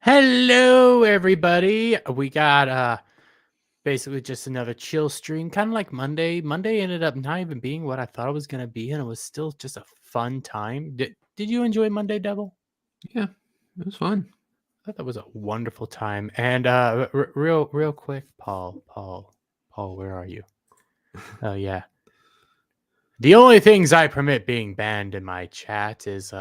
Hello, everybody. We got basically just another chill stream, kind of like Monday. Monday ended up not even being what I thought it was gonna be, and it was still just a fun time. Did you enjoy Monday, Devil? Yeah, it was fun. I thought that was a wonderful time. And real quick, Paul, where are you? Oh yeah. The only things I permit being banned in my chat is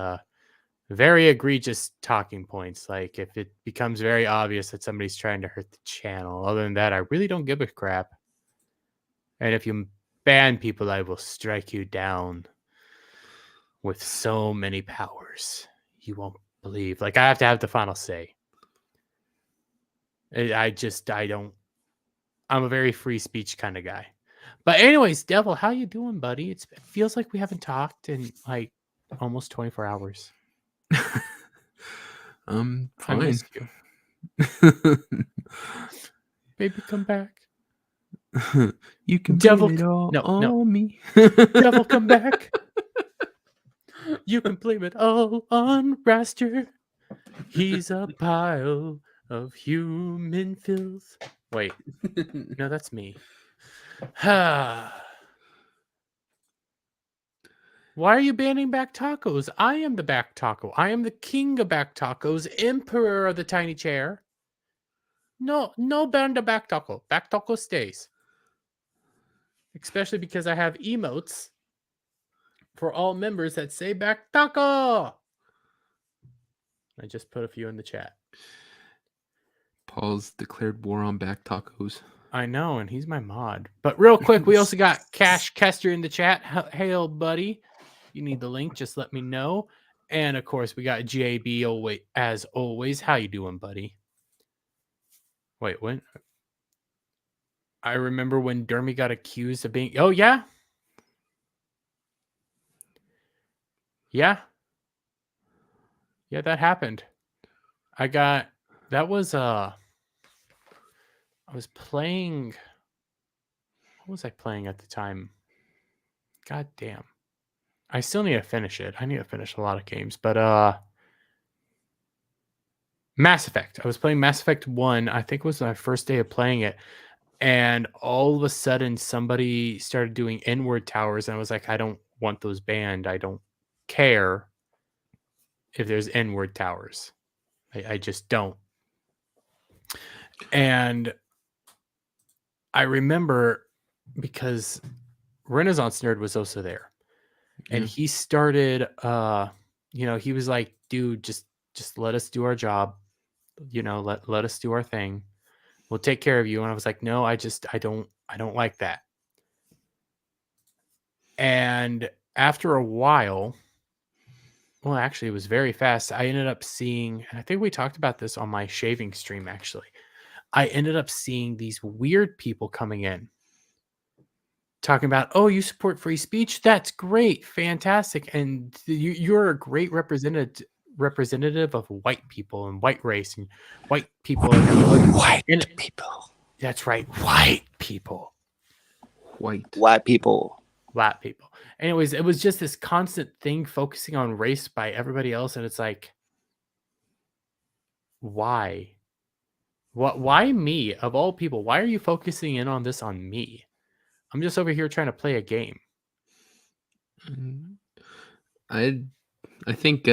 very egregious talking points. Like if it becomes very obvious that somebody's trying to hurt the channel. Other than that, I really don't give a crap. And if you ban people, I will strike you down with so many powers. You won't believe. Like I have to have the final say. I don't. I'm a very free speech kind of guy. But anyways, Devil, how you doing, buddy? It feels like we haven't talked in like almost 24 hours. I Fine. miss you. Baby, come back. You can Devil, blame it all on me. Devil, come back. You can blame it all on Raster. He's a pile of human filth. Wait, no, that's me. Why are you banning back tacos? I am the back taco. I am the king of back tacos, emperor of the tiny chair. No ban the back taco. Back taco stays. Especially because I have emotes for all members that say back taco. I just put a few in the chat. Paul's declared war on back tacos. I know, and he's my mod. But real quick, we also got Cash Kester in the chat. Hail, buddy. You need the link, just let me know. And of course, we got JB as always. How you doing, buddy? Wait, when? I remember when Dermy got accused of being... Oh, yeah? Yeah. Yeah, that happened. That was, I was playing... What was I playing at the time? God damn. I still need to finish it. I need to finish a lot of games, but Mass Effect. I was playing Mass Effect 1. I think it was my first day of playing it. And all of a sudden somebody started doing N-word towers, and I was like, I don't want those banned. I don't care if there's N-word towers. I just don't. And I remember because Renaissance Nerd was also there. And he started he was like, dude, just let us do our job. Let us do our thing. We'll take care of you. And I was like, no, I don't like that. And after a while, well, actually, it was very fast. I ended up seeing, and I think we talked about this on my shaving stream, actually. I ended up seeing these weird people coming in talking about, oh, you support free speech? That's great. Fantastic. And you're a great representative of white people and white race and white people. White people. That's right. White people. White people. Black people. Anyways, it was just this constant thing focusing on race by everybody else. And it's like, why? Why me? Of all people, why are you focusing in on this on me? I'm just over here trying to play a game. I think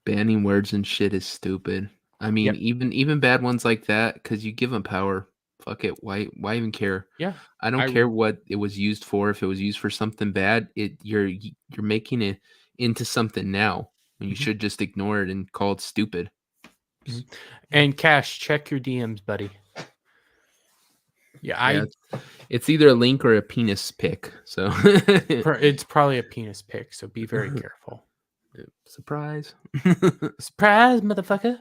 banning words and shit is stupid. I mean, even bad ones like that, because you give them power. Fuck it. Why even care? Yeah. I don't care what it was used for. If it was used for something bad, you're making it into something now. And you should just ignore it and call it stupid. And Cash, check your DMs, buddy. Yeah, it's either a link or a penis pic. So it's probably a penis pic. So be very careful. Surprise! Surprise, motherfucker!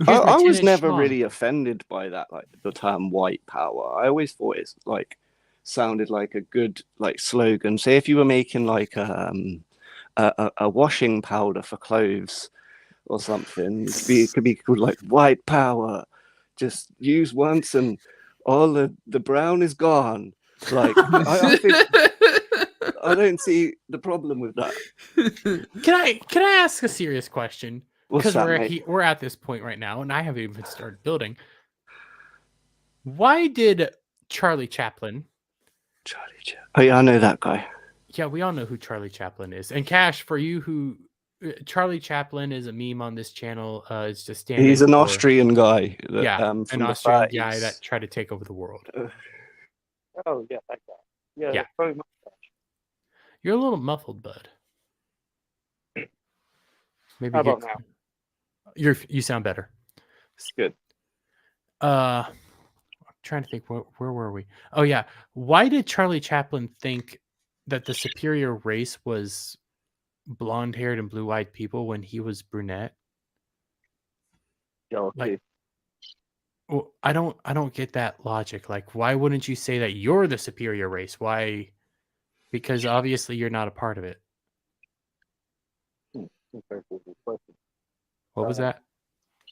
I was never really offended by that, like the term "white power." I always thought it's like sounded like a good like slogan. Say if you were making like a washing powder for clothes or something, it could be called like "white power." Just use once and all the brown is gone. Like I think I don't see the problem with that. Can I ask a serious question? What's because that, mate? we're at this point right now, and I haven't even started building. Why did Charlie Chaplin? Oh yeah, I know that guy. Yeah, we all know who Charlie Chaplin is. And Cash, for you who Charlie Chaplin is a meme on this channel. It's just standing. He's an Austrian guy. That, an from the Austrian 30s. guy that tried to take over the world. Oh yeah, that guy. Yeah, Yeah. that's probably my You're a little muffled, bud. Maybe How about now? You sound better. It's good. I'm trying to think, where were we? Oh yeah, why did Charlie Chaplin think that the superior race was blonde-haired and blue-eyed people when he was brunette? Jealousy. Like, well, I don't get that logic. Like, why wouldn't you say that you're the superior race? Why? Because obviously you're not a part of it. That's actually a good question. What was that?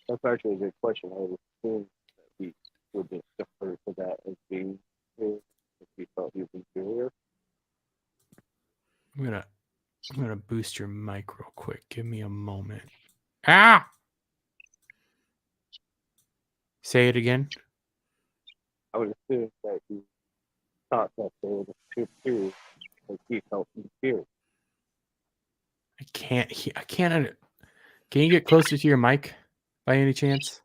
That's actually a good question. I would assume that he would just defer to that as being his if he felt he was inferior. I'm gonna boost your mic real quick. Give me a moment. Ah! Say it again. I would assume that he thought that they were the superior because he felt inferior. I can't. Can you get closer to your mic by any chance?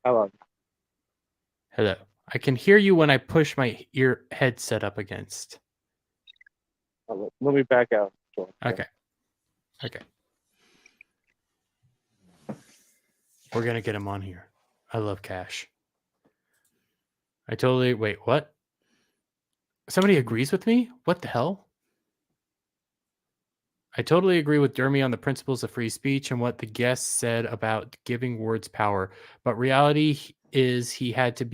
How about Hello. I can hear you when I push my ear headset up against. let me back out. Okay. We're gonna get him on here. I love Cash. Wait, what? Somebody agrees with me? What the hell? I totally agree with Dermy on the principles of free speech and what the guest said about giving words power. But reality is he had to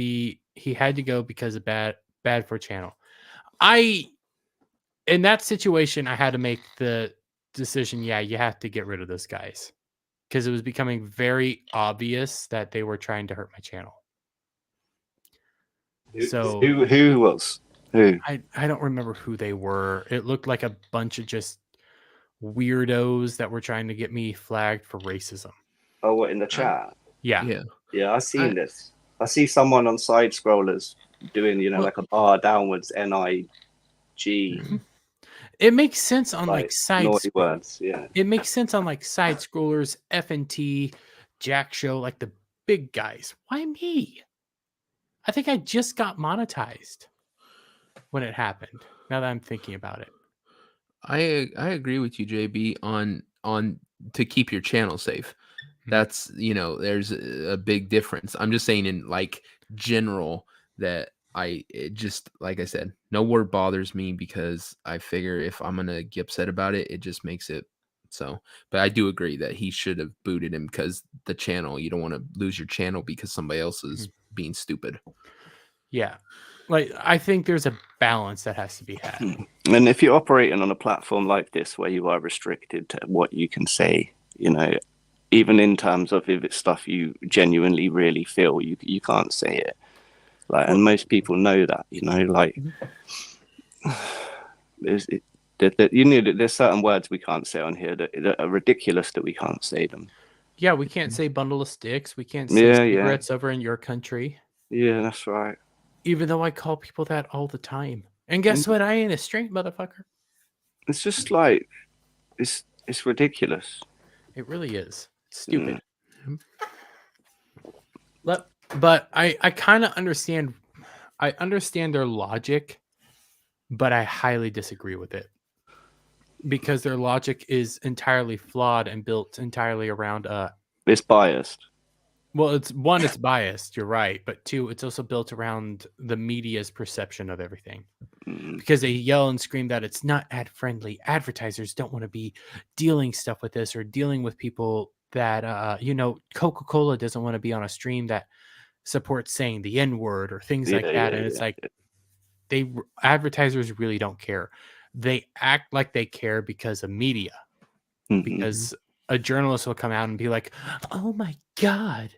go because of bad for channel. In that situation, I had to make the decision, yeah, you have to get rid of those guys. Because it was becoming very obvious that they were trying to hurt my channel. So who was? Who? I don't remember who they were. It looked like a bunch of just weirdos that were trying to get me flagged for racism. Oh, what, in the chat? Yeah. I've seen this. I see someone on side scrollers doing, like a bar downwards, NIG. It makes sense on like side naughty words. Yeah. It makes sense on like side scrollers, FNT, Jack Show, like the big guys. Why me? I think I just got monetized when it happened. Now that I'm thinking about it. I agree with you, JB, on to keep your channel safe. That's, there's a big difference. I'm just saying in like general that it just, like I said, no word bothers me because I figure if I'm going to get upset about it, it just makes it so. But I do agree that he should have booted him because the channel, you don't want to lose your channel because somebody else is being stupid. Yeah. Like, I think there's a balance that has to be had. And if you're operating on a platform like this where you are restricted to what you can say, even in terms of if it's stuff you genuinely really feel, you can't say it. Like, and most people know that, there's certain words we can't say on here that are ridiculous that we can't say them. Yeah, we can't say bundle of sticks. We can't say cigarettes over in your country. Yeah, that's right. Even though I call people that all the time. And guess what? I ain't a straight motherfucker. It's just like, it's ridiculous. It really is. It's stupid. But I kind of understand. I understand their logic, but I highly disagree with it. Because their logic is entirely flawed and built entirely around it's biased. Well, it's biased, you're right, but two, it's also built around the media's perception of everything. Because they yell and scream that it's not ad friendly. Advertisers don't want to be dealing stuff with this or dealing with people that Coca-Cola doesn't want to be on a stream that supports saying the N-word or things like that. And it's like advertisers really don't care. They act like they care because of media. Because a journalist will come out and be like, "Oh my God,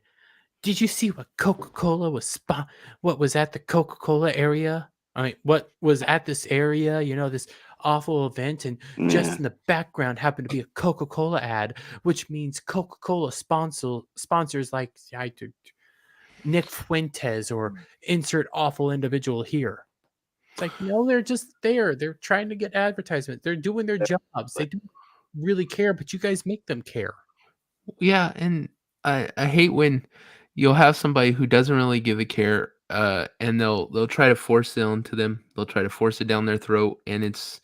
did you see what Coca-Cola was what was at the Coca-Cola area? I mean, what was at this area? This awful event, and just in the background happened to be a Coca-Cola ad, which means Coca-Cola sponsors like Nick Fuentes or insert awful individual here. It's like, no, they're just there. They're trying to get advertisement. They're doing their jobs. They don't really care, but you guys make them care. Yeah, and I hate when you'll have somebody who doesn't really give a care, and they'll try to force it onto them. They'll try to force it down their throat, and it's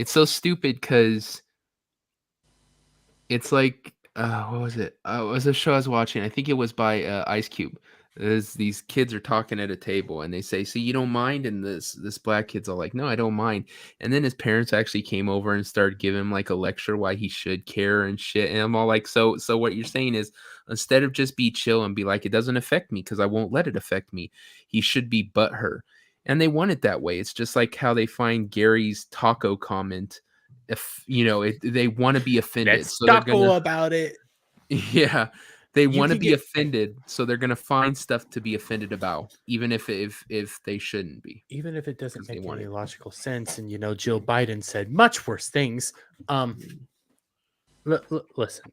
so stupid because it's like what was it? It was a show I was watching. I think it was by Ice Cube. These kids are talking at a table, and they say, "So you don't mind?" And this black kid's all like, "No, I don't mind." And then his parents actually came over and started giving him like a lecture why he should care and shit. And I'm all like, "So what you're saying is, instead of just be chill and be like, it doesn't affect me because I won't let it affect me, he should be butthurt." And they want it that way. It's just like how they find Gary's taco comment. If they want to be offended, Let's so they're taco about it. Yeah. They You want to can be get- offended, so they're gonna find stuff to be offended about, even if they shouldn't be. Even if it doesn't 'Cause they make want any it. logical sense, and Jill Biden said much worse things. Listen,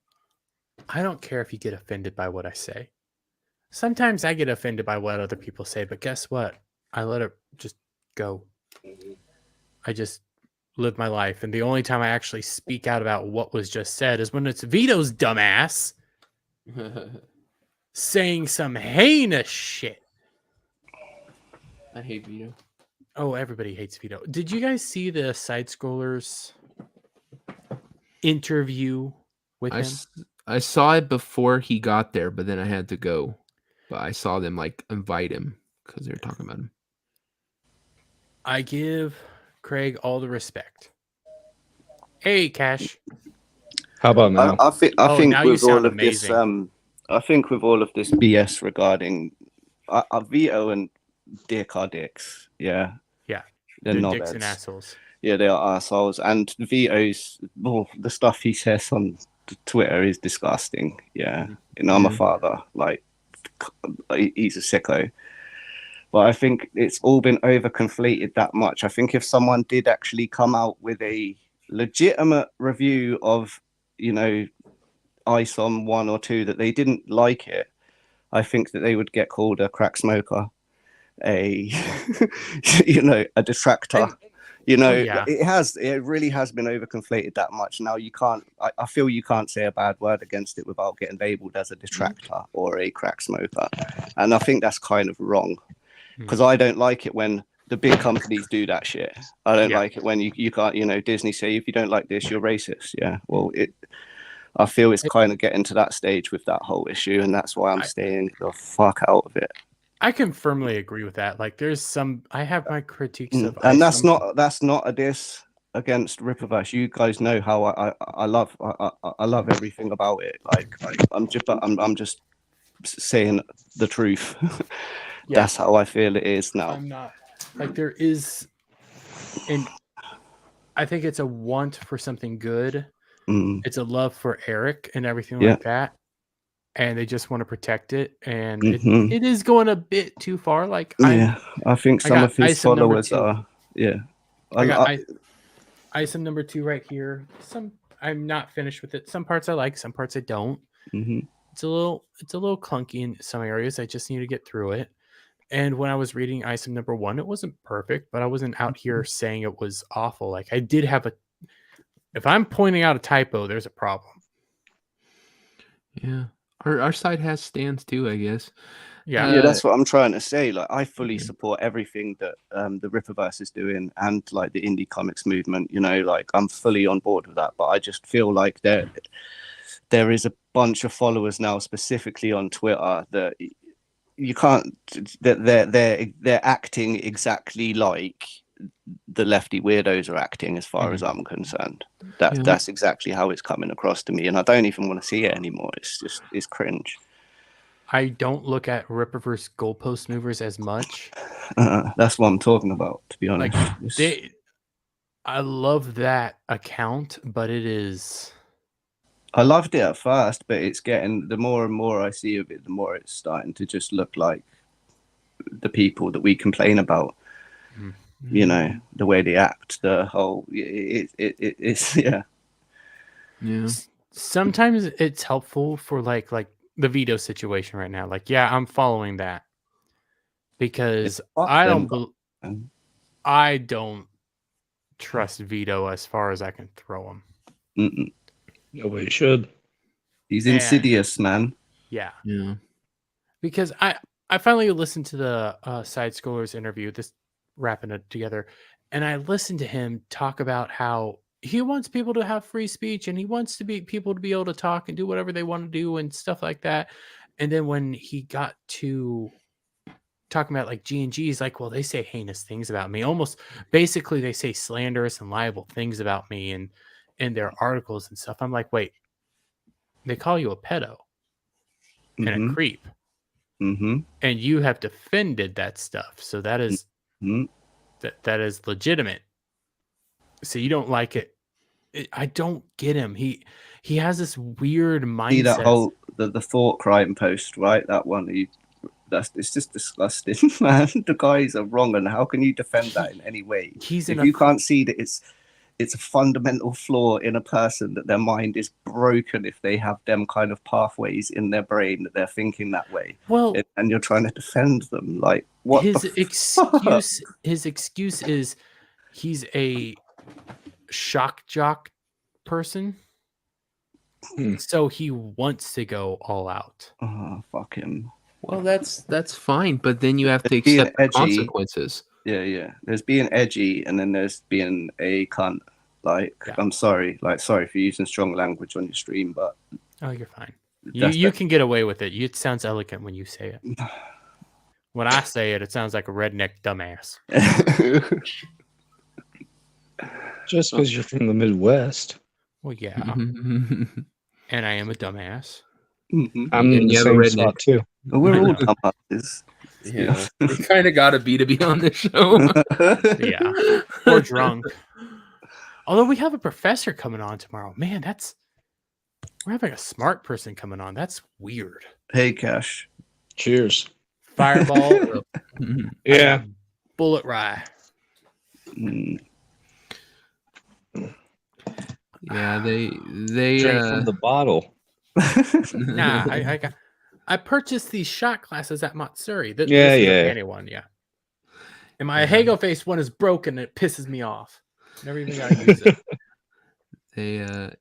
I don't care if you get offended by what I say. Sometimes I get offended by what other people say, but guess what? I let it just go. I just live my life, and the only time I actually speak out about what was just said is when it's Vito's dumbass saying some heinous shit. I hate Vito. Oh, everybody hates Vito. Did you guys see the Side Scrollers interview with him? I saw it before he got there, but then I had to go. But I saw them like invite him because they were talking about him. I give Craig all the respect. Hey, Cash. How about now? I think now you with all sound of this, amazing. I think with all of this BS regarding Vito and Dick are dicks. Yeah. Yeah. They're They're not dicks and assholes. Yeah, they are assholes. And Vito's, the stuff he says on Twitter is disgusting. Yeah. I'm a father. Like, he's a sicko. But I think it's all been overconflated that much. I think if someone did actually come out with a legitimate review of, ISOM 1 or 2 that they didn't like it, I think that they would get called a crack smoker, a a detractor. It really has been overconflated that much. Now I feel you can't say a bad word against it without getting labeled as a detractor or a crack smoker. And I think that's kind of wrong, because I don't like it when the big companies do that shit. I don't like it when you can't, Disney say, if you don't like this, you're racist. Yeah. Well, I feel it's kind of getting to that stage with that whole issue, and that's why I'm staying the fuck out of it. I can firmly agree with that. Like, I have my critiques of, and that's not a diss against Ripperverse. You guys know how I love everything about it. Like I'm just saying the truth. That's how I feel it is now. I'm not like there is, and I think it's a want for something good. It's a love for Eric and everything like that, and they just want to protect it. And it is going a bit too far. Like, I think some of his followers are. Yeah, I got ISOM number 2 right here. I'm not finished with it. Some parts I like, some parts I don't. It's a little clunky in some areas. I just need to get through it. And when I was reading ISOM number 1, it wasn't perfect, but I wasn't out here saying it was awful. Like, I did have if I'm pointing out a typo, there's a problem. Yeah. Our side has stands too, I guess. Yeah, that's what I'm trying to say. Like, I fully support everything that the Ripperverse is doing, and like the indie comics movement. Like, I'm fully on board with that. But I just feel like there is a bunch of followers now, specifically on Twitter, that you can't. That they're acting exactly like the lefty weirdos are acting, as far as I'm concerned. That's exactly how it's coming across to me, and I don't even want to see it anymore. It's cringe. I don't look at Ripperverse goalpost movers as much. That's what I'm talking about, to be honest. Like, I love that account, but it is. I loved it at first, but it's getting, the more and more I see of it, the more it's starting to just look like the people that we complain about. you know, the way they act, the whole it's Yeah. Sometimes it's helpful for like the veto situation right now. Like, yeah, I'm following that because I don't trust Vito as far as I can throw him. Nobody should. He's insidious, man. Yeah. Yeah. Because I finally listened to the Side Scrollers interview, this wrapping it together, and I listened to him talk about how he wants people to have free speech and he wants people to be able to talk and do whatever they want to do and stuff like that. And then when he got to talking about like G&G, he's like, well, they say heinous things about me. Almost basically they say slanderous and liable things about me and in their articles and stuff. I'm like, wait, they call you a pedo and a creep. And you have defended that stuff. So that is that is legitimate. So you don't like it. I don't get him. He has this weird mindset. See that whole the thought crime post, right? That one. It's just disgusting, man. The guys are wrong, and how can you defend that in any way? If you can't see that it's a fundamental flaw in a person, that their mind is broken if they have them kind of pathways in their brain that they're thinking that way. Well, and you're trying to defend them, like what? His excuse is he's a shock jock person, so he wants to go all out. Oh, fuck him. Well, that's fine, but then you have to accept the consequences. Yeah. There's being edgy, and then there's being a cunt. Like, I'm sorry. Like, sorry for using strong language on your stream, but oh, you're fine. You can get away with it. It sounds elegant when you say it. When I say it, it sounds like a redneck dumbass. Just because you're from the Midwest. Well, yeah. And I am a dumbass. I'm in the same spot too. We're all dumbasses. Yeah. You kind of got to be on this show. Yeah. Or drunk. Although we have a professor coming on tomorrow. Man, we're having a smart person coming on. That's weird. Hey, Cash. Cheers. Fireball. Yeah. Bullet rye. Yeah, they drink from the bottle. Nah, I purchased these shot glasses at Matsuri. This yeah. Is the anyone, yeah. And my Hago face one is broken and it pisses me off. Never even got to use it.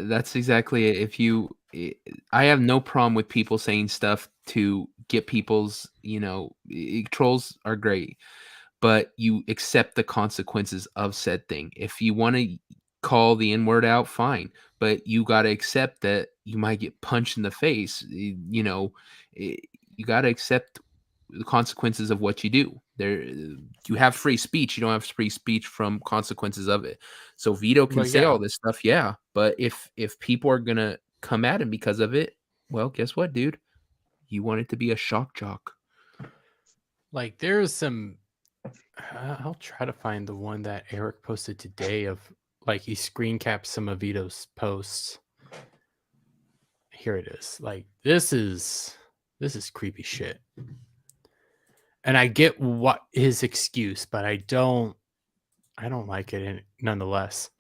That's exactly it. I have no problem with people saying stuff to get people's, trolls are great, but you accept the consequences of said thing. If you want to call the N-word out, fine, but you got to accept that you might get punched in the face. You got to accept the consequences of what you do. You have free speech. You don't have free speech from consequences of it. So Vito can say all this stuff, yeah. But if people are gonna come at him because of it, well, guess what, dude? You want it to be a shock jock. Like there's some. I'll try to find the one that Eric posted today of like he screen capped some of Vito's posts. Here it is. Like this is creepy shit. And I get what his excuse, but I don't like it nonetheless.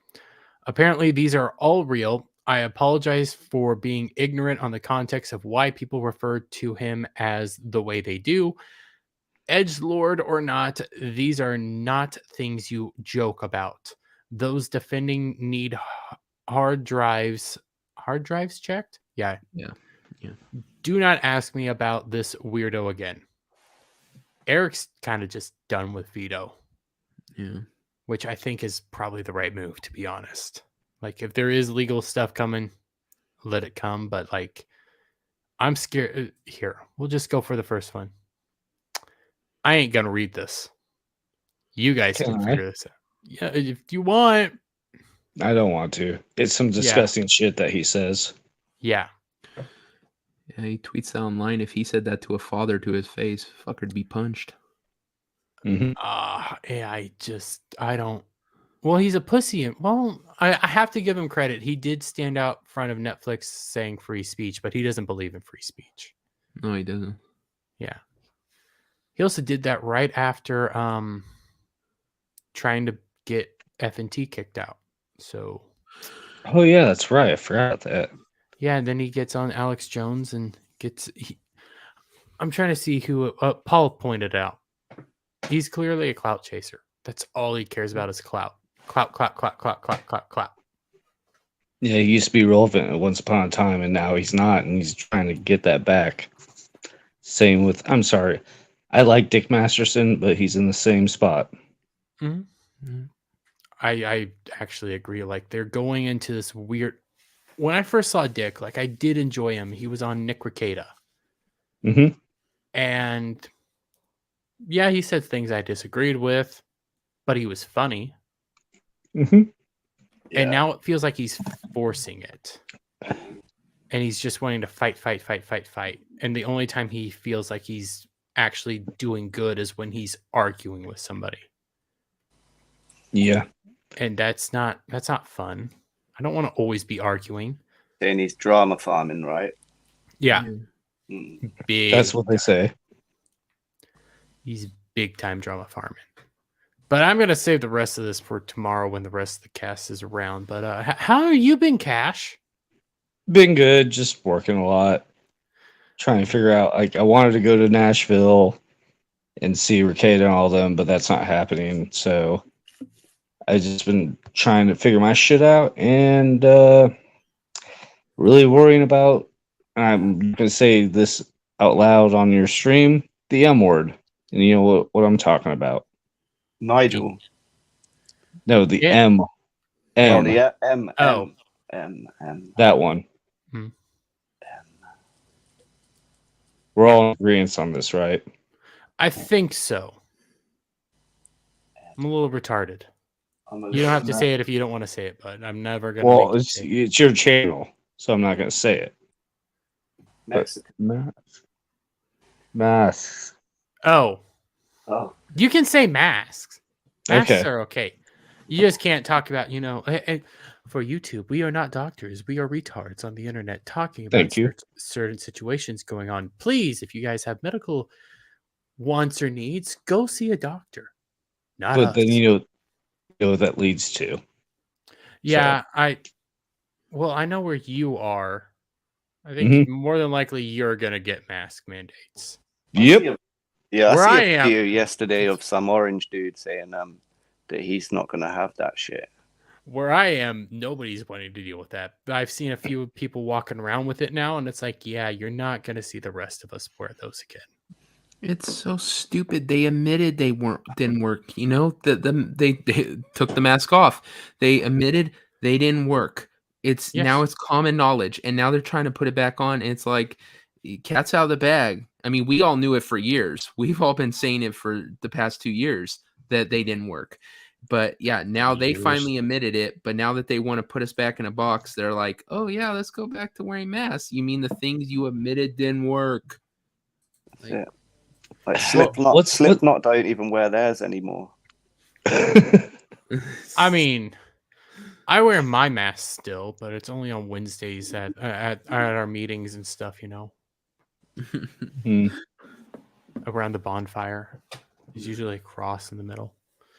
Apparently, these are all real. I apologize for being ignorant on the context of why people refer to him as the way they do. Edgelord or not, these are not things you joke about. Those defending need hard drives checked? Yeah. Do not ask me about this weirdo again. Eric's kind of just done with Vito. Yeah. Which I think is probably the right move, to be honest. Like, if there is legal stuff coming, let it come. But, like, I'm scared. Here, we'll just go for the first one. I ain't going to read this. You guys can figure this out. Yeah, if you want. I don't want to. It's some disgusting shit that he says. Yeah. Yeah, he tweets that online. If he said that to a father to his face, fucker'd be punched. Mm-hmm. I don't. Well, he's a pussy. Well, I have to give him credit. He did stand out in front of Netflix saying free speech, but he doesn't believe in free speech. No, he doesn't. Yeah. He also did that right after trying to get F&T kicked out. So, Oh yeah, that's right. I forgot that. yeah, and then he gets on Alex Jones and I'm trying to see who Paul pointed out. He's clearly a clout chaser. That's all he cares about is clout. Clout, clout, clout, clout, clout, clout, clout. Yeah, he used to be relevant once upon a time, and now he's not, and he's trying to get that back. Same with, I'm sorry, I like Dick Masterson, but he's in the same spot. Mm-hmm. I actually agree. Like, they're going into this weird. When I first saw Dick, like, I did enjoy him. He was on Nick Rekieta. Mm-hmm. And yeah, he said things I disagreed with, but he was funny. Mm-hmm. Yeah. And now it feels like he's forcing it. And he's just wanting to fight. And the only time he feels like he's actually doing good is when he's arguing with somebody. Yeah. And that's not fun. I don't want to always be arguing. Saying he's drama farming, right? Yeah. Mm. Big. That's what they say. He's big time drama farming. But I'm going to save the rest of this for tomorrow when the rest of the cast is around. But how have you been, Cash? Been good, just working a lot. Trying to figure out, like, I wanted to go to Nashville and see Rekieta and all them, but that's not happening. So I just been trying to figure my shit out and really worrying about, I'm going to say this out loud on your stream, the M word. And you know what I'm talking about. Nigel. No, the Yeah. M. Oh, M. the M. Oh. M. That one. Hmm. We're all in agreement on this, right? I think so. I'm a little retarded. You don't have to say it if you don't want to say it, but I'm never going to. Well, it's your channel, so I'm not going to say it. Mexican. Masks. Oh, Oh. you can say masks. Masks Okay. are okay. You just can't talk about, for YouTube, we are not doctors. We are retards on the internet talking about Thank you. certain situations going on. Please, if you guys have medical wants or needs, go see a doctor. Not But us. then you know what that leads to. Yeah, I know where you are. I think more than likely you're going to get mask mandates. Yep. Yeah, Where I I see a am- video yesterday of some orange dude saying that he's not going to have that shit. Where I am, nobody's wanting to deal with that. But I've seen a few people walking around with it now, and it's like, yeah, you're not going to see the rest of us wear those again. It's so stupid. They admitted they didn't work. You know, they took the mask off. They admitted they didn't work. It's Yes. now it's common knowledge, and now they're trying to put it back on. And it's like cat's out of the bag. I mean, we all knew it for years. We've all been saying it for the past 2 years that they didn't work. But yeah, now they finally admitted it. But now that they want to put us back in a box, they're like, "Oh yeah, let's go back to wearing masks." You mean the things you admitted didn't work? That's it. Like Slipknot don't even wear theirs anymore. I mean, I wear my mask still, but it's only on Wednesdays at our meetings and stuff, around the bonfire. There's usually a cross in the middle.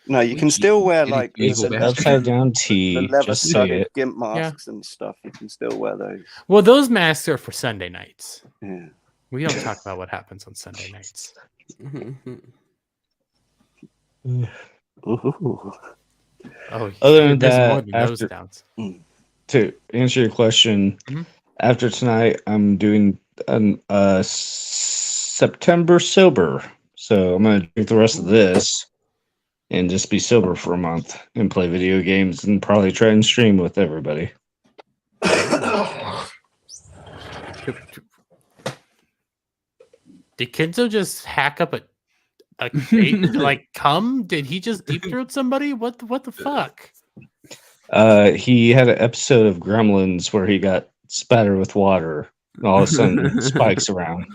No, you can still wear Any like It's Eagle an bastard. upside down the T. leather Just say studded it. gimp masks and stuff. You can still wear those. Well, those masks are for Sunday nights. Yeah. We don't talk about what happens on Sunday nights. Ooh. Oh, Other than there's that, more than nose after- downs. To answer your question, Mhm. after tonight, I'm doing a September sober. So I'm going to drink the rest of this and just be sober for a month and play video games and probably try and stream with everybody. Did Kenzo just hack up a cake? Like, cum? Did he just deep throat somebody? What the fuck? He had an episode of Gremlins where he got spattered with water and all of a sudden spikes around.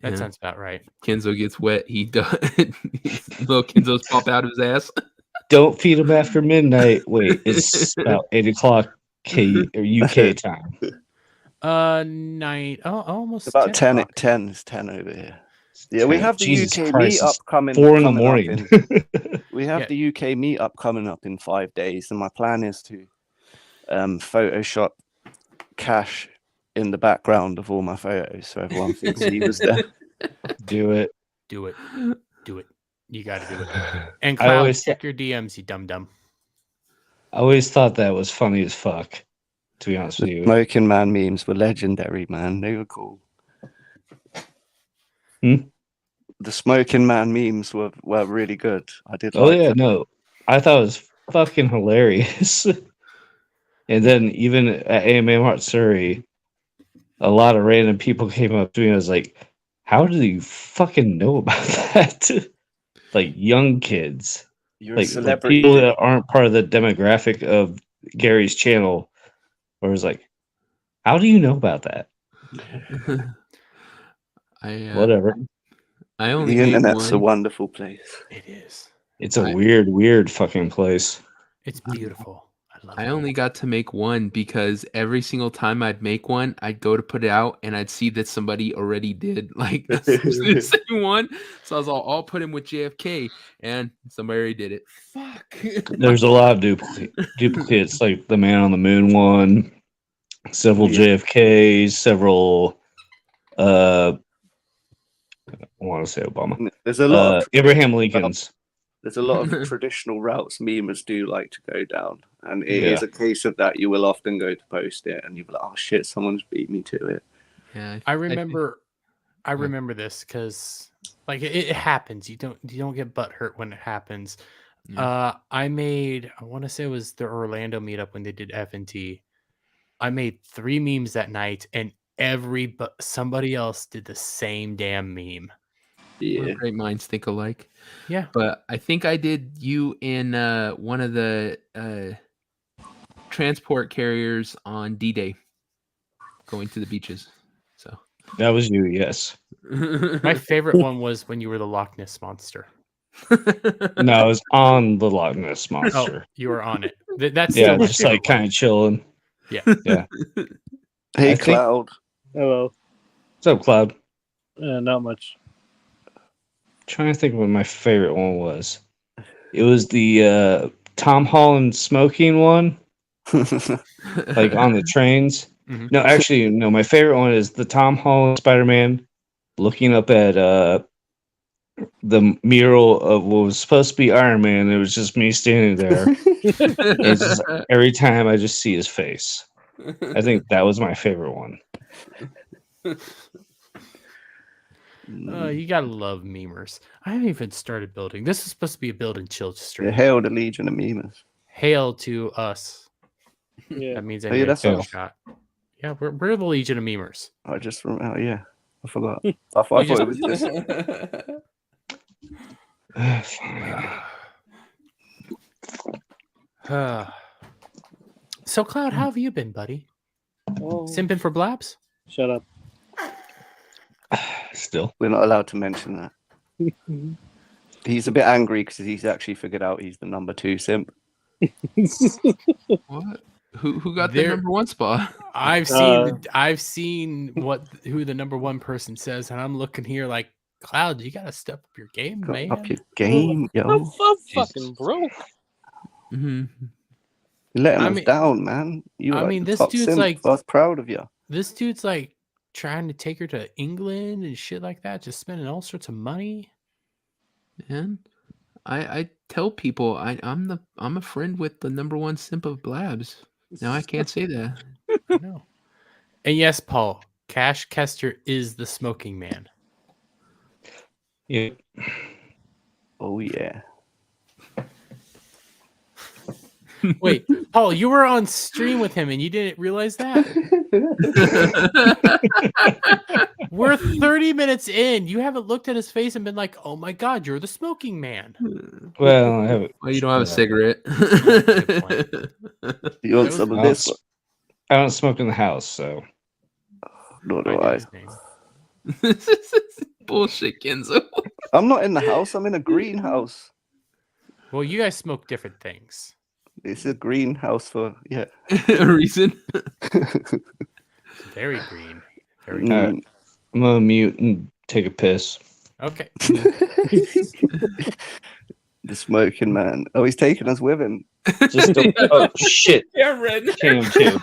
That Yeah. sounds about right. Kenzo gets wet. He does. Little Kenzo's pop out of his ass. Don't feed him after midnight. Wait, it's about 8 o'clock UK time. Night. Oh, almost About 10. 10 o'clock. 10 is 10 over here. Yeah, we have the Jesus UK Christ, it's meetup coming. 4 in the coming up morning. We have Yeah. the UK meetup coming up in 5 days, and my plan is to Photoshop Cash in the background of all my photos, so everyone thinks he was there. Do it. Do it. Do it. You got to do it. And I Cloud, always check your DMs, you dum dum. I always thought that was funny as fuck. To be honest with The you. Smoking Man memes were legendary, man. They were cool. Hmm? The Smoking Man memes were really good. I did Oh like yeah, them. no. I thought it was fucking hilarious. And then even at AMA Mart Surrey, a lot of random people came up to me and was like, how do you fucking know about that? Like young kids. You're a Like celebrity. people dude. that aren't part of the demographic of Gary's channel. Where it's like, how do you know about that? Whatever. I only The made internet's a one. wonderful place. It is. It's a I- weird fucking place. It's beautiful. I love I it. only got to make one because every single time I'd make one, I'd go to put it out and I'd see that somebody already did like the same one. So I was all, I'll put him with JFK, and somebody already did it. Fuck. There's a lot of duplicates, like the Man on the Moon one, several Yeah. JFKs, several I want to say Obama. There's a lot of Abraham Lincoln's. There's a lot of traditional routes memers do like to go down, and it Yeah. is a case of that. You will often go to post it, and you'll be like, "Oh shit, someone's beat me to it." Yeah, I think- remember this because like it happens. You don't get butt hurt when it happens. Yeah. I want to say it was the Orlando meetup when they did F&T. I made 3 memes that night, and somebody else did the same damn meme. Yeah, Great minds think alike. Yeah. But I think I did you in one of the transport carriers on D-Day, going to the beaches. So That was you, yes. My favorite one was when you were the Loch Ness monster. No, I was on the Loch Ness Oh, monster. you were on it. That's Yeah, still my just like favorite one. kind of chilling. Yeah. Yeah. Hey, I think- Cloud. Hello. What's up, Cloud? Not much. Trying to think what my favorite one was. It was the Tom Holland smoking one, like on the trains. Mhm. No, actually, no. My favorite one is the Tom Holland Spider-Man looking up at the mural of what was supposed to be Iron Man. It was just me standing there. It's just, every time I just see his face. I think that was my favorite one. You gotta love memers. I haven't even started building. This is supposed to be a build and chill stream. Hail the Legion of Memers. Hail to us. Yeah. That means I Oh, yeah, need that's a us. shot. Yeah, we're the Legion of memers. I just remember. Oh, yeah, I forgot. I thought it was just. So, Cloud, how have you been, buddy? Oh, Simping for blabs? shut up. Still. We're not allowed to mention that. He's a bit angry because he's actually figured out he's the number 2 simp. What? Who got There- the number 1 spot? I've seen who the number 1 person says, and I'm looking here like, Cloud, you gotta step up your game, Got man. up your game, yo. I'm fucking broke. Mhm. You're letting I us mean- down, man. You I are mean, the this top dude's simp. like- I was proud of you. This dude's like trying to take her to England and shit like that, just spending all sorts of money. Man, I tell people I'm a friend with the number 1 simp of blabs. Now I can't say that. No. And yes, Paul, Cash Kester is the smoking man. Yeah. Oh, yeah. Wait, Paul, you were on stream with him and you didn't realize that? We're 30 minutes in. You haven't looked at his face and been like, oh my God, you're the smoking man. Well, I have Well, you don't have a cigarette. Good You want That some of was- this? I don't smoke in the house, so Nor do I know I. his name. Bullshit, Kenzo. I'm not in the house. I'm in a greenhouse. Well, you guys smoke different things. It's a greenhouse for, yeah. A reason? Very green. Very Mm, green. Alright. I'm gonna mute and take a piss. Okay. The smoking man. Oh, he's taking us with him. Just oh shit, Yeah, Red. came too.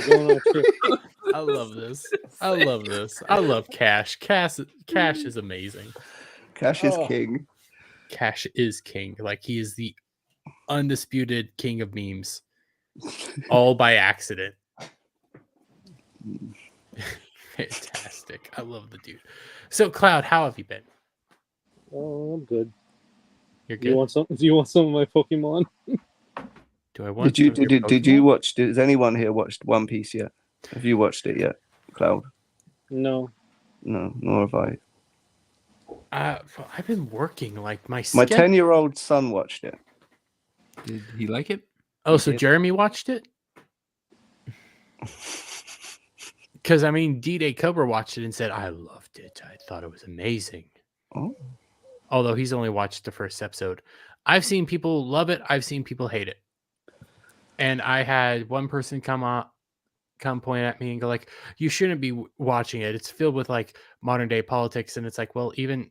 Going on a trip. I love this. I love this. I love Cash. Cash is amazing. Cash is Oh. king. Cash is king. Like he is the undisputed king of memes. All by accident. Fantastic. I love the dude. So Cloud, how have you been? Oh, I'm good. You're Do you good. want some? Do you want some of my Pokemon? Do I want Did some of your you Pokemon? watch? Has anyone here watched One Piece yet? Have you watched it yet, Cloud? No. No, nor have I. I've been working like my My schedule. 10-year-old son watched it. Did he like it? Oh, so did. Jeremy watched it? Because I mean, D-Day Cobra watched it and said, I loved it. I thought it was amazing. Oh. Although he's only watched the first episode. I've seen people love it. I've seen people hate it. And I had one person come point at me and go like, you shouldn't be watching it. It's filled with like modern day politics. And it's like, well, even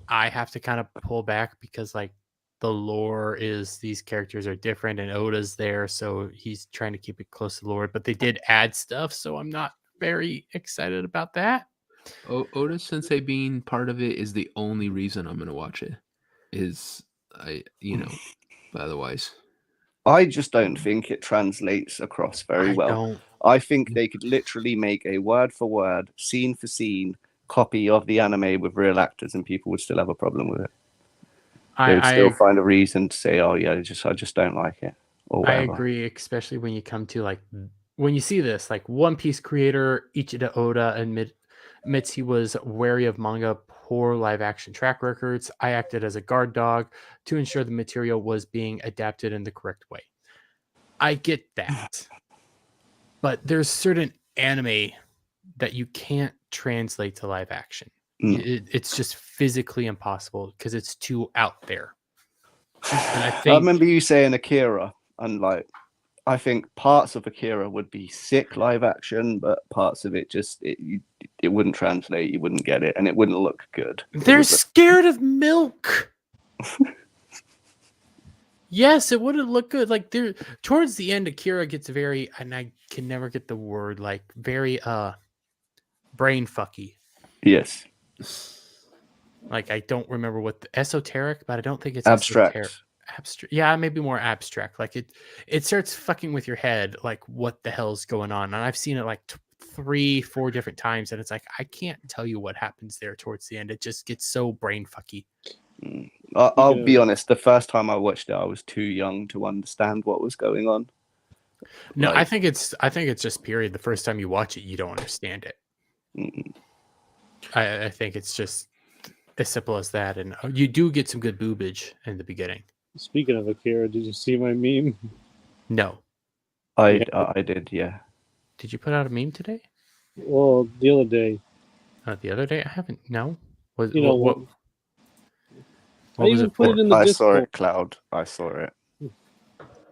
I have to kind of pull back because like the lore is these characters are different and Oda's there. So he's trying to keep it close to the lore, but they did add stuff. So I'm not very excited about that. Oda Sensei being part of it is the only reason I'm gonna watch it. But otherwise, I just don't think it translates across very well. Don't. I think they could literally make a word for word, scene for scene copy of the anime with real actors, and people would still have a problem with it. They would still find a reason to say, "Oh yeah, I just don't like it." Or I whatever. agree, especially when you come to like when you see this, like One Piece creator Ichida Oda admits he was wary of manga poor live action track records. I acted as a guard dog to ensure the material was being adapted in the correct way. I get that. But there's certain anime that you can't translate to live action. It's just physically impossible because it's too out there. And I remember you saying Akira, and like, I think parts of Akira would be sick live action, but parts of it just it wouldn't translate. You wouldn't get it, and it wouldn't look good. They're scared of milk. Yes, it wouldn't look good. Like there, towards the end, Akira gets very, and I can never get the word, like very brain fucky. Yes. Like I don't remember what the esoteric, but I don't think it's abstract. Abstract. Yeah, maybe more abstract. Like it starts fucking with your head. Like what the hell's going on? And I've seen it like 3-4 different times, and it's like I can't tell you what happens there towards the end. It just gets so brain fucky. I'll be honest. The first time I watched it, I was too young to understand what was going on. No, like, I think it's just period. The first time you watch it, you don't understand it. I think it's just as simple as that. And you do get some good boobage in the beginning. Speaking of Akira, did you see my meme? No. I did, yeah. Did you put out a meme today? Well, the other day. The other day? I haven't. No. What I was even it put for? it in the I Discord. saw it, Cloud. I saw it.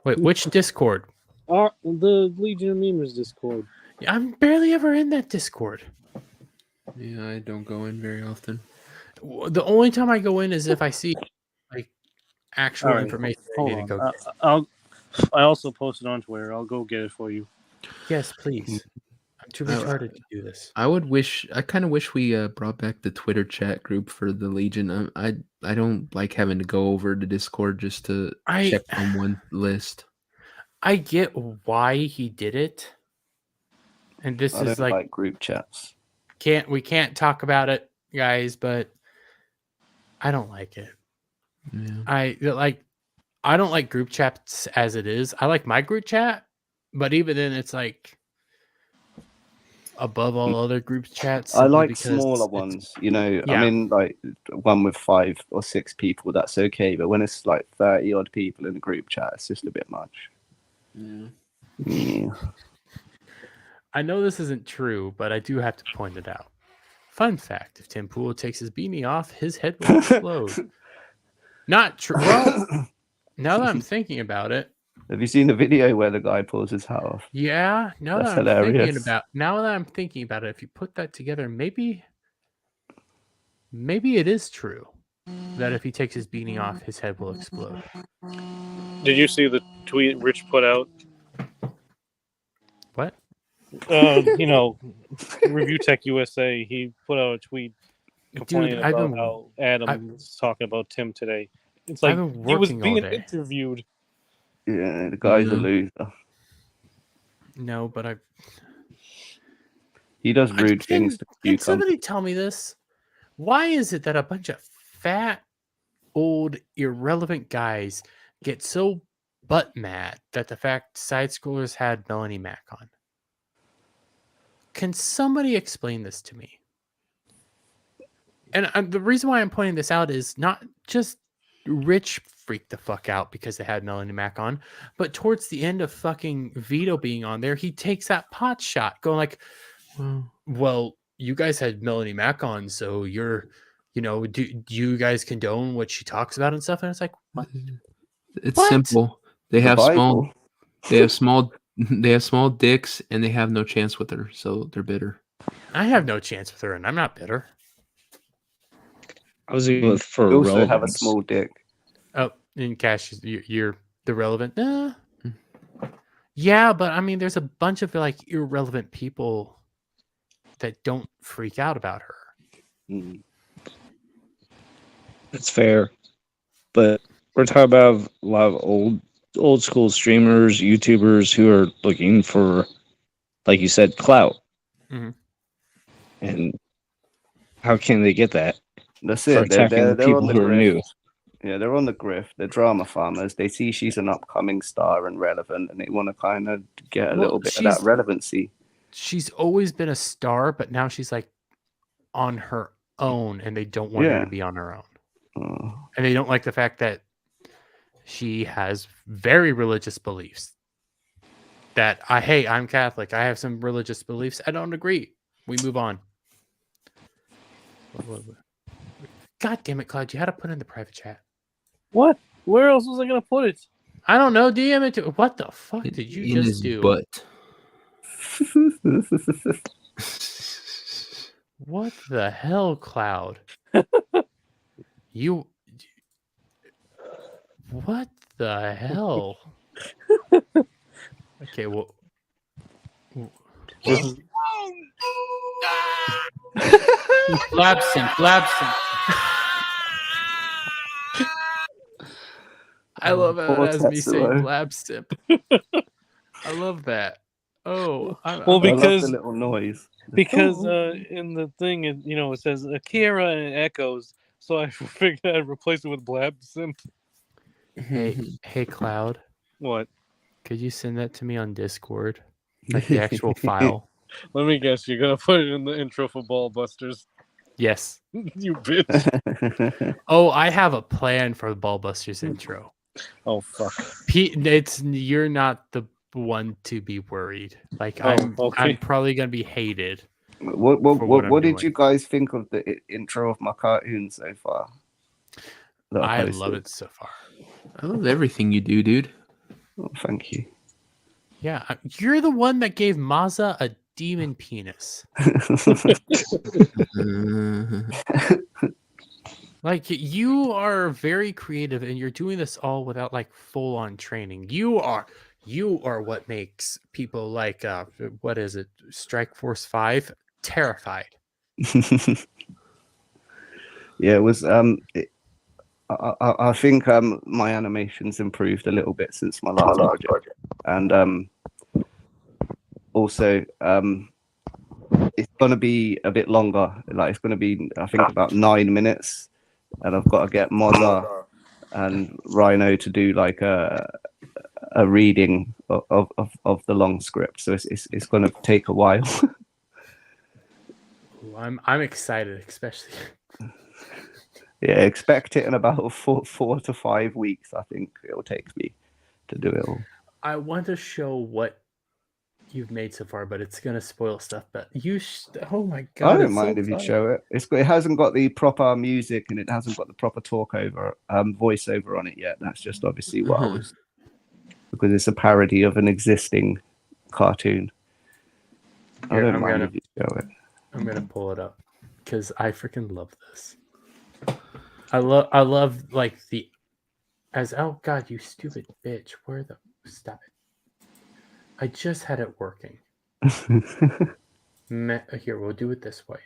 Wait, which Discord? The Legion of Memers Discord. Yeah, I'm barely ever in that Discord. yeah, I don't go in very often. The only time I go in is if I see like actual All right, information. I Hold need to on. go. I also posted on Twitter. I'll go get it for you. Yes, please. I'm too retarded to do this. I kind of wish we brought back the Twitter chat group for the Legion. I don't like having to go over to Discord just to check on one list. I get why he did it, and this I is don't like group chats. we can't talk about it, guys, but I don't like it. Yeah. I don't like group chats as it is. I like my group chat, but even then, it's like above all other group chats. I like smaller ones, you know. Yeah. I mean, like one with 5 or 6 people, that's okay. But when it's like 30 odd people in a group chat, it's just a bit much. Yeah. I know this isn't true, but I do have to point it out. Fun fact: if Tim Pool takes his beanie off, his head will explode. Not true. Well, now that I'm thinking about it, Have you seen the video where the guy pulls his hat off? yeah. Now That's that I'm hilarious. thinking about it, if you put that together, maybe maybe it is true that if he takes his beanie off, his head will explode. Did you see the tweet Rich put out? What? Review Tech USA. He put out a tweet complaining Dude, about how Adam was talking about Tim today. It's like I've been he was working all being day. interviewed. Yeah, the guy's a loser. No, but He does rude things to Can cucumbers. somebody tell me this? Why is it that a bunch of fat, old, irrelevant guys get so butt mad that the fact side scrollers had Melanie Mac on? Can somebody explain this to me? And the reason why I'm pointing this out is not just Rich freaked the fuck out because they had Melanie Mac on, but towards the end of fucking Vito being on there, he takes that pot shot going like, well, you guys had Melanie Mac on, so do you guys condone what she talks about and stuff? And it's like, what? It's What? simple. They The have Bible. small dicks, and they have no chance with her, so they're bitter. I have no chance with her, and I'm not bitter. I was even with for You also have a relevance. small dick. Oh, in Cash, you're the relevant. Yeah, but I mean, there's a bunch of like irrelevant people that don't freak out about her. Mm. It's fair, but we're talking about a lot of old school streamers, YouTubers who are looking for, like you said, clout. Mhm. And how can they get that? That's For it. attacking They're people on the who are grift. new. Yeah, they're on the grift. They're drama farmers. They see she's an upcoming star and relevant, and they want to kind of get a little bit of that relevancy. She's always been a star, but now she's like on her own, and they don't want her to be on her own. Oh. And they don't like the fact that she has very religious beliefs. That I'm Catholic. I have some religious beliefs. I don't agree. We move on. God damn it, Cloud! You had to put in the private chat. What? Where else was I gonna put it? I don't know. DM it to what the fuck did you In just his do? butt. What the hell, Cloud? You. What the hell? Okay, well. This is- Labsynth. I love how it has me saying Blabsip. I love that. Oh, I love the little noise. Because in the thing, it says Akira and it echoes, so I figured I'd replace it with Blabsim. Hey, Cloud. What? Could you send that to me on Discord? Like the actual file? Let me guess, you're gonna put it in the intro for Ballbusters. Yes. You bitch. Oh, I have a plan for the Ballbusters intro. Oh fuck. You're not the one to be worried. Like I'm probably gonna be hated. What did you guys think of the intro of my cartoon so far? I love it so far. I love everything you do, dude. Oh, thank you. Yeah, you're the one that gave Maza a demon penis. Like, you are very creative, and you're doing this all without like full on training. You are what makes people like what is it, Strike Force 5 terrified. Yeah, it was I think my animation's improved a little bit since my last project, and also it's gonna be a bit longer. Like it's gonna be, I think, about 9 minutes, and I've got to get Mozza and Rhino to do like a reading of the long script. So it's gonna take a while. I'm excited, especially. Yeah, expect it in about 4 to 5 weeks. I think it'll take me to do it all. I want to show what you've made so far, but it's gonna spoil stuff. But oh my god! I don't mind if you show it. It hasn't got the proper music and it hasn't got the proper voiceover on it yet. That's just obviously what I was, because it's a parody of an existing cartoon. I don't mind if you show it. I'm gonna pull it up because I freaking love this. I love like the oh god, you stupid bitch. Where the stop it. I just had it working. Here, we'll do it this way.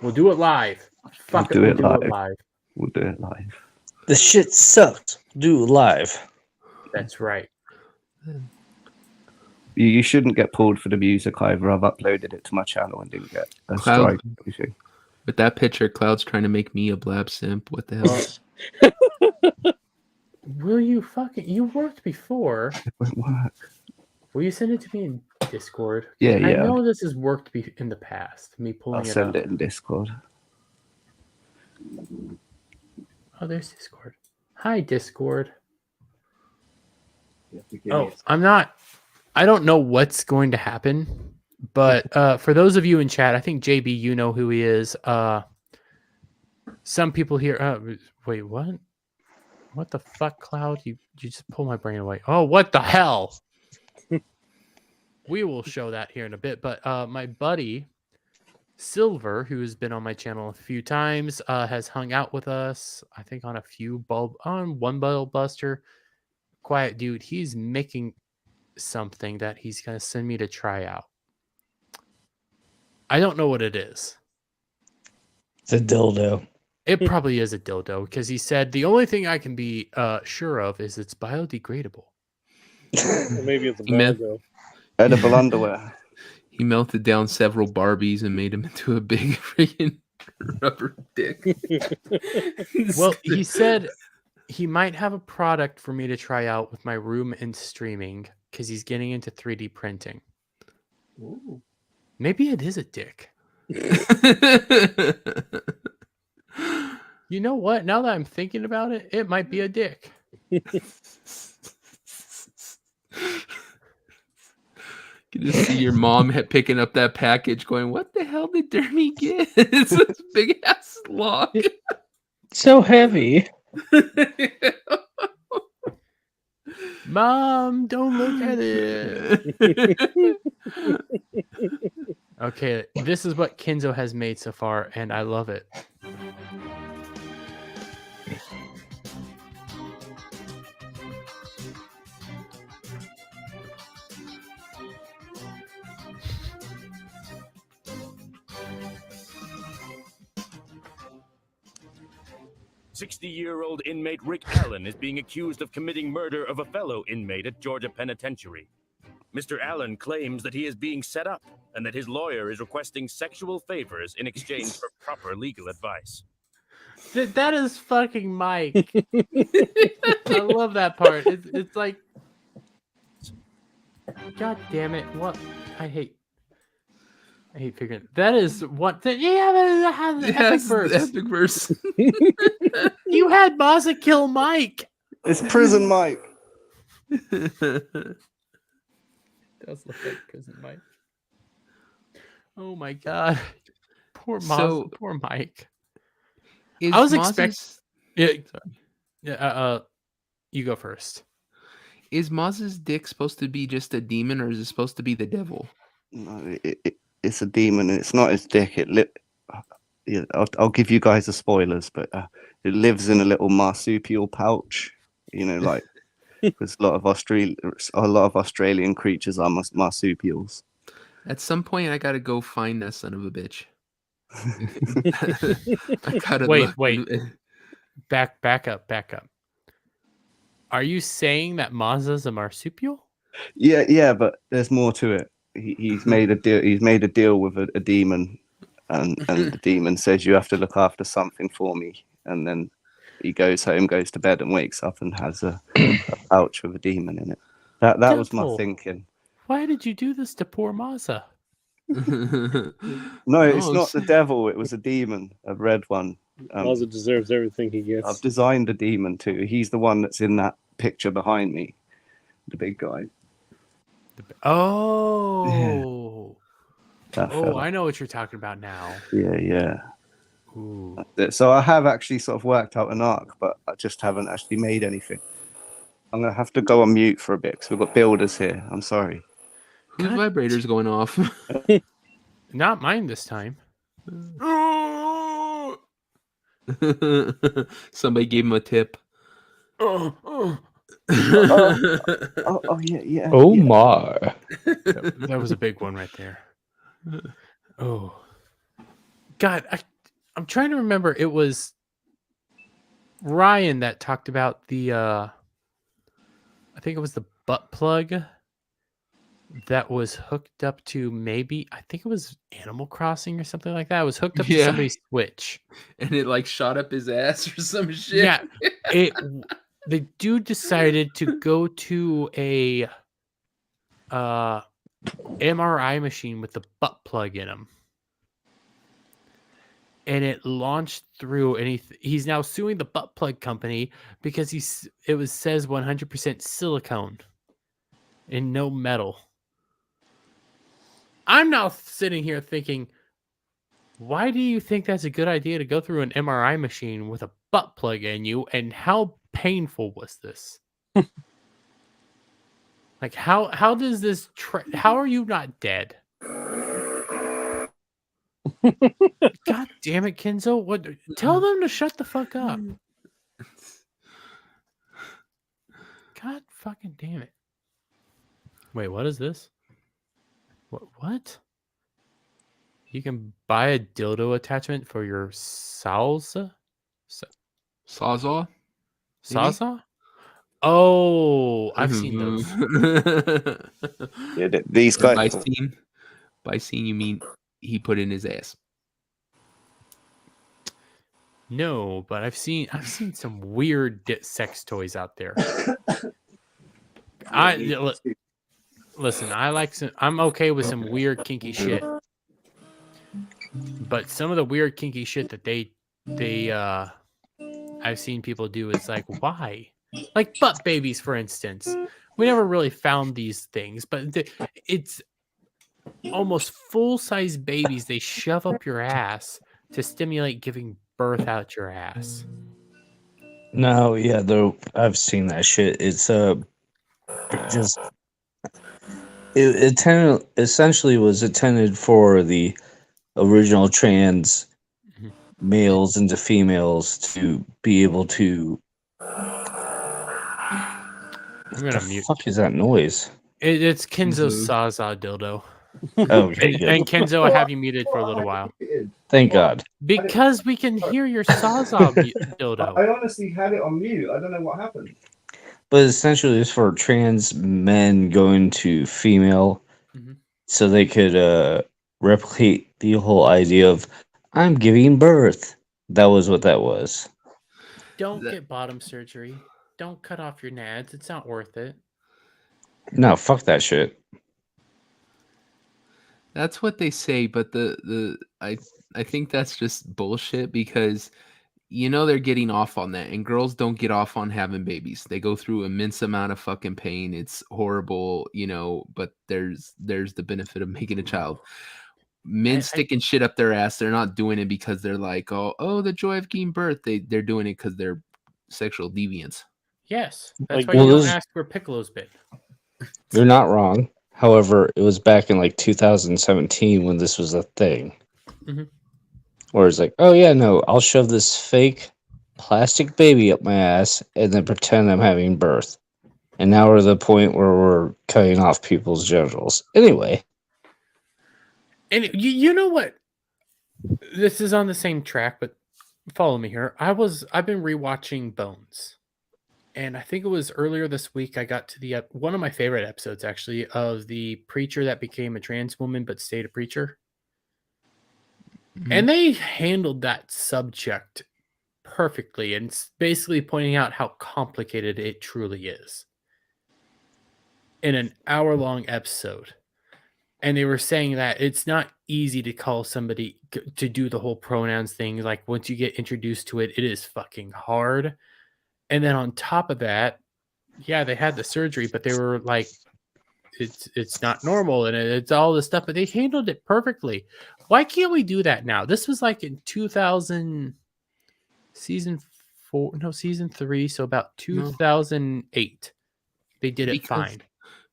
We'll do it live. Fuck it, we'll do it live. We'll do it live. The shit sucks. Do it live. That's right. You shouldn't get pulled for the music either. I've uploaded it to my channel and didn't get a strike. With that picture, Cloud's trying to make me a blab simp. What the hell? Will you fucking... You worked before. It won't work. Will you send it to me in Discord? Yeah. I know this has worked in the past. Me pulling I'll send it in Discord. Oh, there's Discord. Hi, Discord. Oh, I don't know what's going to happen, but for those of you in chat, I think JB, you know who he is. Some people here. Wait, what? What the fuck, Cloud? You just pull my brain away. Oh, what the hell? We will show that here in a bit. But my buddy Silver, who has been on my channel a few times, has hung out with us. I think on one bulb buster. Quiet dude. He's making something that he's gonna send me to try out. I don't know what it is. It's a dildo. It probably is a dildo because he said the only thing I can be sure of is it's biodegradable. Or maybe it's a dildo. Edible underwear. He melted down several Barbies and made them into a big freaking rubber dick. Well, he said he might have a product for me to try out with my room and streaming because he's getting into 3D printing. Ooh. Maybe it is a dick. You know what? Now that I'm thinking about it, it might be a dick. You can just see your mom picking up that package going, what the hell did Dermy get? It's this big ass log. So heavy. Mom, don't look at it. Okay, this is what Kenzo has made so far, and I love it. "60-year-old inmate Rick Allen is being accused of committing murder of a fellow inmate at Georgia Penitentiary. Mr. Allen claims that he is being set up and that his lawyer is requesting sexual favors in exchange for proper legal advice." That is fucking Mike. I love that part. It's like, God damn it! What I hate figuring that is what. Yeah, that has epic verse. Epic verse. You had Maza kill Mike. It's Prison Mike. Does look like Prison Mike. Oh my god, poor Maza, poor Mike. I was expecting. Yeah, you go first. Is Maz's dick supposed to be just a demon, or is it supposed to be the devil? No, it's a demon, and it's not his dick. I'll give you guys the spoilers, but it lives in a little marsupial pouch. You know, like because a lot of Australian creatures are marsupials. At some point, I gotta go find that son of a bitch. I gotta wait. Back up. Are you saying that Maza's a marsupial? Yeah, but there's more to it. He's made a deal. He's made a deal with a demon, and the demon says you have to look after something for me. And then he goes home, goes to bed, and wakes up and has a pouch with a demon in it. That was my thinking. Why did you do this to poor Maza? No, it's not the devil. It was a demon, a red one. Maza deserves everything he gets. I've designed a demon too. He's the one that's in that picture behind me, the big guy. Oh, yeah. I know what you're talking about now. Yeah. Ooh. So I have actually sort of worked out an arc, but I just haven't actually made anything. I'm gonna have to go on mute for a bit because we've got builders here. I'm sorry. Whose vibrator's going off? Not mine this time. Somebody gave him a tip. Oh, yeah. Oh yeah. my. That was a big one right there. Oh, God, I'm trying to remember. It was Ryan that talked about the. I think it was the butt plug that was hooked up to I think it was Animal Crossing or something like that. It was hooked up to Yeah. somebody's Switch. And it like shot up his ass or some shit. Yeah, the dude decided to go to a MRI machine with the butt plug in him, and it launched through, and he's now suing the butt plug company because says 100% silicone and no metal. I'm now sitting here thinking, why do you think that's a good idea to go through an MRI machine with a butt plug in you, and how painful was this? Like, how does this how are you not dead? God damn it, Kenzo! What? Tell them to shut the fuck up. God fucking damn it! Wait, what is this? What? You can buy a dildo attachment for your salsa? Sawzall? Salsa? Oh, I've seen those. Yeah, these guys. By scene, you mean he put in his ass. No, but I've seen some weird sex toys out there. Listen, I'm okay with some weird kinky shit. But some of the weird kinky shit that they I've seen people do is like, why? Like butt babies, for instance. We never really found these things, but it's almost full-size babies they shove up your ass to stimulate giving birth out your ass. No, yeah, though I've seen that shit. It's it essentially was intended for the original trans males into females to be able to. I'm gonna mute. What the fuck is that noise? It's Kenzo's Zaza dildo. Okay, good. And Kenzo, I have you muted for a little while. Thank God. Because we can hear your Zaza dildo. I honestly had it on mute. I don't know what happened. But essentially, it's for trans men going to female, so they could replicate the whole idea of I'm giving birth. That was what that was. Don't get bottom surgery. Don't cut off your nads. It's not worth it. No, fuck that shit. That's what they say, but I think that's just bullshit because they're getting off on that, and girls don't get off on having babies. They go through immense amount of fucking pain. It's horrible, but there's the benefit of making a child. Men sticking shit up their ass, they're not doing it because they're like, oh, the joy of giving birth. They're doing it because they're sexual deviants. Yes, that's why you don't ask where Piccolo's been. You're not wrong. However, it was back in like 2017 when this was a thing. Where it's like, oh yeah, no, I'll shove this fake plastic baby up my ass and then pretend I'm having birth. And now we're at the point where we're cutting off people's genitals. Anyway. And you know what? This is on the same track, but follow me here. I've been rewatching Bones. And I think it was earlier this week I got to one of my favorite episodes, actually, of the preacher that became a trans woman but stayed a preacher. And they handled that subject perfectly, and basically pointing out how complicated it truly is in an hour-long episode. And they were saying that it's not easy to call somebody to do the whole pronouns thing. Like, once you get introduced to it, it is fucking hard. And then on top of that, yeah, they had the surgery, but they were like, it's not normal, and it's all this stuff, but they handled it perfectly. Why can't we do that now? This was like in season 3, so about 2008. They did it fine.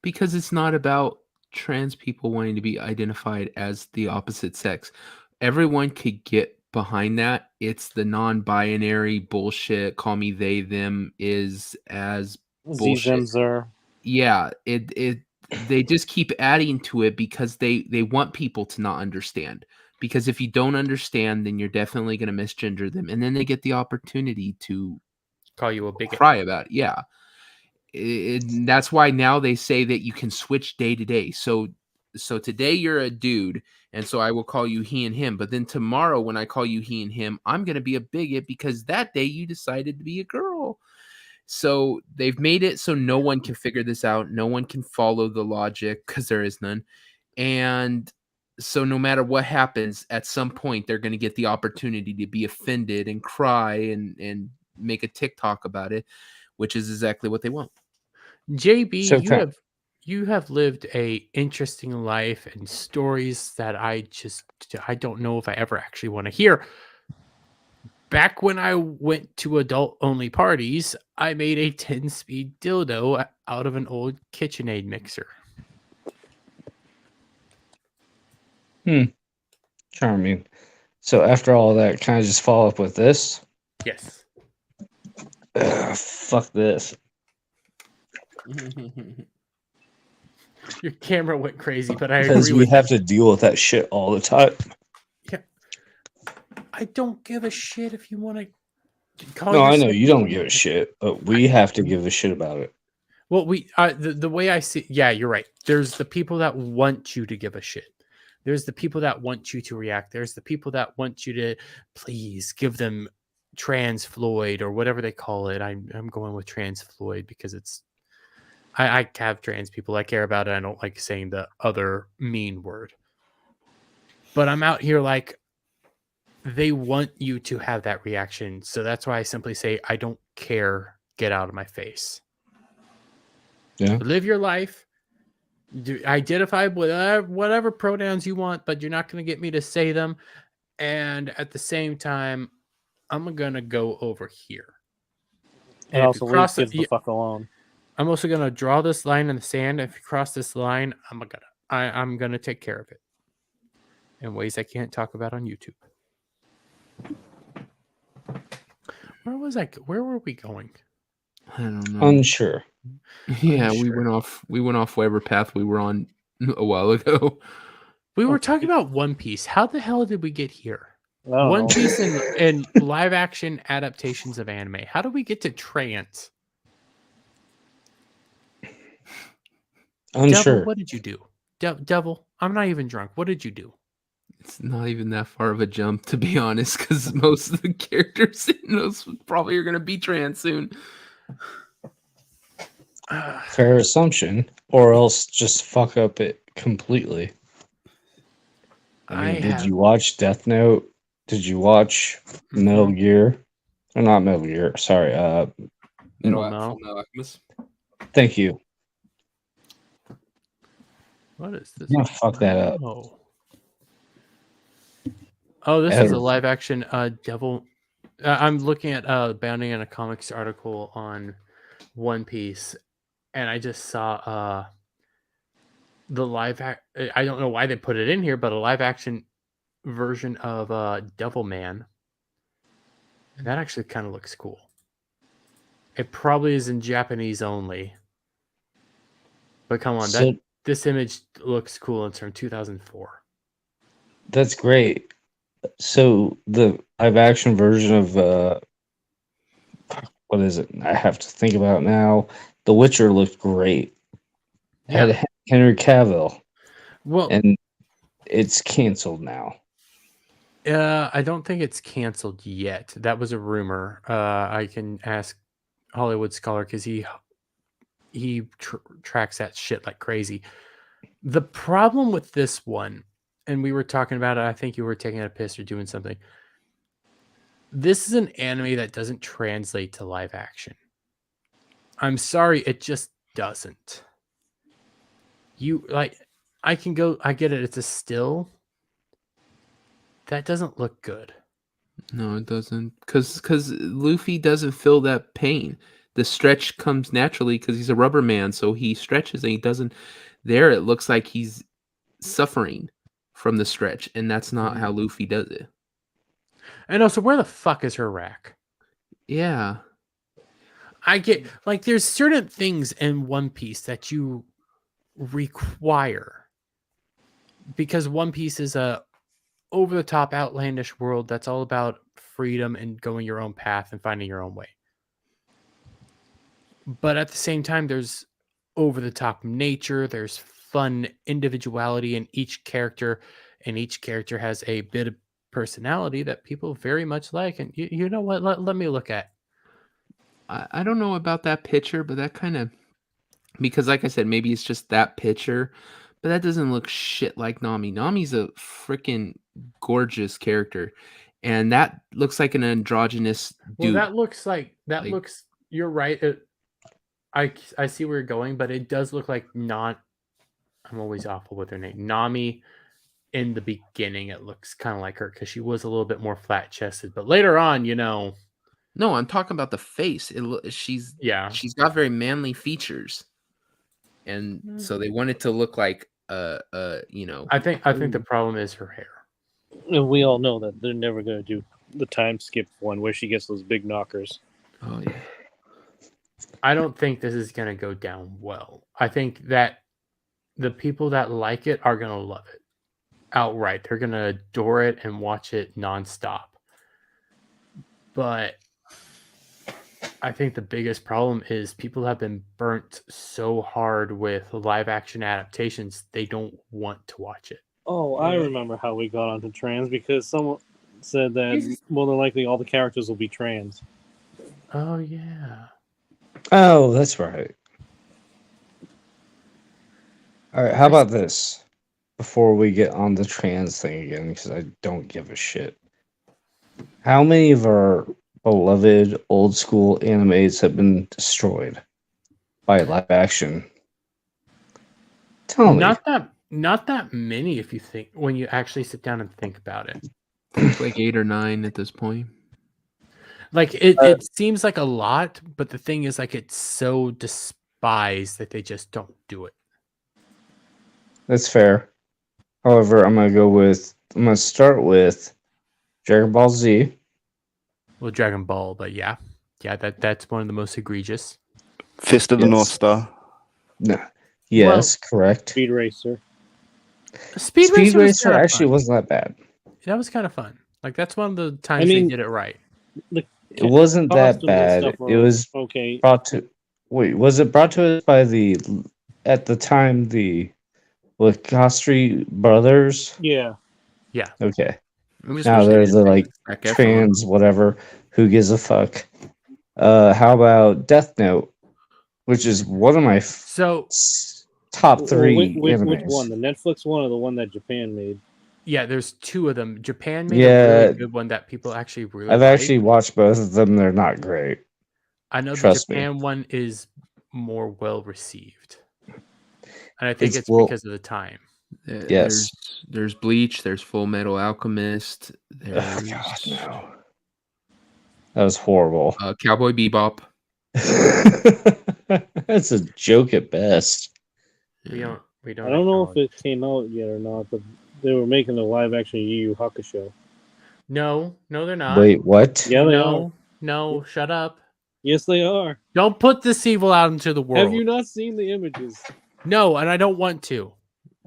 Because it's not about trans people wanting to be identified as the opposite sex. Everyone could get behind that. It's the non-binary bullshit. Call me they, them is as bullshit. Zimzer. Yeah, they just keep adding to it because they want people to not understand. Because if you don't understand, then you're definitely going to misgender them, and then they get the opportunity to Call you a bigot. cry about it. Yeah, that's why now they say that you can switch day to day. So today you're a dude, and so I will call you he and him. But then tomorrow, when I call you he and him, I'm going to be a bigot because that day you decided to be a girl. So they've made it so no one can figure this out. No one can follow the logic because there is none. And so no matter what happens, at some point they're going to get the opportunity to be offended and cry and make a TikTok about it, which is exactly what they want. JB, So you have lived a interesting life and stories that I don't know if I ever actually want to hear. Back when I went to adult only parties, I made a 10-speed dildo out of an old KitchenAid mixer. Charming. So after all that, can I just follow up with this? Yes. Fuck this. Your camera went crazy, but I Because agree we with have to deal with that shit all the time. Yeah. I don't give a shit if you want to call No, I know yourself- you don't give a shit, but we have to give a shit about it. Well, the way I see, yeah, you're right. There's the people that want you to give a shit. There's the people that want you to react. There's the people that want you to please give them trans Floyd or whatever they call it. I'm going with trans Floyd because I have trans people I care about it. I don't like saying the other mean word. But I'm out here like they want you to have that reaction. So that's why I simply say I don't care. Get out of my face. Yeah. Live your life. Identify with whatever pronouns you want, but you're not going to get me to say them. And at the same time, I'm going to go over here. And if also you leave cross kids the fuck alone. I'm also going to draw this line in the sand. If you cross this line, I'm going to take care of it in ways I can't talk about on YouTube. Where were we going? I don't know. Unsure. Yeah, Unsure. we went off whatever path we were on a while ago. We were talking about One Piece. How the hell did we get here? I don't One know. Piece and live action adaptations of anime. How do we get to trans? Devil, Unsure. what did you do? Devil, I'm not even drunk. What did you do? It's not even that far of a jump, to be honest, because most of the characters in those probably are going to be trans soon. Fair assumption, or else just fuck up it completely. I mean, did you watch Death Note? Did you watch Metal Gear? Or not Metal Gear, sorry. No. Alchemist. Thank you. What is this? Yeah, fuck that up. Oh, this is a live action Devil. I'm looking at Bounding in a Comics article on One Piece, and I just saw the live I don't know why they put it in here, but a live action version of Devilman. And that actually kind of looks cool. It probably is in Japanese only. But come on, this image looks cool. It's from 2004. That's great. So the live action version of what is it? I have to think about it now. The Witcher looked great. Yeah. Had Henry Cavill. Well, and it's canceled now. I don't think it's canceled yet. That was a rumor. I can ask Hollywood Scholar because he tracks that shit like crazy. The problem with this one, and we were talking about it, I think you were taking a piss or doing something. This is an anime that doesn't translate to live action. I'm sorry, it just doesn't. I get it, it's a still. That doesn't look good. No, it doesn't. Because Luffy doesn't feel that pain. The stretch comes naturally because he's a rubber man, so he stretches and he doesn't. There, it looks like he's suffering from the stretch, and that's not how Luffy does it. And also, where the fuck is her rack? Yeah. I get like there's certain things in One Piece that you require because One Piece is a over the top outlandish world that's all about freedom and going your own path and finding your own way. But at the same time, there's over the top nature, there's fun individuality in each character, and each character has a bit of personality that people very much like. And you know what? Let me look at. I don't know about that picture, but that kind of, because like I said, maybe it's just that picture, but that doesn't look shit like Nami. Nami's a freaking gorgeous character, and that looks like an androgynous Well, dude. that looks like that Like- looks. You're right. I see where you're going, but it does look like not. I'm always awful with her name. Nami. In the beginning, it looks kind of like her because she was a little bit more flat chested, but later on, you know, No, I'm talking about the face. She's got very manly features, and so they want it to look like you know. I think the problem is her hair. And we all know that they're never going to do the time skip one where she gets those big knockers. Oh yeah. I don't think this is going to go down well. I think that the people that like it are going to love it outright. They're going to adore it and watch it nonstop. But I think the biggest problem is people have been burnt so hard with live action adaptations, they don't want to watch it. Oh, I remember how we got onto trans because someone said that more than likely all the characters will be trans. Oh, yeah. Oh, that's right. All right, how about this? Before we get on the trans thing again, because I don't give a shit. How many of our beloved old school animes have been destroyed by live action? Tell me. Not that many if you think when you actually sit down and think about it. It's like 8 or 9 at this point. Like it seems like a lot, but the thing is like it's so despised that they just don't do it. That's fair. However, I'm gonna start with Dragon Ball Z. Well, Dragon Ball, but yeah, that's one of the most egregious. Fist of the Yes. North Star. No. Yes, correct. Speed Racer. Speed Racer was kinda actually fun. wasn't that bad. That was kind of fun. Like that's one of the times mean- they did it right. It wasn't that Costumes and bad. stuff It were was okay. brought to. Wait, was it brought to us by at the time the Lacastri brothers? Yeah. Okay. I'm just Now wishing they they're didn't the bring like Zac Efron. trans whatever. Who gives a fuck? How about Death Note, which is one of my So top Well, three which animes. one? The Netflix one or the one that Japan made? yeah, there's two of them. Japan made a Yeah. really good one that people actually really I've like. actually watched both of them. They're not great. I know the trust me. Japan one is more well received. And I think it's well- because of the time. Yes. There's Bleach. There's Full Metal Alchemist. Oh, There's God, no. That was horrible. Cowboy Bebop. That's a joke at best. We don't I don't know if acknowledge- it came out yet or not, but they were making a live action Yu Yu Hakusho. No, they're not. Wait, what? Yeah, they are. No, shut up. Yes, they are. Don't put this evil out into the world. Have you not seen the images? No, and I don't want to.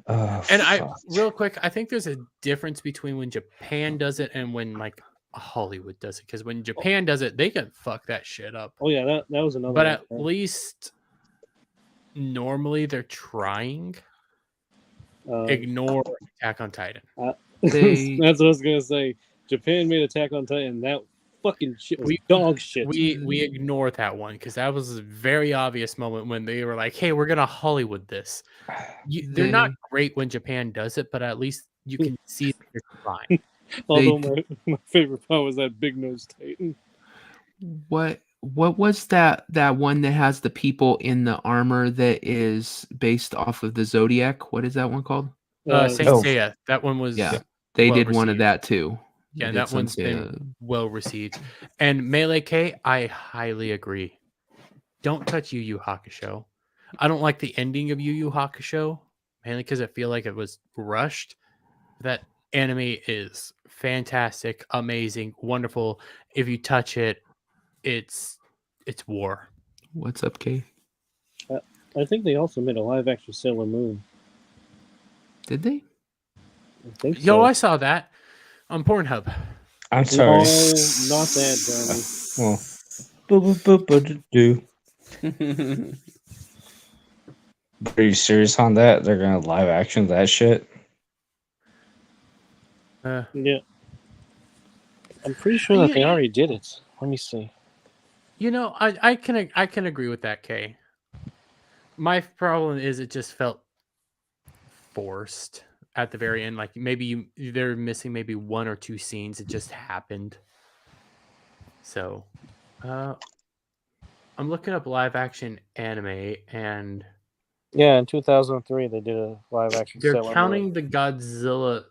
Oh, And I fuck. real quick, I think there's a difference between when Japan does it and when like Hollywood does it. Because when Japan does it, they can fuck that shit up. Oh yeah, that was another. But one. at least normally they're trying. Ignore Attack on Titan. They- That's what I was gonna say. Japan made Attack on Titan. That fucking shit was dog shit. We ignore that one because that was a very obvious moment when they were like, "Hey, we're gonna Hollywood this." They're not great when Japan does it, but at least you can see that they're trying. Although my favorite part was that big nose Titan. What was that one that has the people in the armor that is based off of the Zodiac? What is that one called? Saint Oh. Seiya. That one was Yeah. They well did one of received. that too. Yeah, They that did one's Saint been Seiya. well received. And Melee K, I highly agree. Don't touch Yu Yu Hakusho. I don't like the ending of Yu Yu Hakusho, mainly because I feel like it was rushed. That anime is fantastic, amazing, wonderful. If you touch it, it's war. What's up, Kay? I think they also made a live action Sailor Moon. Did they? I think Yo, so. I saw that on Pornhub. I'm No, sorry. not that, Jeremy. Well, do. Are you serious on that? They're gonna live action that shit? Yeah. I'm pretty sure that they already did it. Let me see. You know, I can agree with that, Kay. My problem is it just felt forced at the very end. Like maybe they're missing maybe one or two scenes. It just happened. So, I'm looking up live action anime, and Yeah, in 2003 they did a live action they're Sailor counting Moon. the Godzilla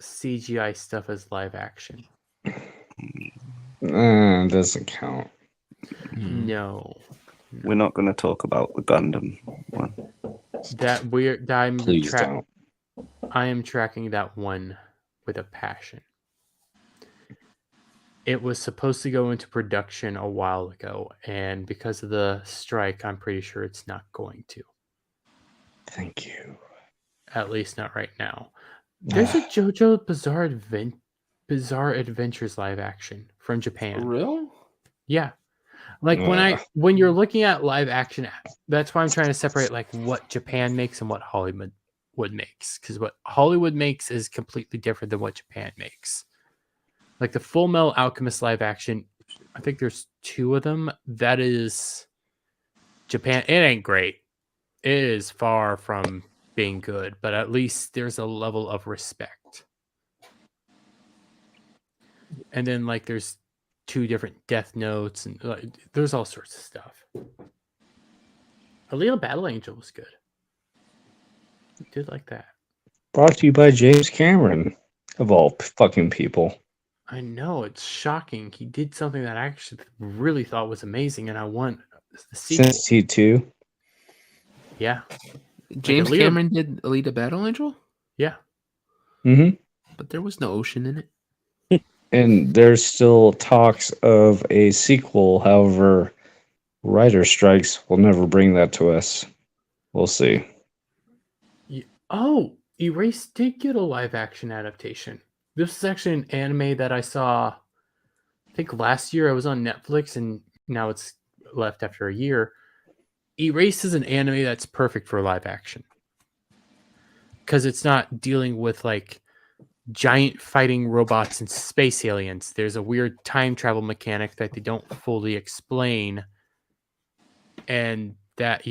CGI stuff as live action. Doesn't count. No, We're not going to talk about the Gundam one. that weird. Please don't. I am tracking that one with a passion. It was supposed to go into production a while ago, and because of the strike, I'm pretty sure it's not going to. Thank you. At least not right now. There's a JoJo Bizarre Adventures live action from Japan. Real? Yeah. Like when you're looking at live action, that's why I'm trying to separate like what Japan makes and what Hollywood makes, because what Hollywood makes is completely different than what Japan makes. Like the Full Metal Alchemist live action, I think there's 2 of them. That is Japan. It ain't great. It is far from being good, but at least there's a level of respect. And then like there's 2 different Death Notes, and there's all sorts of stuff. Alita Battle Angel was good. I did like that. Brought to you by James Cameron, of all fucking people. I know, it's shocking. He did something that I actually really thought was amazing, and I want the sequel. Since T2. Yeah. James Alita- Cameron did Alita Battle Angel? Yeah. Mm-hmm. But there was no ocean in it. And there's still talks of a sequel. However, writer strikes will never bring that to us. We'll see. Oh, Erase did get a live action adaptation. This is actually an anime that I saw, I think last year. I was on Netflix, and now it's left after a year. Erase is an anime that's perfect for live action, because it's not dealing with like giant fighting robots and space aliens. There's a weird time travel mechanic that they don't fully explain, and that's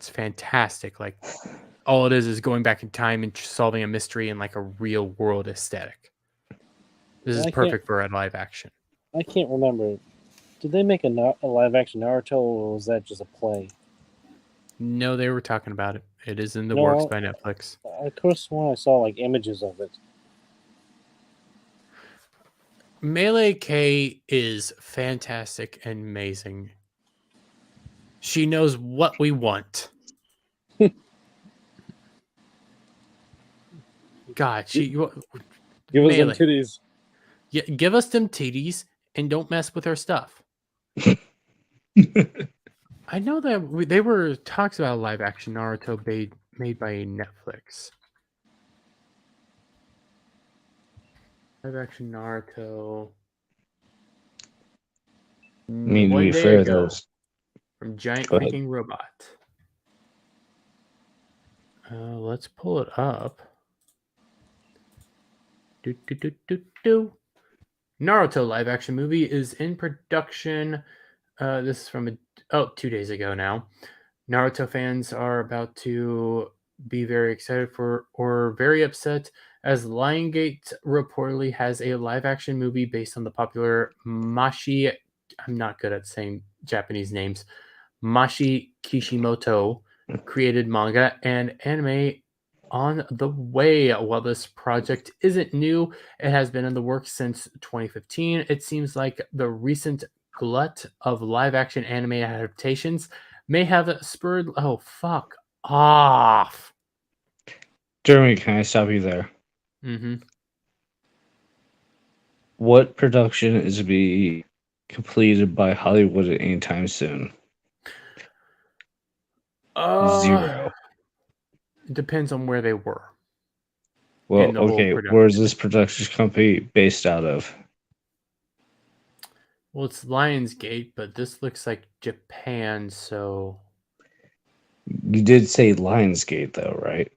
fantastic. Like all it is going back in time and solving a mystery in like a real world aesthetic. This is perfect for a live action. I can't remember. Did they make a live action Naruto, or was that just a play? No, they were talking about it. It is in the works by Netflix. I could have sworn I saw like images of it. Melee K is fantastic and amazing. She knows what we want. God, give us Melee. them titties. Yeah, give us them titties and don't mess with our stuff. I know that they were talks about a live action Naruto made by Netflix. Live action Naruto. I mean, to be fair, those from Giant Freaking Robot. Let's pull it up. Naruto live action movie is in production. This is from 2 days ago now. Naruto fans are about to be very excited or very upset, as Lionsgate reportedly has a live action movie based on the popular Mashi. I'm not good at saying Japanese names. Mashi Kishimoto created manga and anime on the way. While this project isn't new, it has been in the works since 2015. It seems like the recent glut of live action anime adaptations may have spurred. Oh, fuck off. Jeremy, can I stop you there? Mm-hmm. What production is to be completed by Hollywood at any time soon? Zero. It depends on where they were. Well, in the whole okay, production. where is this production company based out of? Well, it's Lionsgate, but this looks like Japan, so You did say Lionsgate, though, right?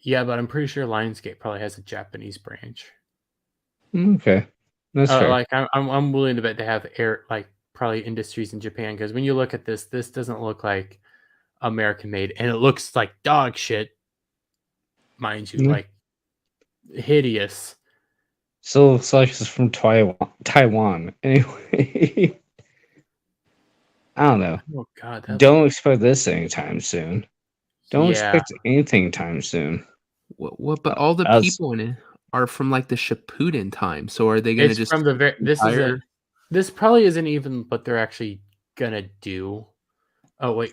yeah, but I'm pretty sure Lionsgate probably has a Japanese branch. Okay, that's fair. Like I'm willing to bet they have probably industries in Japan, because when you look at this doesn't look like American made, and it looks like dog shit, mind you, Yeah. like hideous. Still looks like it's from Taiwan. Anyway, I don't know. Oh god, Don't expect this anytime soon. Don't yeah. expect anything time soon. What? But all the As- people in it are from like the Shippuden time. So are they going to It's just from the very. entire- This probably isn't even what they're actually gonna do. Oh wait,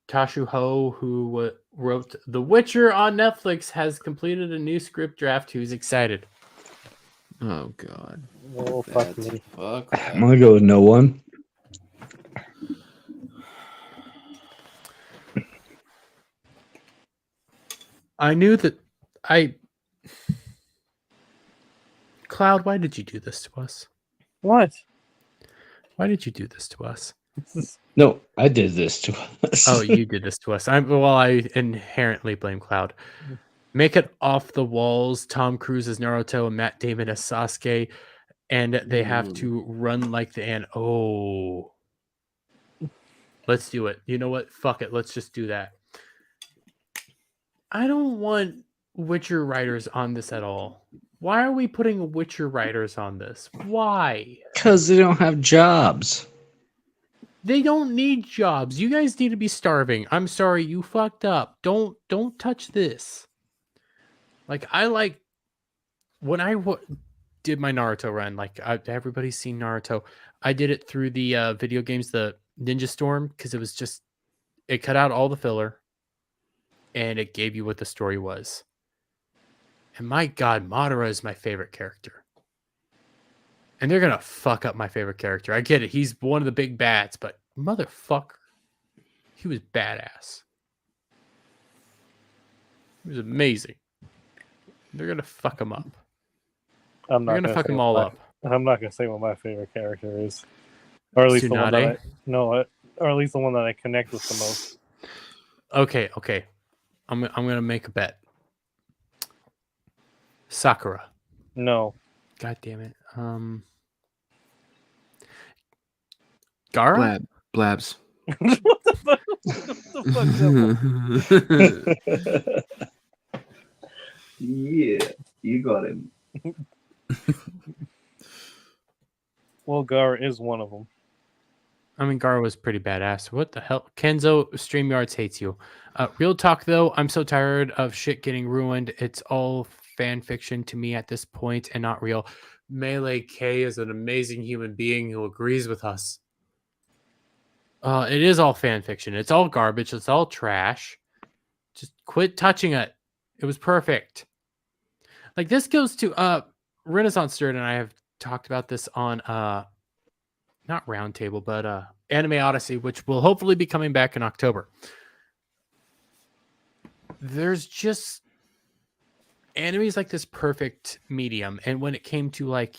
Tashu Ho, who wrote The Witcher on Netflix, has completed a new script draft. Who's excited? Oh god. Oh, fuck me. Fuck. I'm gonna go with no one. I knew that Cloud, why did you do this to us? What? Why did you do this to us? No, I did this to us. Oh, you did this to us. I inherently blame Cloud. Make it off the walls. Tom Cruise as Naruto and Matt Damon as Sasuke, and they have to run like oh. Let's do it. You know what? Fuck it. Let's just do that. I don't want Witcher writers on this at all. Why are we putting Witcher writers on this? Why? Because they don't have jobs. They don't need jobs. You guys need to be starving. I'm sorry, you fucked up. Don't touch this. Like when I did my Naruto run. Like everybody's seen Naruto. I did it through the video games, the Ninja Storm, because it cut out all the filler, and it gave you what the story was. And my God, Madara is my favorite character. And they're gonna fuck up my favorite character. I get it. He's one of the big bads, but motherfucker, he was badass. He was amazing. They're gonna fuck him up. I'm not They're gonna fuck say them what all my- up. I'm not gonna say what my favorite character is, or at least the one that or at least the one that I connect with the most. Okay. I'm gonna make a bet. Sakura. No. God damn it. Gara? Blabs. What the fuck? What the fuck? Yeah, you got him. Well, Gar is one of them. I mean, Gara was pretty badass. What the hell? Kenzo, StreamYards hates you. Real talk, though, I'm so tired of shit getting ruined. It's all fan fiction to me at this point and not real. Melee K is an amazing human being who agrees with us. It is all fan fiction. It's all garbage. It's all trash. Just quit touching it. It was perfect. Like, this goes to Renaissance Nerd, and I have talked about this on not Roundtable, but Anime Odyssey, which will hopefully be coming back in October. There's just anime is like this perfect medium, and when it came to like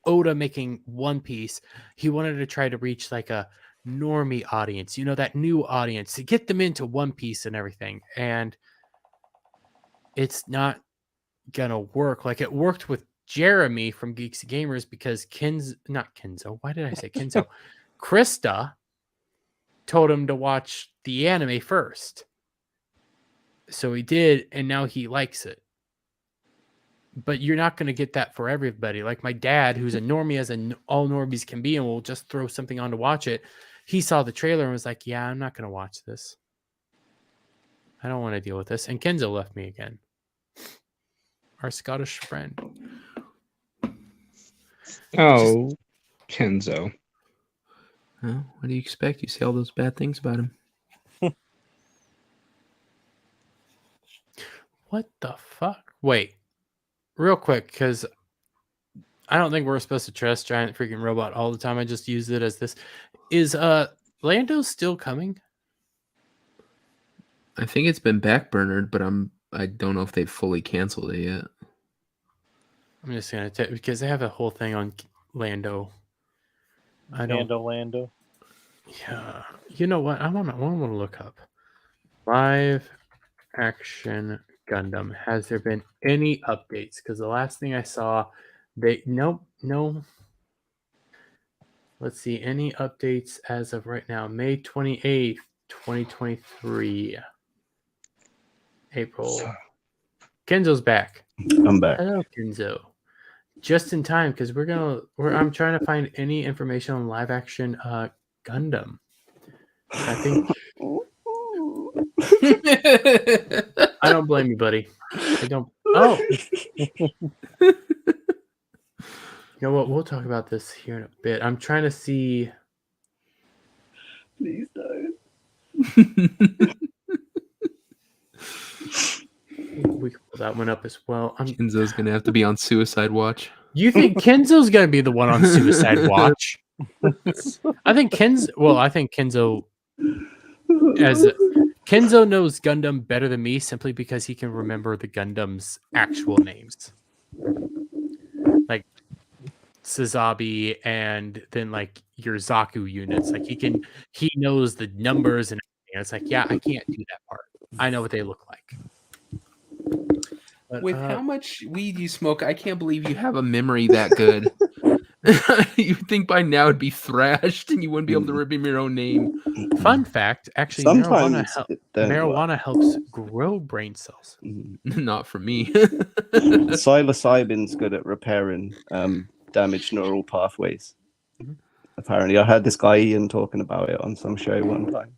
Oda making One Piece, he wanted to try to reach like a normie audience, that new audience, to get them into One Piece and everything, and it's not gonna work. Like, it worked with Jeremy from Geeks and Gamers because why did I say Kenzo? Krista told him to watch the anime first. So he did, and now he likes it. But you're not going to get that for everybody. Like my dad, who's a normie as all normies can be, and will just throw something on to watch it. He saw the trailer and was like, yeah, I'm not going to watch this. I don't want to deal with this. And Kenzo left me again. Our Scottish friend. Oh, Kenzo. Well, what do you expect? You say all those bad things about him. What the fuck? Wait. real quick, because I don't think we're supposed to trust giant freaking robot all the time. I just use it as this. Is Lando still coming? I think it's been backburnered, but I don't know if they've fully canceled it yet. I'm just gonna take because they have a whole thing on Lando. I don't. Lando. Yeah, you know what? I want to look up live action Gundam. Has there been any updates? Because the last thing I saw, no. Let's see, any updates as of right now? May 28th, 2023. April. Kenzo's back. I'm back. Hello, Kenzo. Just in time because I'm trying to find any information on live action Gundam. I think I don't blame you, buddy. I don't. Oh, you know what? We'll talk about this here in a bit. I'm trying to see. Please don't. We can pull that one up as well. Kenzo's gonna have to be on suicide watch. You think Kenzo's gonna be the one on suicide watch? I think Kenzo. Well, I think Kenzo Kenzo knows Gundam better than me simply because he can remember the Gundam's actual names, like Sazabi, and then like your Zaku units. Like he knows the numbers and everything. It's like, yeah, I can't do that part. I know what they look like. But, With how much weed you smoke, I can't believe you have a memory that good. You'd think by now it'd be thrashed and you wouldn't be able to remember your own name. Fun fact, actually, Sometimes marijuana helps grow brain cells. Not for me. Psilocybin's good at repairing damaged neural pathways. Apparently, I heard this guy Ian talking about it on some show one time.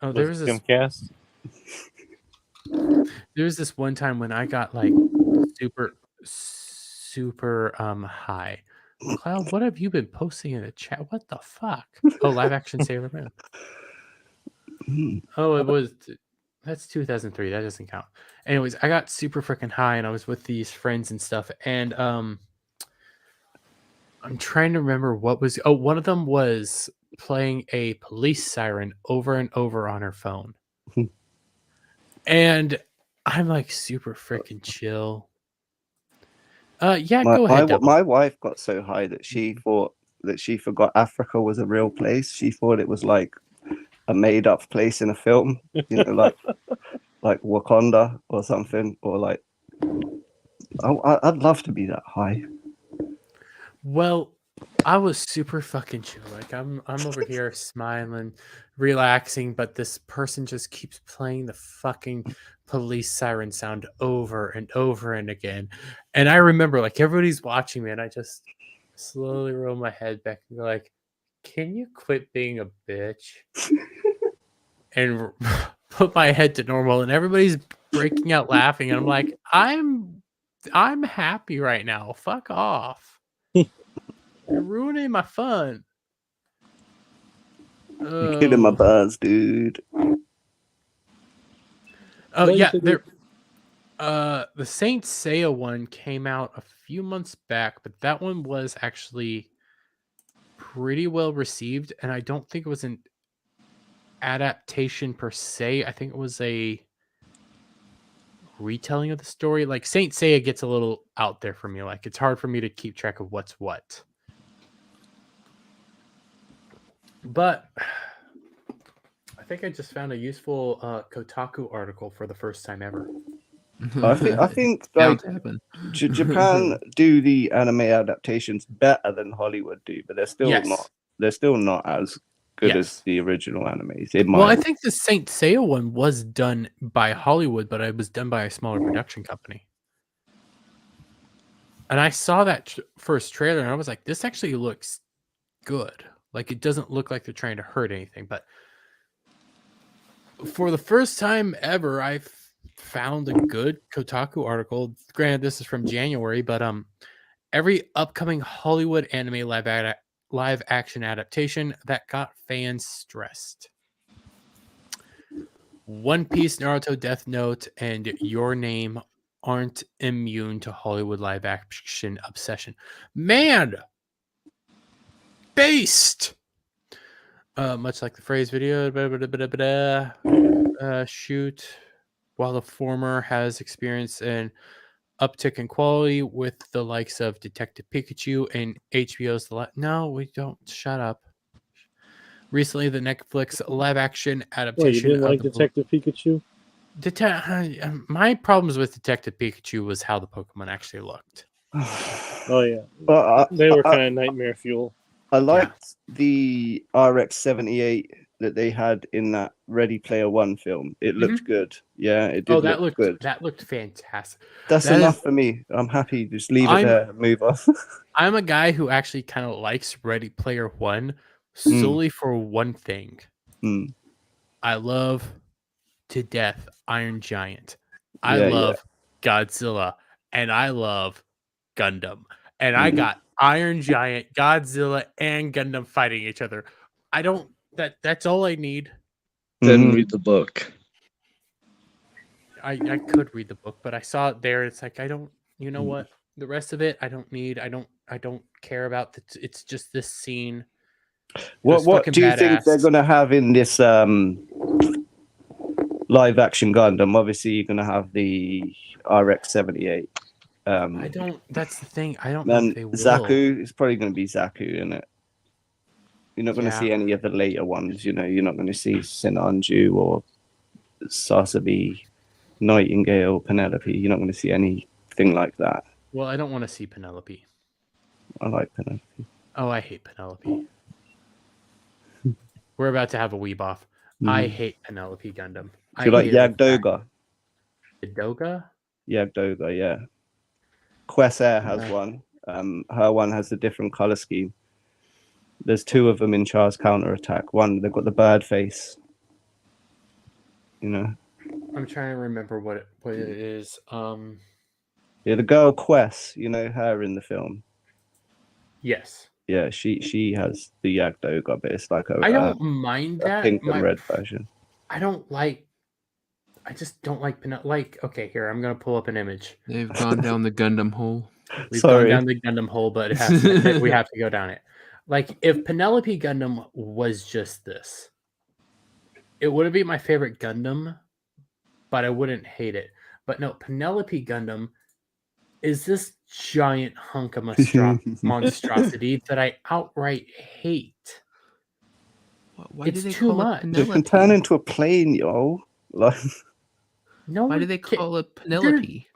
Oh, there was this Cast. There was this one time when I got like super high. Cloud, what have you been posting in the chat? What the fuck? Oh, live action Sailor Moon. Oh, that's 2003. That doesn't count. Anyways, I got super freaking high and I was with these friends and stuff. And I'm trying to remember one of them was playing a police siren over and over on her phone. And I'm like super freaking chill. Yeah, go ahead. My wife got so high that she thought that she forgot Africa was a real place. She thought it was like a made-up place in a film, you know, like Wakanda or something, or like. I'd love to be that high. Well, I was super fucking chill. Like I'm over here smiling, relaxing, but this person just keeps playing the fucking police siren sound over and over and again. And I remember like everybody's watching me and I just slowly roll my head back and go like, can you quit being a bitch? And put my head to normal and everybody's breaking out laughing and I'm like, I'm happy right now. Fuck off. You're ruining my fun. You're killing my buzz, dude. Oh yeah, the Saint Seiya one came out a few months back, but that one was actually pretty well received, and I don't think it was an adaptation per se. I think it was a retelling of the story. Like Saint Seiya gets a little out there for me. Like it's hard for me to keep track of what's what. But I think I just found a useful Kotaku article for the first time ever. I think like Japan do the anime adaptations better than Hollywood do, but they're still not as good as the original animes. Well, I think the Saint Seiya one was done by Hollywood, but it was done by a smaller production company. And I saw that first trailer and I was like, this actually looks good. Like, it doesn't look like they're trying to hurt anything. But for the first time ever, I've found a good Kotaku article. Granted, this is from January, but every upcoming Hollywood anime live action adaptation that got fans stressed. One Piece, Naruto, Death Note, and Your Name aren't immune to Hollywood live action obsession. Man, based. Much like the phrase video, shoot. While the former has experienced an uptick in quality with the likes of Detective Pikachu and HBO's No, we don't. Shut up. Recently, the Netflix live-action Well, you adaptation didn't of like the Detective Pikachu? my problems with Detective Pikachu was how the Pokemon actually looked. Oh yeah, But they were kind of nightmare fuel. I liked the RX-78 that they had in that Ready Player One film. It looked good. Yeah, it did look good. That looked fantastic. That's that enough is- for me. I'm happy. Just leave it there and move on. I'm a guy who actually kind of likes Ready Player One solely for one thing. I love to death Iron Giant. I love Godzilla, and I love Gundam. And I got Iron Giant, Godzilla, and Gundam fighting each other. I don't. That's all I need. Then read the book. I could read the book, but I saw it there. It's like I don't. You know what? The rest of it, I don't need. I don't care about. It's just this scene. What do you think they're gonna have in this live action Gundam? Obviously, you're gonna have the RX-78. I don't. That's the thing. I don't know if they will. Zaku. It's probably gonna be Zaku, isn't it? You're not gonna Yeah. see any of the later ones. You know, you're not gonna see Sinanju or Sasabi, Nightingale, Penelope. You're not gonna see anything like that. Well, I don't want to see Penelope. I like Penelope. Oh, I hate Penelope. We're about to have a weeb off. I hate Penelope Gundam. Do you like Yagdoga? Doga? Yagdoga, yeah. Quesair has one. Her one has a different color scheme. There's two of them in Char's counterattack. One, they've got the bird face. You know. I'm trying to remember what it is. Yeah, the girl Quest, you know her in the film. Yes. Yeah, she has the Yagdoga, but it's like I don't mind that. pink and red version. I just don't like okay, here, I'm gonna pull up an image. They've gone down the Gundam hole. We've gone down the Gundam hole, but we have to go down it. Like, if Penelope Gundam was just this, it wouldn't be my favorite Gundam, but I wouldn't hate it. But no, Penelope Gundam is this giant hunk of monstrosity that I outright hate. Why do It's they too call much. it They can Penelope? turn into a plane, yo. Like, No, Why do they call it Penelope?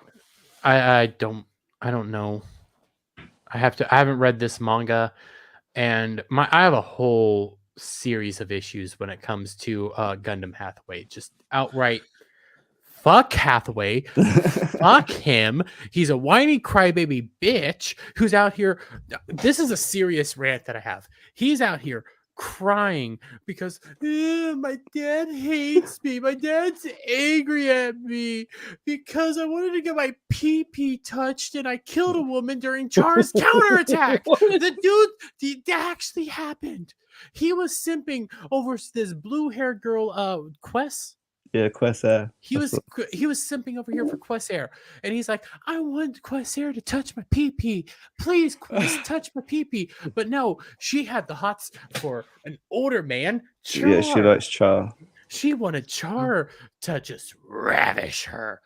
I don't know. I haven't read this manga, and I have a whole series of issues when it comes to Gundam Hathaway. Just outright fuck Hathaway. Fuck him. He's a whiny crybaby bitch who's out here. This is a serious rant that I have. He's out here crying because my dad hates me. My dad's angry at me because I wanted to get my pee-pee touched and I killed a woman during Char's counterattack. That actually happened. He was simping over this blue-haired girl, Quest. yeah, Quesair. He was simping over here for Quesair, and he's like, I want Quesair to touch my pee-pee. Please, Quest, touch my pee-pee. But no, she had the hots for an older man, Char. Yeah, she likes Char. She wanted Char to just ravish her.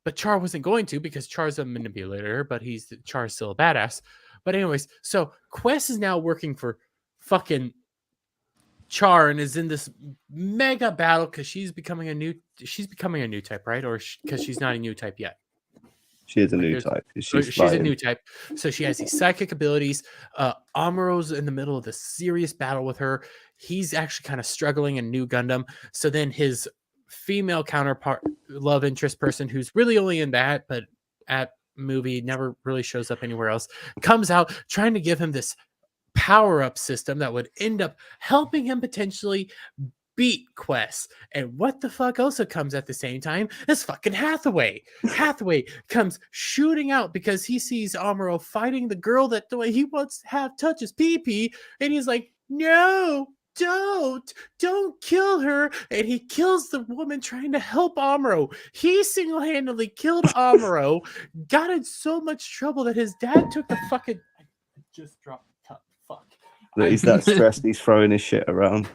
But Char wasn't going to because Char's a manipulator, but Char's still a badass. But anyways, so Quest is now working for fucking Char and is in this mega battle because she's becoming a new type, right? Or because she's not a new type yet. She is a new type. She's a new type, so she has these psychic abilities. Amuro's in the middle of this serious battle with her. He's actually kind of struggling in New Gundam. So then his female counterpart, love interest person, who's really only in that, but at movie never really shows up anywhere else, comes out trying to give him this power-up system that would end up helping him potentially beat Quest. And what the fuck also comes at the same time is fucking Hathaway. Hathaway comes shooting out because he sees Amuro fighting the girl that the way he wants to have touch his pee-pee, and he's like, no, don't kill her. And he kills the woman trying to help Amuro. He single-handedly killed Amuro, got in so much trouble that his dad took the fucking... I just dropped the cup. Fuck. He's that stressed, he's throwing his shit around.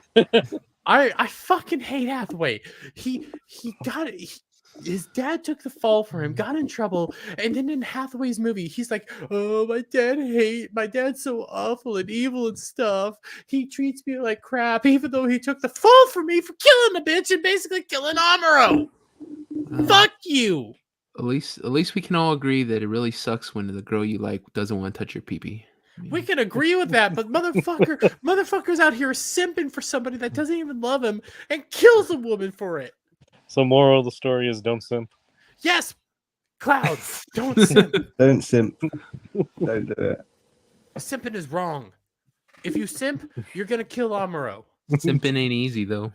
I fucking hate Hathaway. He got it. His dad took the fall for him, got in trouble, and then in Hathaway's movie, he's like, "Oh, my dad's so awful and evil and stuff. He treats me like crap, even though he took the fall for me for killing the bitch and basically killing Amuro. Fuck you." At least we can all agree that it really sucks when the girl you like doesn't want to touch your pee-pee. We can agree with that, but motherfuckers out here simping for somebody that doesn't even love him and kills a woman for it. So moral of the story is don't simp. Yes, Cloud, don't simp. Don't simp. Don't do it. Simping is wrong. If you simp, you're gonna kill Amuro. Simping ain't easy though.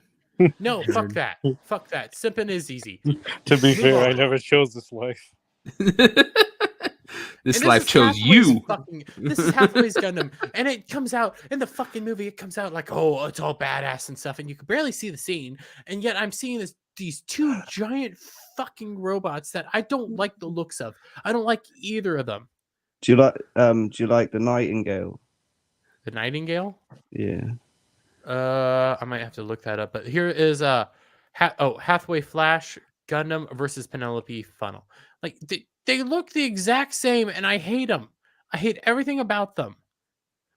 No, fuck that. Fuck that. Simping is easy. To be fair, I never chose this life. This life chose you. This is Hathaway's Gundam, and it comes out in the fucking movie. It comes out like, oh, it's all badass and stuff, and you can barely see the scene. And yet, I'm seeing these two giant fucking robots that I don't like the looks of. I don't like either of them. Do you like the Nightingale? The Nightingale? Yeah. I might have to look that up. But here is Hathaway Flash Gundam versus Penelope Funnel. Like they look the exact same, and I hate them. I hate everything about them.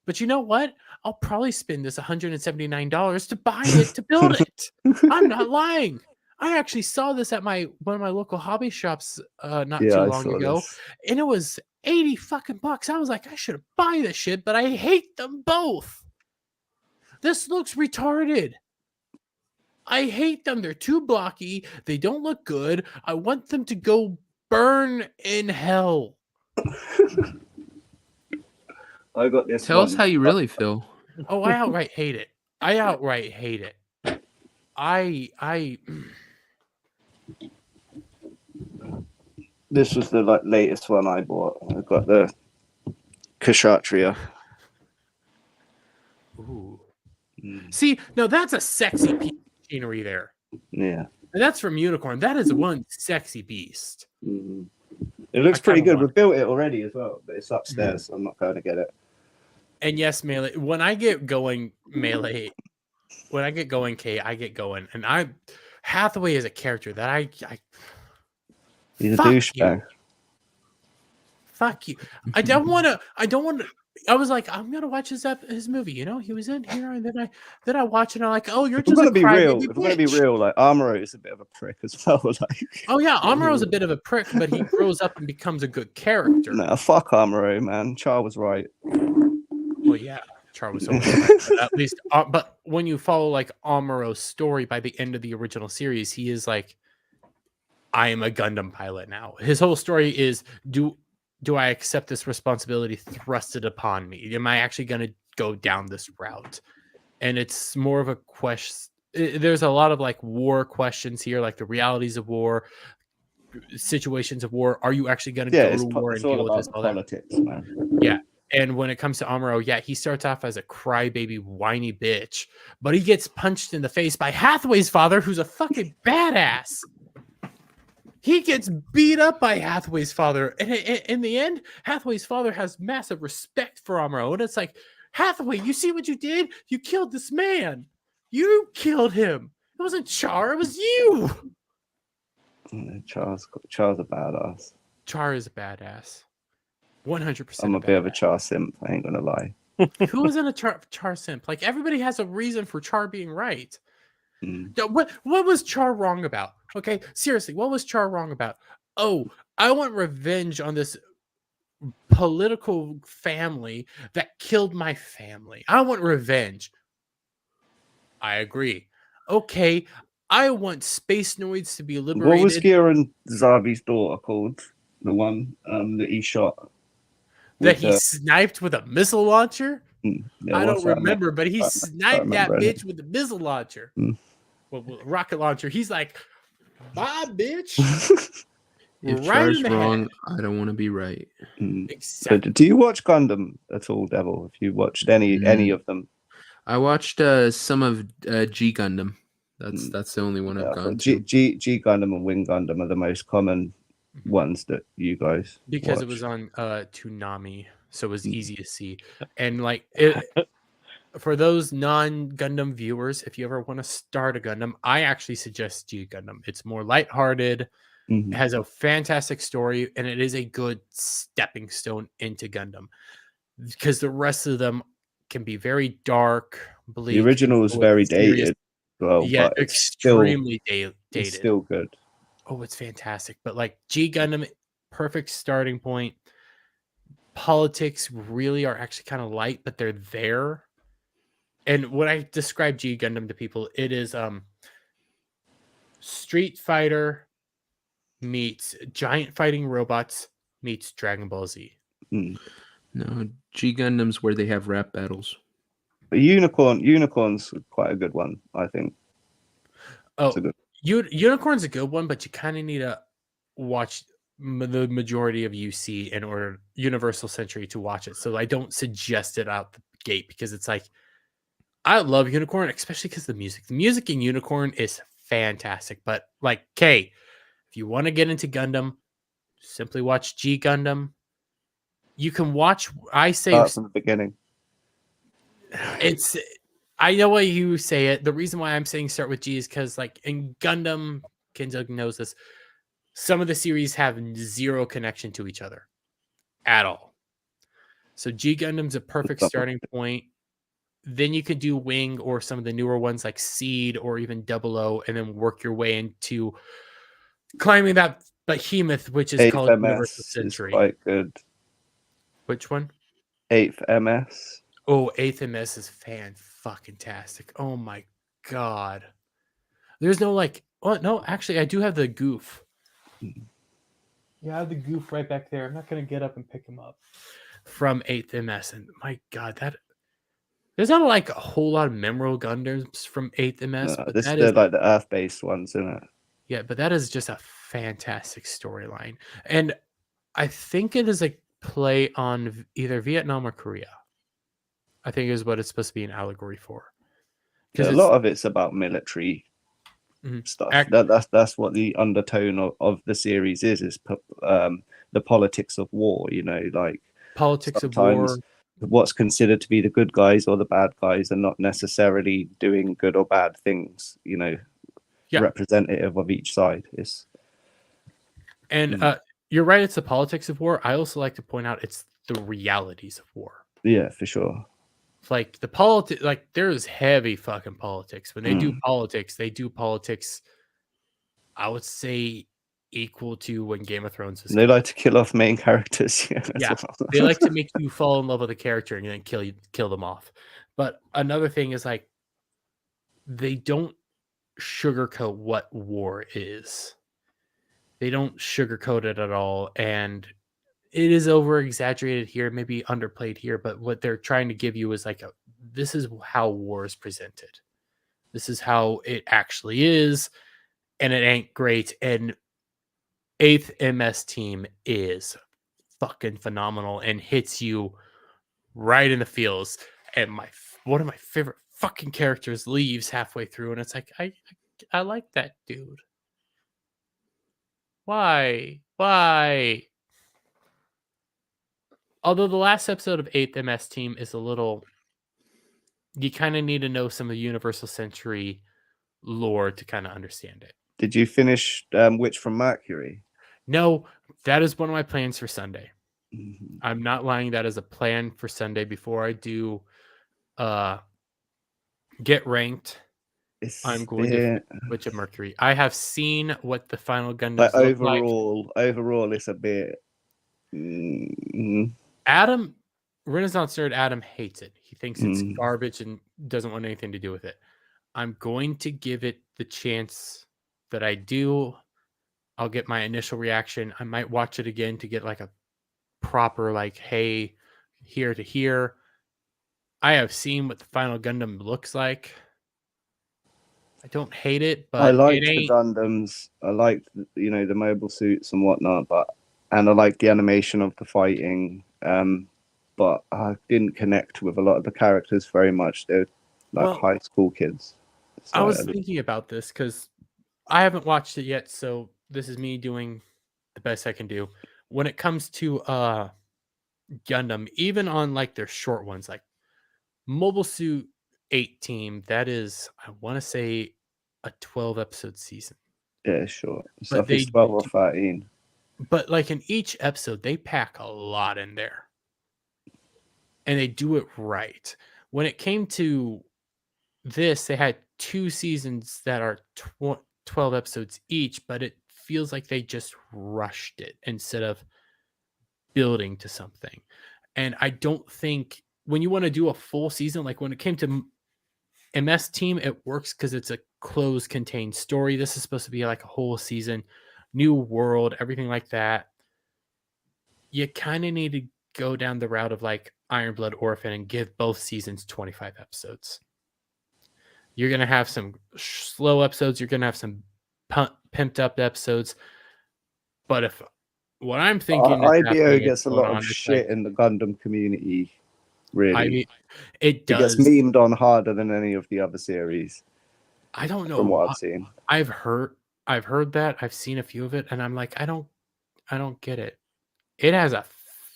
But you know what? I'll probably spend this $179 to buy it, to build it. I'm not lying. I actually saw this at one of my local hobby shops not too long ago, and it was 80 fucking bucks. I was like, I should buy this shit, but I hate them both. This looks retarded. I hate them. They're too blocky. They don't look good. I want them to go burn in hell. I got this. Tell us how you really feel. Oh, I outright hate it. I This was the latest one I bought. I got the Kshatriya. Ooh. See, no, that's a sexy piece of machinery there. Yeah. And that's from Unicorn. That is one sexy beast. Mm. It looks pretty good. We built it already as well, but it's upstairs, so I'm not going to get it. And yes, Melee, when I get going, Kay, I get going. And Hathaway is a character that He's a douchebag. Fuck you. I don't want to. I was like, I'm gonna watch his movie. You know, he was in here, and then I watch it. And I'm like, oh, you're just gonna be real. If we're gonna be real, like Amuro is a bit of a prick as well. Like, oh yeah, Amuro's a bit of a prick, but he grows up and becomes a good character. Nah, fuck Amuro, man. Char was right. Well, yeah, Char was always right. But at least, but when you follow like Amuro's story by the end of the original series, he is like, I am a Gundam pilot now. His whole story is do I accept this responsibility thrusted upon me? Am I actually going to go down this route? And it's more of a question. There's a lot of like war questions here, like the realities of war, situations of war. Are you actually going to go to war and deal with this? All politics, that? Man. Yeah. And when it comes to Amuro, yeah, he starts off as a crybaby, whiny bitch, but he gets punched in the face by Hathaway's father, who's a fucking badass. He gets beat up by Hathaway's father. And in the end, Hathaway's father has massive respect for Amuro. And it's like, Hathaway, you see what you did? You killed this man. You killed him. It wasn't Char. It was you. Char's a badass. Char is a badass. 100%. I'm a bit of a Char simp. I ain't going to lie. Who isn't a Char simp? Like, everybody has a reason for Char being right. What was Char wrong about? Okay, seriously, what was Char wrong about? Oh, I want revenge on this political family that killed my family. I want revenge. I agree. Okay, I want Space Noids to be liberated. What was Kieran Zabi's daughter called? The one that he shot? That he sniped with a missile launcher? Yeah, I don't remember, but he sniped that bitch with a missile launcher. Well, rocket launcher. He's like, bye, bitch. If right Char's wrong, I don't want to be right. Exactly. So, do you watch Gundam at all, Devil? If you watched any of them? I watched some of G Gundam. That's the only one I've gone to. G Gundam and Wing Gundam are the most common ones that you guys because watch. it was on Toonami, so it was Mm. easy to see. And like it, for those non-Gundam viewers, if you ever want to start a Gundam, I actually suggest G Gundam. It's more lighthearted, Mhm. it has a fantastic story, and it is a good stepping stone into Gundam. Because the rest of them can be very dark, bleak. The original is full of very serious- dated, well, yeah, but it's still extremely dated. it's still good. Oh, it's fantastic. But like G Gundam, perfect starting point. Politics really are actually kind of light, but they're there. And when I describe G Gundam to people, it is Street Fighter meets giant fighting robots meets Dragon Ball Z. Mm. No, G Gundam's where they have rap battles. But Unicorn's quite a good one, I think. Oh, It's a good. Unicorn's a good one, but you kind of need to watch the majority of UC in order Universal Century to watch it. So I don't suggest it out the gate because it's like I love Unicorn, especially because the music in Unicorn is fantastic. But like, Kay, if you want to get into Gundam, simply watch G Gundam. You can watch. I say Start from the beginning. it's. I know why you say it. The reason why I'm saying start with G is because, like, in Gundam, Kinzug knows this. Some of the series have zero connection to each other at all. So G Gundam's a perfect starting point. Then you could do Wing or some of the newer ones like Seed or even 00, and then work your way into climbing that behemoth, which is 8th called MS Universal is Century. quite good. Which one? 8th MS. Oh, 8th MS is fan-fucking-tastic. Oh my god. There's no like, oh no, actually I do have the goof. Yeah, I have the goof right back there. I'm not gonna get up and pick him up from 8th MS. And my god, that there's not like a whole lot of memorable Gundams from 8th MS, No, but this that is is like the Earth-based ones, isn't it? yeah, but that is just a fantastic storyline. And I think it is a play on either Vietnam or Korea. I think is what it's supposed to be an allegory for. Yeah, a lot of it's about military Mhm. stuff. That's what the undertone of the series is the politics of war. You know, like politics of war. sometimes what's considered to be the good guys or the bad guys are not necessarily doing good or bad things. You know, representative of each side is. And you're right. It's the politics of war. I also like to point out it's the realities of war. Yeah, for sure. Like the politics, like there's heavy fucking politics. When they do politics. I would say equal to when Game of Thrones was. They like to kill off main characters. Yeah, they like to make you fall in love with a character and then kill them off. But another thing is like they don't sugarcoat what war is. They don't sugarcoat it at all, and it is over exaggerated here, maybe underplayed here. But what they're trying to give you is like this is how war is presented. This is how it actually is, and it ain't great. And 8th MS team is fucking phenomenal and hits you right in the feels. And one of my favorite fucking characters leaves halfway through, and it's like I like that dude. Why? Although the last episode of 8th MS team is a little, you kind of need to know some of the Universal Century lore to kind of understand it. Did you finish Witch from Mercury? No, that is one of my plans for Sunday. Mm-hmm. I'm not lying. That is a plan for Sunday before I do get ranked. I'm going to Witch of Mercury. I have seen what the final Gundams look like. Overall, it's a bit. Adam, Renaissance nerd Adam hates it. He thinks it's garbage and doesn't want anything to do with it. I'm going to give it the chance that I do. I'll get my initial reaction. I might watch it again to get like a proper, like, hey, here to here. I have seen what the final Gundam looks like. I don't hate it, but I liked the Gundams. I liked, the mobile suits and whatnot, and I liked the animation of the fighting. But I didn't connect with a lot of the characters very much. They're like Well, high school kids. So I was thinking about this because I haven't watched it yet, so this is me doing the best I can do. When it comes to Gundam, even on like their short ones, like Mobile Suit 8 Team, that is, I want to say, a 12 episode season. yeah, sure. So But if it's they 12 or 13. But like in each episode, they pack a lot in there. And they do it right. When it came to this, they had 2 seasons that are 12 episodes each, but it feels like they just rushed it instead of building to something. And I don't think when you want to do a full season, like when it came to MS Team, it works because it's a closed, contained story. This is supposed to be like a whole season, new world, everything like that. You kind of need to go down the route of like Iron Blood Orphan and give both seasons 25 episodes. You're going to have some slow episodes. You're going to have some pimped up episodes. But if what I'm thinking is IBO happening gets a is lot going of on, it's shit like, in the Gundam community, really. I mean, it gets does. memed on harder than any of the other series, I don't know. from what I've seen. I've heard that. I've seen a few of it, and I'm like, I don't get it. It has a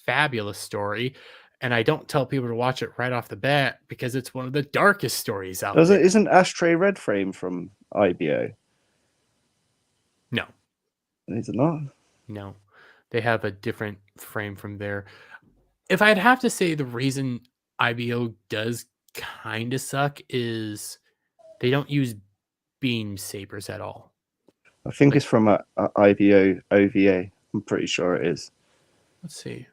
fabulous story, and I don't tell people to watch it right off the bat because it's one of the darkest stories out there. Isn't Ashtray Red Frame from IBO? No. Is it not? No. They have a different frame from there. If I'd have to say the reason IBO does kind of suck is they don't use beam sabers at all. I think it's from a IBO OVA. I'm pretty sure it is. Let's see.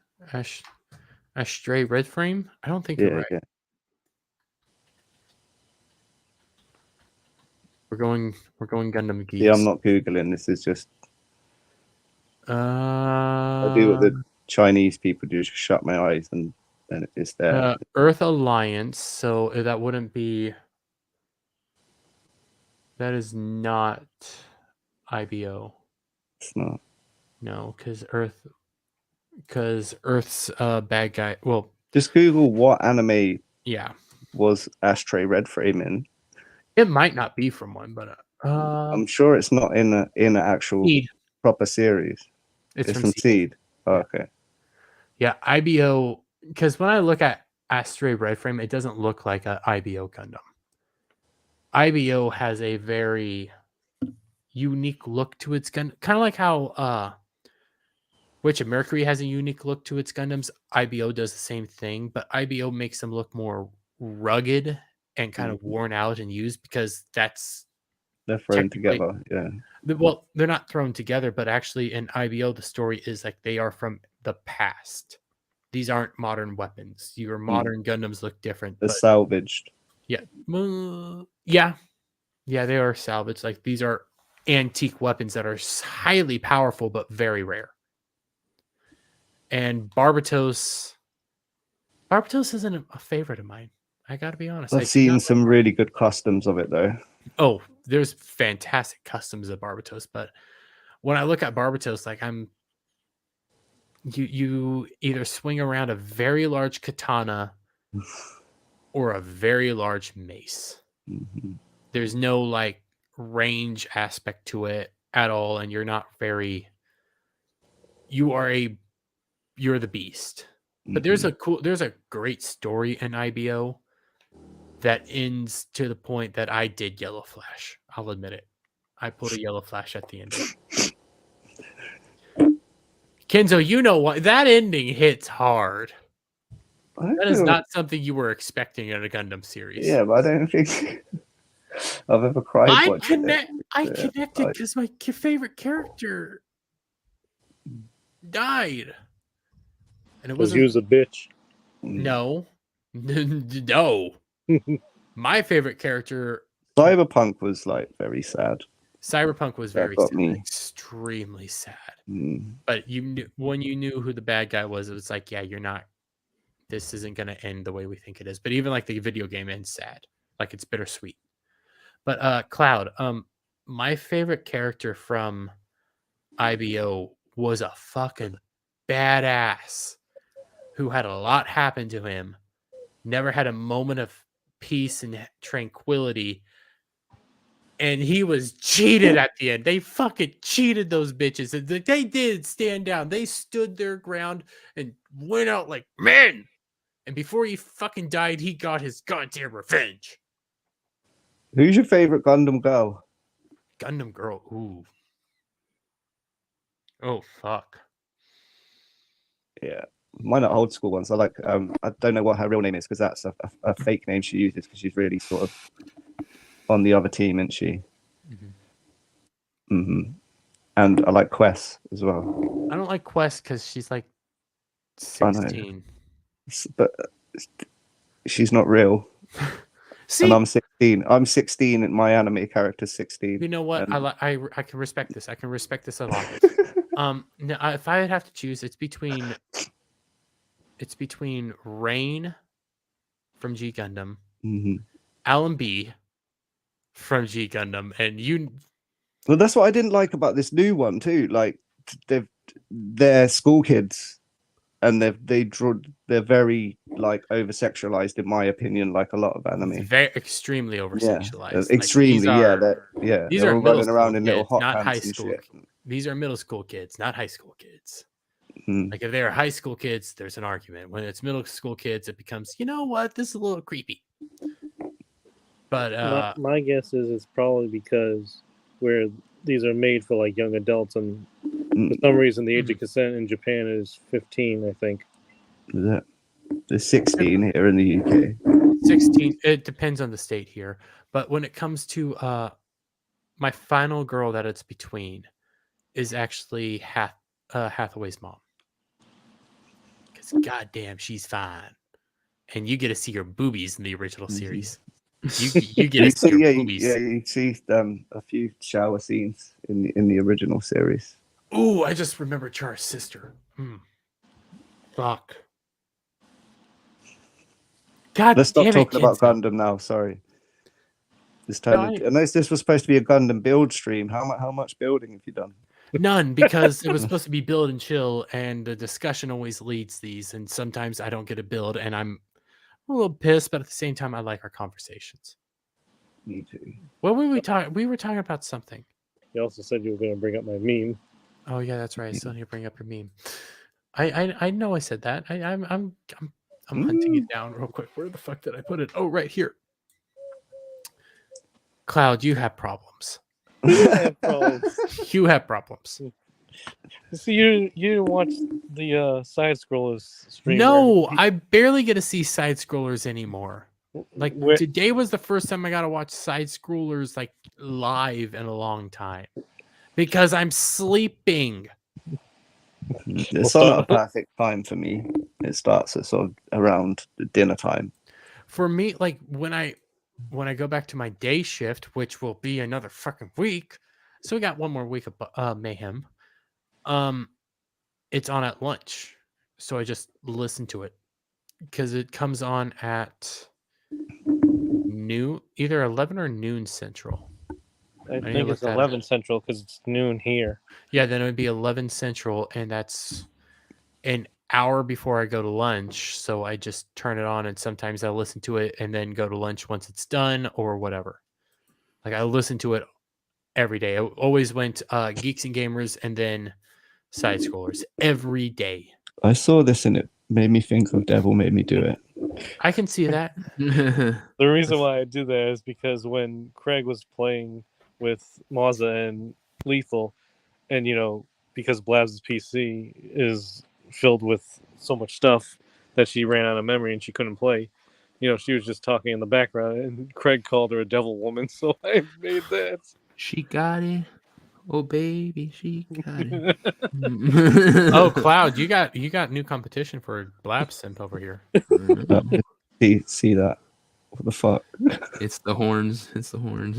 Ashtray Red Frame? I don't think you're right. Yeah. We're going Gundam Geeks. Yeah, I'm not Googling. This is just I do what the Chinese people do, just shut my eyes and then it's there. Earth Alliance, so that wouldn't be. That is not IBO. It's not. No, because Earth's bad guy. Well, just Google what anime. Yeah. Was Ashtray Red Frame in? It might not be from one, but I'm sure it's not in an actual Seed. Proper series. It's from Seed. Oh, okay. Yeah, IBO. Because when I look at Ashtray Red Frame, it doesn't look like an IBO Gundam. IBO has a very unique look to its gun, kind of like how Witch of Mercury has a unique look to its Gundams. IBO does the same thing, but IBO makes them look more rugged and kind of worn out and used because they're thrown together. Yeah. Well, they're not thrown together, but actually in IBO, the story is like they are from the past. These aren't modern weapons. Your modern Gundams look different. They're salvaged. Yeah. Yeah. Yeah, they are salvaged. Like these are antique weapons that are highly powerful, but very rare. And Barbatos isn't a favorite of mine. I got to be honest. I've seen some really good customs of it, though. Oh, there's fantastic customs of Barbatos, but when I look at Barbatos, like you either swing around a very large katana or a very large mace. Mm-hmm. There's no like range aspect to it at all, and you're not very. You're the beast. But there's a great story in IBO that ends to the point that I did Yellow Flash. I'll admit it. I pulled a Yellow Flash at the end. Kenzo, you know what? That ending hits hard. That is not something you were expecting in a Gundam series. Yeah, but I don't think I've ever cried. I connected because my favorite character died. And it was he was a bitch. No. No. My favorite character, Cyberpunk, was like very sad. Cyberpunk was very sad, me. extremely sad. But when you knew who the bad guy was, it was like, yeah, this isn't going to end the way we think it is. But even like the video game ends sad, like it's bittersweet. But Cloud, my favorite character from IBO was a fucking badass who had a lot happen to him, never had a moment of peace and tranquility. And he was cheated at the end. They fucking cheated those bitches. And they did stand down. They stood their ground and went out like men. And before he fucking died, he got his goddamn revenge. Who's your favorite Gundam girl? Gundam girl. Ooh. Oh, fuck. Yeah. Mine are old school ones. I like, I don't know what her real name is because that's a fake name she uses because she's really sort of on the other team, isn't she? And I like Quest as well. I don't like Quest because she's like I know. 16. But she's not real. See, And I'm 16. I'm 16 and my anime character's 16. you know what? And... I can respect this. I can respect this a lot. No, if I have to choose, it's between Rain from G Gundam, Alan B from G Gundam, and you. Well, that's what I didn't like about this new one too. Like they're school kids, and they're very like over sexualized in my opinion, like a lot of anime. Very extremely over sexualized. Like, extremely, these they're are all running around in little hot not pants high and school. shit. These are middle school kids, not high school kids. Like if they are high school kids, there's an argument. When it's middle school kids, it becomes, you know what, this is a little creepy. But my guess is it's probably because where these are made for like young adults, and for some reason the age of consent in Japan is 15, I think. There's 16 here in the UK. 16. It depends on the state here. But when it comes to my final girl that it's between is actually Hathaway's mom. Because goddamn, she's fine. And you get to see her boobies in the original series. You get to see her boobies. Yeah, you see a few shower scenes in the original series. Ooh, I just remembered Char's sister. Fuck. God, let's stop damn talking it, about Kenzo. Gundam now. Sorry. Unless this was supposed to be a Gundam build stream, how much building have you done? None, because it was supposed to be build and chill, and the discussion always leads these, and sometimes I don't get a build, and I'm a little pissed, but at the same time, I like our conversations. Me too. What were we talking? We were talking about something. You also said you were going to bring up my meme. Oh yeah, that's right. I still need to bring up your meme. I know I said that. I'm hunting it down real quick. Where the fuck did I put it? Oh, right here. Cloud, you have problems. You have problems. You have problems. So you didn't watch the side scrollers stream? No, I barely get to see side scrollers anymore. Like today was the first time I got to watch side scrollers like live in a long time because I'm sleeping. It's not a perfect time for me. It starts at sort of around dinner time. For me, like when I go back to my day shift, which will be another fucking week, so we got one more week of Mayhem. It's on at lunch, so I just listen to it because it comes on at noon, either 11 or noon central. I think it's 11 central because it's noon here. Yeah, then it would be 11 central, and that's an hour before I go to lunch. So I just turn it on, and sometimes I listen to it and then go to lunch once it's done or whatever. Like I listen to it every day. I always went Geeks and Gamers and then side scrollers every day. I saw this and it made me think of Devil Made Me Do It. I can see that. The reason why I do that is because when Craig was playing with Mazza and Lethal, and because Blabs' PC is filled with so much stuff that she ran out of memory and she couldn't play, she was just talking in the background, and Craig called her a devil woman, so I made that. She got it. Oh baby, she got it. Oh, Cloud, you got new competition for Blab Simp over here. See that? What the fuck? It's the horns. It's the horns.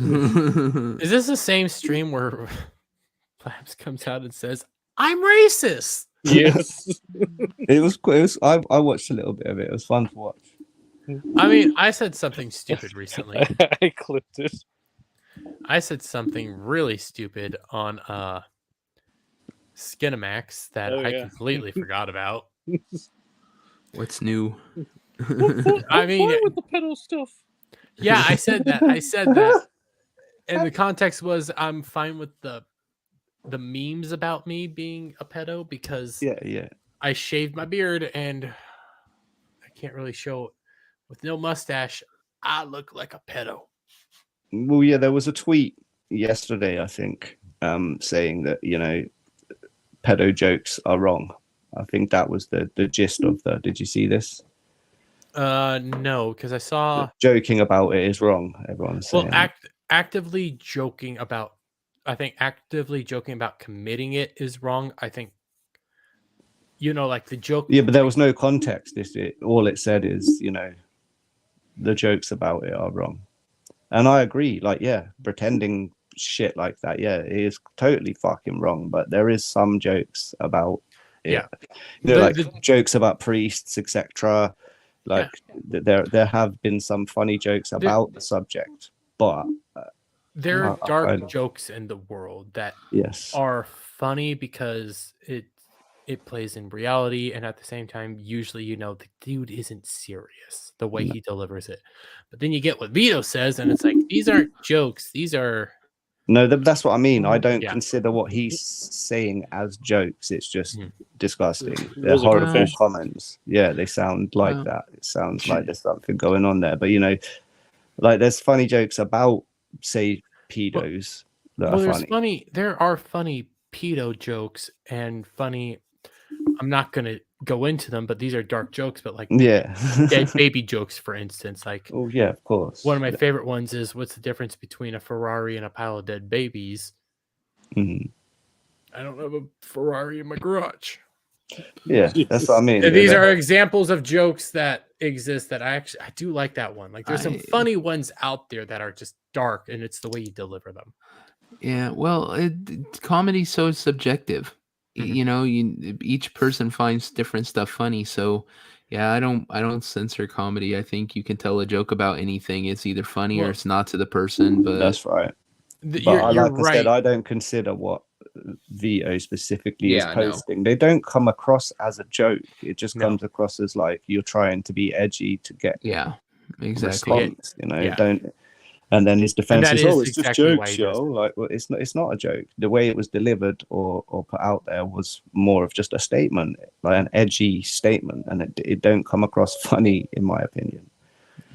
Is this the same stream where Blabs comes out and says, "I'm racist"? Yes. It was. I watched a little bit of it. It was fun to watch. I mean, I said something stupid recently. I clipped it. I said something really stupid on Skinamax that I completely forgot about. What's new? I mean, with the pedo stuff. Yeah, I said that. I said that. And the context was I'm fine with the memes about me being a pedo because Yeah. I shaved my beard and I can't really show it. With no mustache. I look like a pedo. Well, yeah, there was a tweet yesterday, I think, saying that, pedo jokes are wrong. I think that was the gist of the. Did you see this? No, because I saw Joking about it is wrong. Everyone's saying. actively joking about. I think actively joking about committing it is wrong. I think, like the joke. Yeah, but there was no context. All it said is, the jokes about it are wrong, and I agree. Like, yeah, pretending shit like that, yeah, it is totally fucking wrong. But there is some jokes about it. Yeah, like jokes about priests, etc. Like there have been some funny jokes about the subject, but there are dark jokes in the world that are funny because it plays in reality, and at the same time, usually the dude isn't serious the way he delivers it. But then you get what Vito says, and it's like these aren't jokes; these are. No, that's what I mean. I don't consider what he's saying as jokes. It's just disgusting. They're horrible comments. Yeah, they sound like that. It sounds like there's something going on there. But like there's funny jokes about, say, pedos that are funny. There are funny pedo jokes and funny. I'm not gonna go into them, but these are dark jokes. But like, dead baby jokes, for instance. Like, oh yeah, of course. One of my favorite ones is, "What's the difference between a Ferrari and a pile of dead babies?" Mm-hmm. I don't have a Ferrari in my garage. Yeah, that's what I mean. And these are examples of jokes that exist that I do like that one. Like, there's some funny ones out there that are just dark, and it's the way you deliver them. Yeah, well, comedy's so subjective. Each person finds different stuff funny. So, yeah, I don't censor comedy. I think you can tell a joke about anything. It's either funny or it's not to the person. But that's right. You're right. I said, I don't consider what Vito specifically is posting. No. They don't come across as a joke. It just comes across as like you're trying to be edgy to get exactly. Response, don't. And then his defense is, it's just jokes, yo. Like, well, it's not a joke. The way it was delivered or put out there was more of just a statement, like an edgy statement, and it don't come across funny, in my opinion.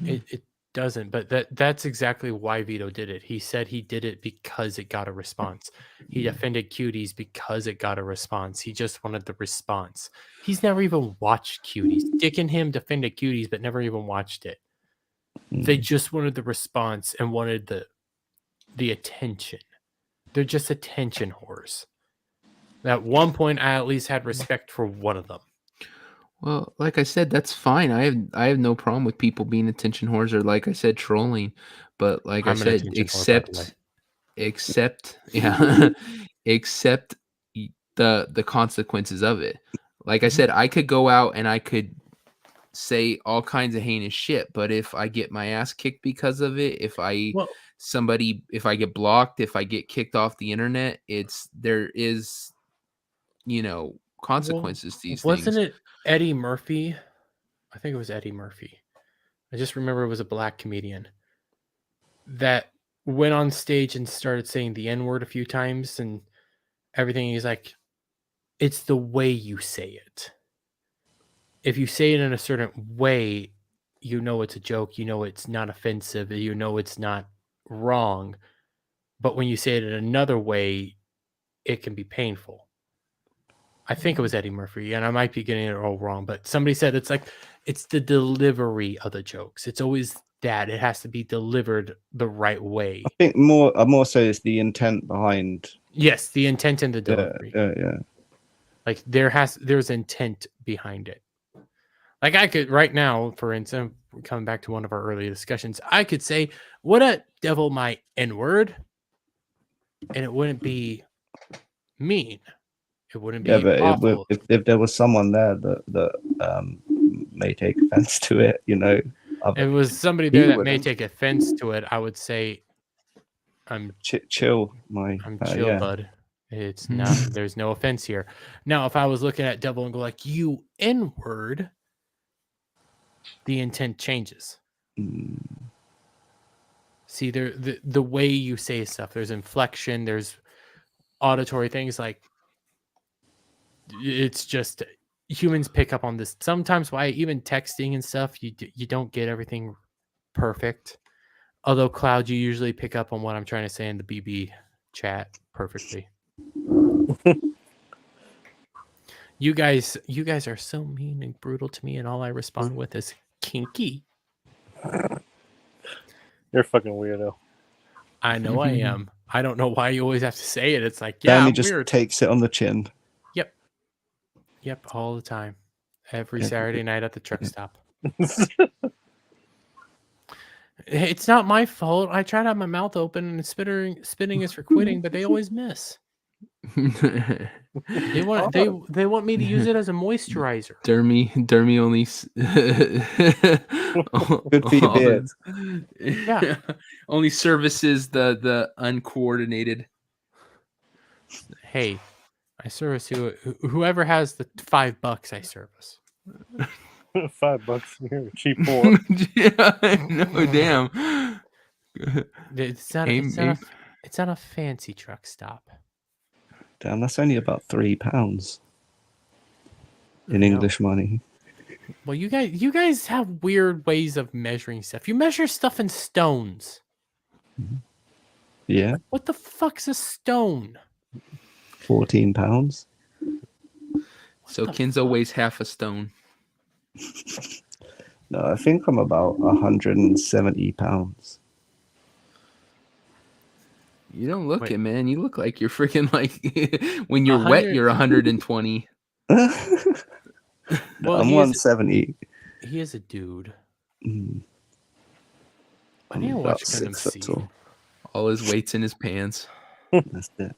It doesn't, but that's exactly why Vito did it. He said he did it because it got a response. He defended Cuties because it got a response. He just wanted the response. He's never even watched Cuties. Dick and him defended Cuties, but never even watched it. They just wanted the response and wanted the attention. They're just attention whores. At one point, I at least had respect for one of them. Well, like I said, that's fine. I have no problem with people being attention whores or, like I said, trolling. But like I said, accept the consequences of it. Like I said, I could go out and I could say all kinds of heinous shit, but if I get my ass kicked because of it, if I get blocked, if I get kicked off the internet, there is consequences to these things. Wasn't it Eddie Murphy? I think it was Eddie Murphy. I just remember it was a black comedian that went on stage and started saying the N-word a few times and everything. He's like, it's the way you say it. If you say it in a certain way, it's a joke, it's not offensive, it's not wrong. But when you say it in another way, it can be painful. I think it was Eddie Murphy, and I might be getting it all wrong, but somebody said it's the delivery of the jokes. It's always that. It has to be delivered the right way. I think more so is the intent behind. Yes, the intent and the delivery. Yeah. Like there's intent behind it. Like I could right now, for instance, coming back to one of our earlier discussions, I could say, "What a devil my N-word," and it wouldn't be mean. It wouldn't be awful. If there was someone there that may take offense to it, if it was somebody there that may take offense to it, I would say, "I'm chill, I'm chill, bud. It's not. There's no offense here." Now, if I was looking at Devil and go like, "You N-word," the intent changes. See, the way you say stuff, there's inflection, there's auditory things. Like, it's just humans pick up on this. Sometimes why even texting and stuff, you don't get everything perfect. Although Cloud, you usually pick up on what I'm trying to say in the BB chat perfectly. You guys are so mean and brutal to me, and all I respond with is kinky. You're a fucking weirdo. I know I am. I don't know why you always have to say it. It's like, Danny I'm just weird. takes it on the chin. Yep, all the time. Every Saturday night at the truck stop. It's not my fault. I try to have my mouth open and spitting is for quitting, but they always miss. They want they want me to use it as a moisturizer. Dermy only Good for your beard. Yeah. Only services the uncoordinated. Hey, I service whoever has the $5 I service. $5. You're a cheap whore. Yeah, no, damn. It's not a fancy truck stop. Damn, that's only about £3 in know. English money. Well, you guys have weird ways of measuring stuff. You measure stuff in stones. Yeah, What the fuck's a stone? £14. So Kenzo weighs half a stone. No, I think I'm about £170. You don't look Wait. it, man. You look like you're freaking like when you're wet, you're 120. No, Well, I'm he is- 170. He is a dude. Mm, I I'm need to about watch Gundam 6 foot Seed. tall. All his weight's in his pants. That's it.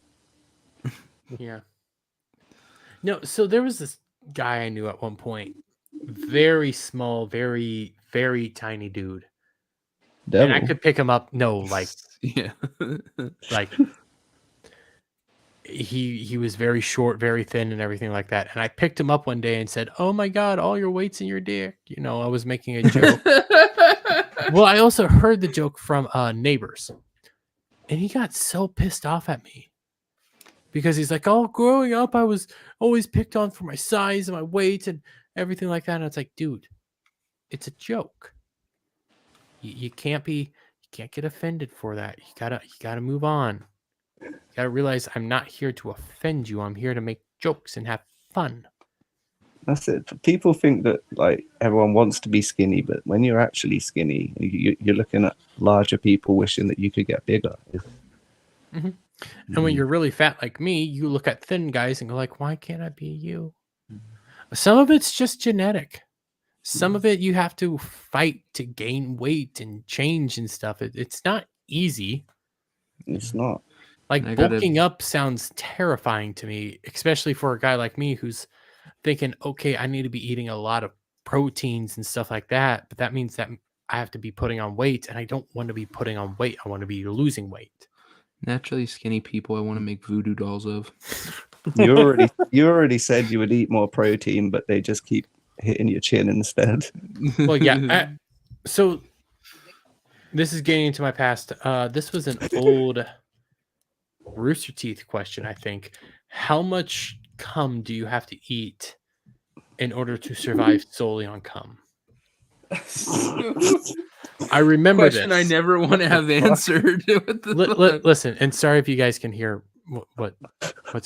Yeah. No, so there was this guy I knew at one point. Very small, very, very tiny dude. Devil. And I could pick him up. No, like Yeah. he was very short, very thin, and everything like that. And I picked him up one day and said, "Oh my god, all your weight's in your dick." You know, I was making a joke. Well, I also heard the joke from neighbors, and he got so pissed off at me because he's like, "Oh, growing up, I was always picked on for my size and my weight and everything like that." And it's like, dude, it's a joke. You can't get offended for that. You gotta move on. You gotta realize I'm not here to offend you. I'm here to make jokes and have fun. That's it. People think that like everyone wants to be skinny, but when you're actually skinny, you're looking at larger people wishing that you could get bigger. And when you're really fat like me, you look at thin guys and go like, "Why can't I be you?" Some of it's just genetic. Some of it you have to fight to gain weight and change and stuff. It's not easy. It's not. Like I gotta- bulking up sounds terrifying to me, especially for a guy like me who's thinking, okay, I need to be eating a lot of proteins and stuff like that. But that means that I have to be putting on weight, and I don't want to be putting on weight. I want to be losing weight. Naturally skinny people I want to make voodoo dolls of. You already said you would eat more protein, but they just keep hitting your chin instead. Well, yeah. So this is getting into my past. This was an old Rooster Teeth question, I think. How much cum do you have to eat in order to survive solely on cum? I remember Question this. I never want to have answered. Listen, and sorry if you guys can hear what's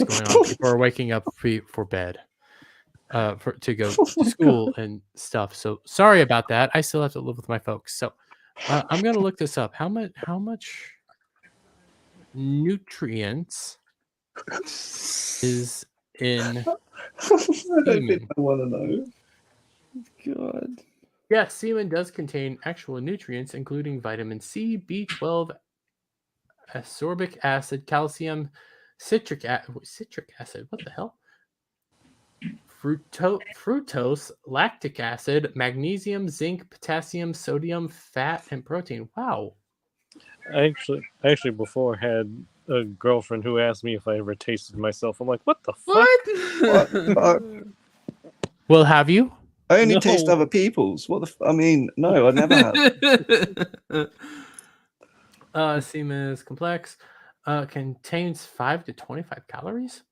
going on. People are waking up for bed, to go to school and stuff. So sorry about that. I still have to live with my folks. So I'm gonna look this up. How much nutrients is in I don't semen? think I want to know. God. Yeah, semen does contain actual nutrients, including vitamin C, B12, ascorbic acid, calcium, citric acid. What the hell? Fructose, lactic acid, magnesium, zinc, potassium, sodium, fat, and protein. Wow. I actually before had a girlfriend who asked me if I ever tasted myself. I'm like, what the fuck? What? Well, have you? I only No. taste other people's. What the? I mean, no, I never have. Semen is complex. Contains 5 to 25 calories.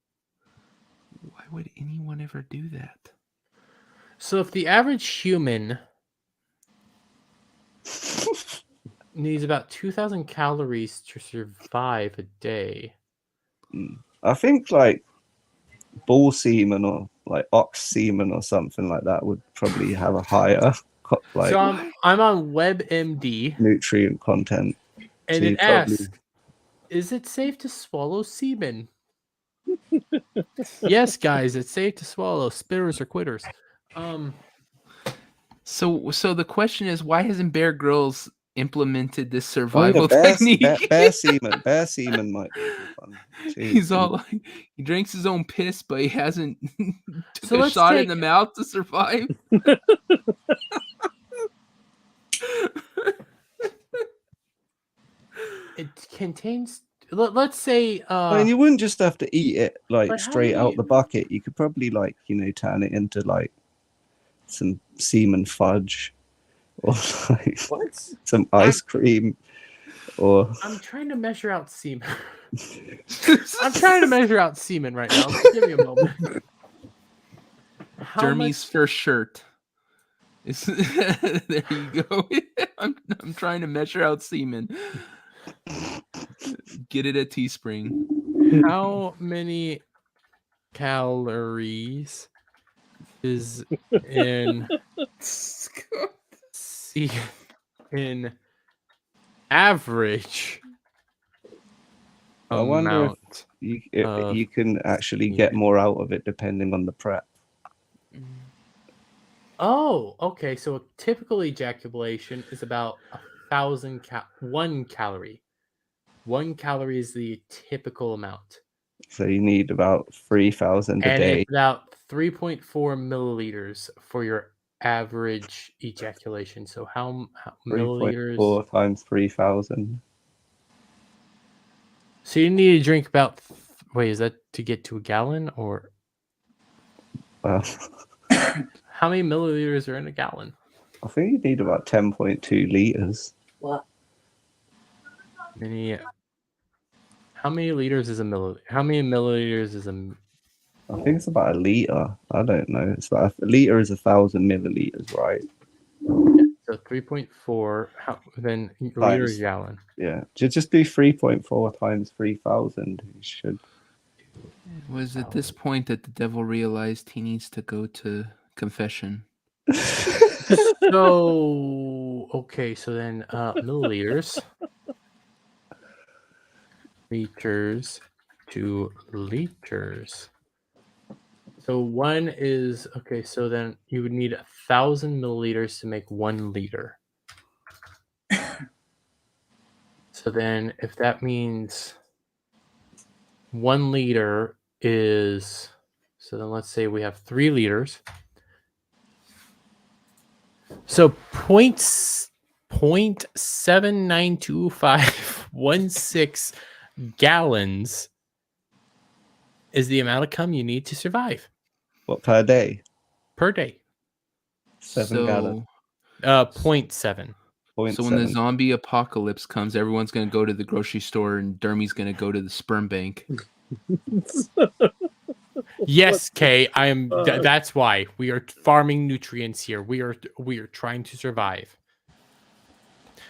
Why would anyone ever do that? So if the average human needs about 2,000 calories to survive a day. I think like bull semen or like ox semen or something like that would probably have a higher like So I'm on WebMD, nutrient content. and So you it asks, "Is it safe to swallow semen?" Yes, guys, it's safe to swallow. Spitters or quitters. So the question is, why hasn't Bear Grylls implemented this Oh, survival yeah, technique? bear semen might be fun too. He's all like, he drinks his own piss, but he hasn't took So a let's shot in take- the mouth to survive. It contains. Let's say. I mean, you wouldn't just have to eat it like But how straight out many- the bucket. You could probably like turn it into like some semen fudge or like What? some ice cream or I'm trying to measure out semen. I'm trying to measure out semen right now. Give me a moment. How Jeremy's much- first shirt. There you go. I'm trying to measure out semen. Get it at Teespring. How many calories is in in average I wonder if amount? you can actually semen. get more out of it depending on the prep. Oh, okay. So a typical ejaculation is about 1,000 1 calorie. 1 calorie is the typical amount. So you need about 3,000 a And day. it's about 3.4 milliliters for your average ejaculation. So how milliliters? 3.4 times 3,000. So you need to drink about. Wait, is that to get to a gallon or Well, how many milliliters are in a gallon? I think you need about 10.2 liters. What? How many liters is a milliliter? How many milliliters is a? I think it's about a liter. I don't know. It's about a liter is 1,000 milliliters, right? So 3.4. Then liter Times- gallon. Yeah. Just do 3.4 times 3,000. You should. It was at this point that the devil realized he needs to go to confession. So okay, so then milliliters, liters to liters. So one is okay. So then you would need 1,000 milliliters to make 1 liter. So then, if that means 1 liter is, so then let's say we have 3 liters. So 0.792516 gallons is the amount of cum you need to survive What, per day? per day. 7 gallons. 0.7. So when the 0.7. zombie apocalypse comes, everyone's going to go to the grocery store and Dermy's going to go to the sperm bank. Yes, Kay, I am. That's why we are farming nutrients here. We are trying to survive.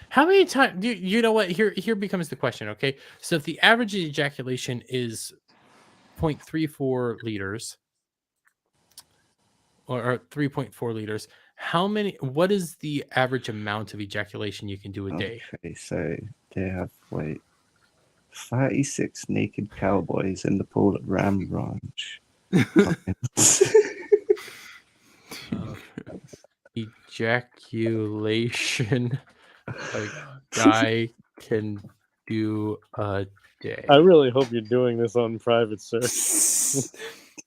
How many times? You know what? Here becomes the question. Okay, so if the average ejaculation is 0.34 liters or 3.4 liters, how many? What is the average amount of ejaculation you can do a day? Okay, so they have 36 naked cowboys in the pool at Ram Ranch. Ejaculation a guy can do a day. I really hope you're doing this on private, sir.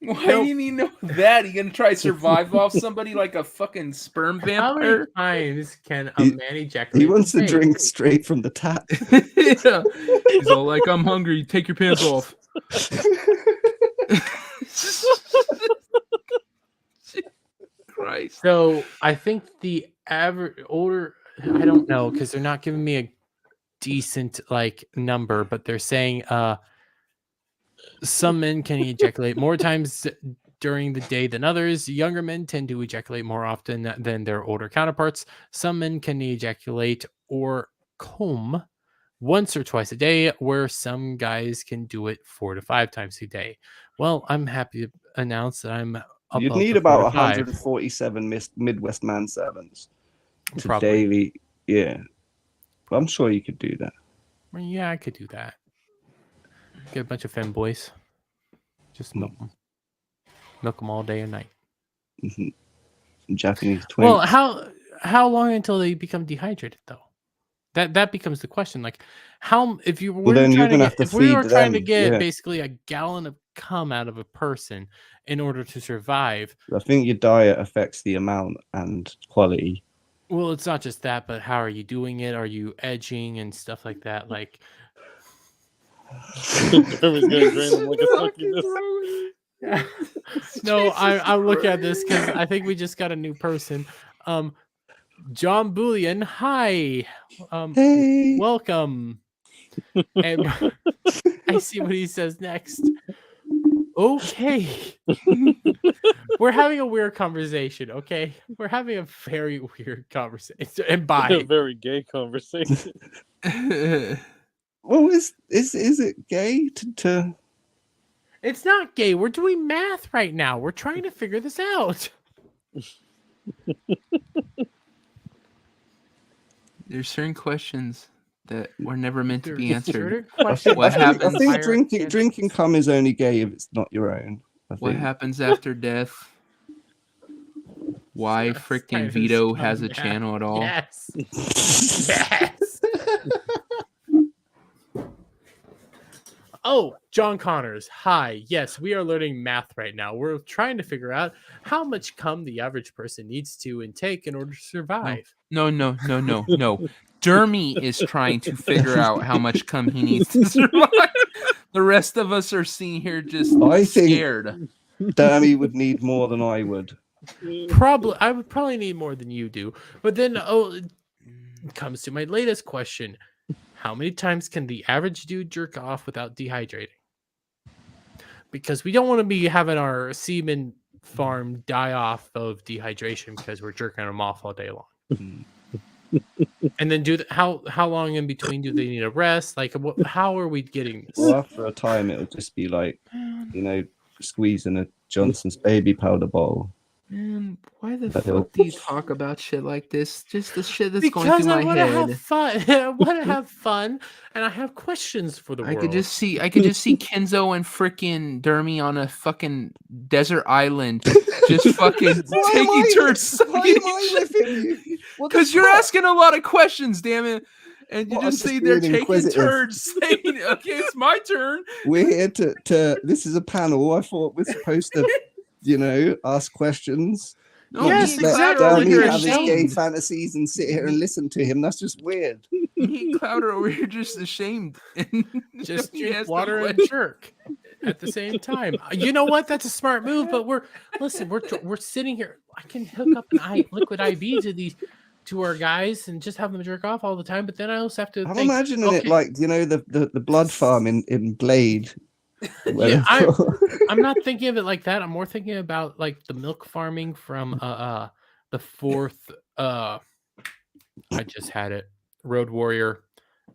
Why do you need to know that? You gonna try to survive off somebody like a fucking sperm How many vampire? times can a He- man He ejaculate? wants a to day? drink straight from the tap. Yeah. He's all like, I'm hungry. Take your pants off. Christ. So I think the average older. I don't know because they're not giving me a decent like number, but they're saying some men can ejaculate more times during the day than others. Younger men tend to ejaculate more often than their older counterparts. Some men can ejaculate or comb once or twice a day, where some guys can do it 4 to 5 times a day. Well, I'm happy to announce that I'm You'd above need the 4 about to 5. 147 Midwest man sevens to Probably. daily. Yeah, but I'm sure you could do that. Well, yeah, I could do that. Get a bunch of femboys. Just milk them. Milk them all day and night. Some Japanese twins. Well, how long until they become dehydrated, though? That becomes the question. Like, how if you were then you're trying to gonna get, have to if we were feed trying to them, get yeah. basically a gallon of cum out of a person in order to survive. I think your diet affects the amount and quality. Well, it's not just that, but how are you doing it? Are you edging and stuff like that? Like, Jeremy's gonna drain them like a succubus. no, I'm looking at this because I think we just got a new person. John Bullion, hi. Hey. Welcome. And I see what he says next. Okay. We're having a weird conversation, okay? We're having a very weird conversation. And A bye. very gay conversation. Well, is it gay to? It's not gay. We're doing math right now. We're trying to figure this out. There's certain questions that were never meant to be There's answered. certain I questions think, What I think, I happens- think drinking cum is only gay if it's not your own. I What think. happens after death? Why That's freaking kind of Vito scum, has a yeah. channel at all? Yes. Yes. Oh, John Connors. Hi. Yes, we are learning math right now. We're trying to figure out how much cum the average person needs to intake in order to survive. No. Dermy is trying to figure out how much cum he needs to survive. The rest of us are sitting here just I think- scared. Danny would need more than I would. Probably, I would probably need more than you do. But then, it comes to my latest question: how many times can the average dude jerk off without dehydrating? Because we don't want to be having our semen farm die off of dehydration because we're jerking them off all day long. And then how long in between do they need a rest? Like, how are we getting this? Well, after a time, it'll just be like, squeezing a Johnson's baby powder bottle. Man, why the But fuck do you talk about shit like this? Just the shit that's going Because through I my want to head. have fun. I want to have fun, and I have questions for the I world. could just see Kenzo and freaking Dermy on a fucking desert island, just fucking taking turns. Because you're asking a lot of questions, damn it. And you Well, I'm just just say they're being taking inquisitive. turns, saying, "Okay, it's my turn." We're here to. This is a panel. I thought we're supposed to, ask questions. No, Yes, me and exactly. Cloud are over Danny here have his gay ashamed. fantasies and sit here and listen to him. That's just weird. Me and Cloud are over here just ashamed. And just he drink has water the and jerk at the same time. You know what? That's a smart move. But we're sitting here. I can hook up an liquid IV to our guys and just have them jerk off all the time. But then I also have to. I'm think, imagining it okay, like the blood farm in Blade. Yeah, I'm not thinking of it like that. I'm more thinking about like the milk farming from the fourth. I just had it. Road Warrior,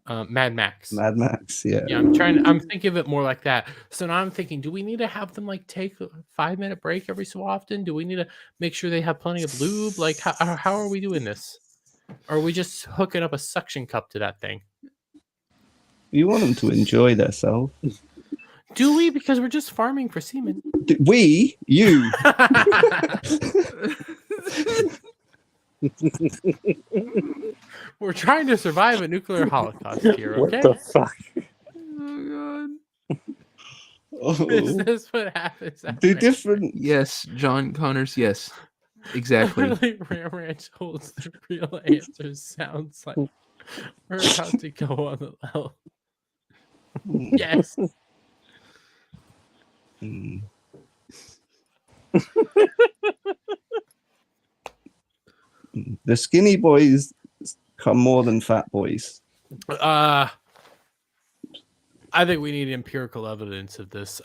Mad Max. Mad Max, yeah. Yeah, I'm thinking of it more like that. So now I'm thinking, do we need to have them like take a 5-minute break every so often? Do we need to make sure they have plenty of lube? Like, how are we doing this? Or are we just hooking up a suction cup to that thing? You want them to enjoy themselves. Do we? Because we're just farming for semen. You. We're trying to survive a nuclear holocaust here, okay? What the fuck? Oh god. Is this what happens? Do different. Yes, John Connors. Yes, exactly. Literally, Ram Ranch holds the real answers. Sounds like we're about to go on the level. Yes. The skinny boys come more than fat boys. I think we need empirical evidence of this.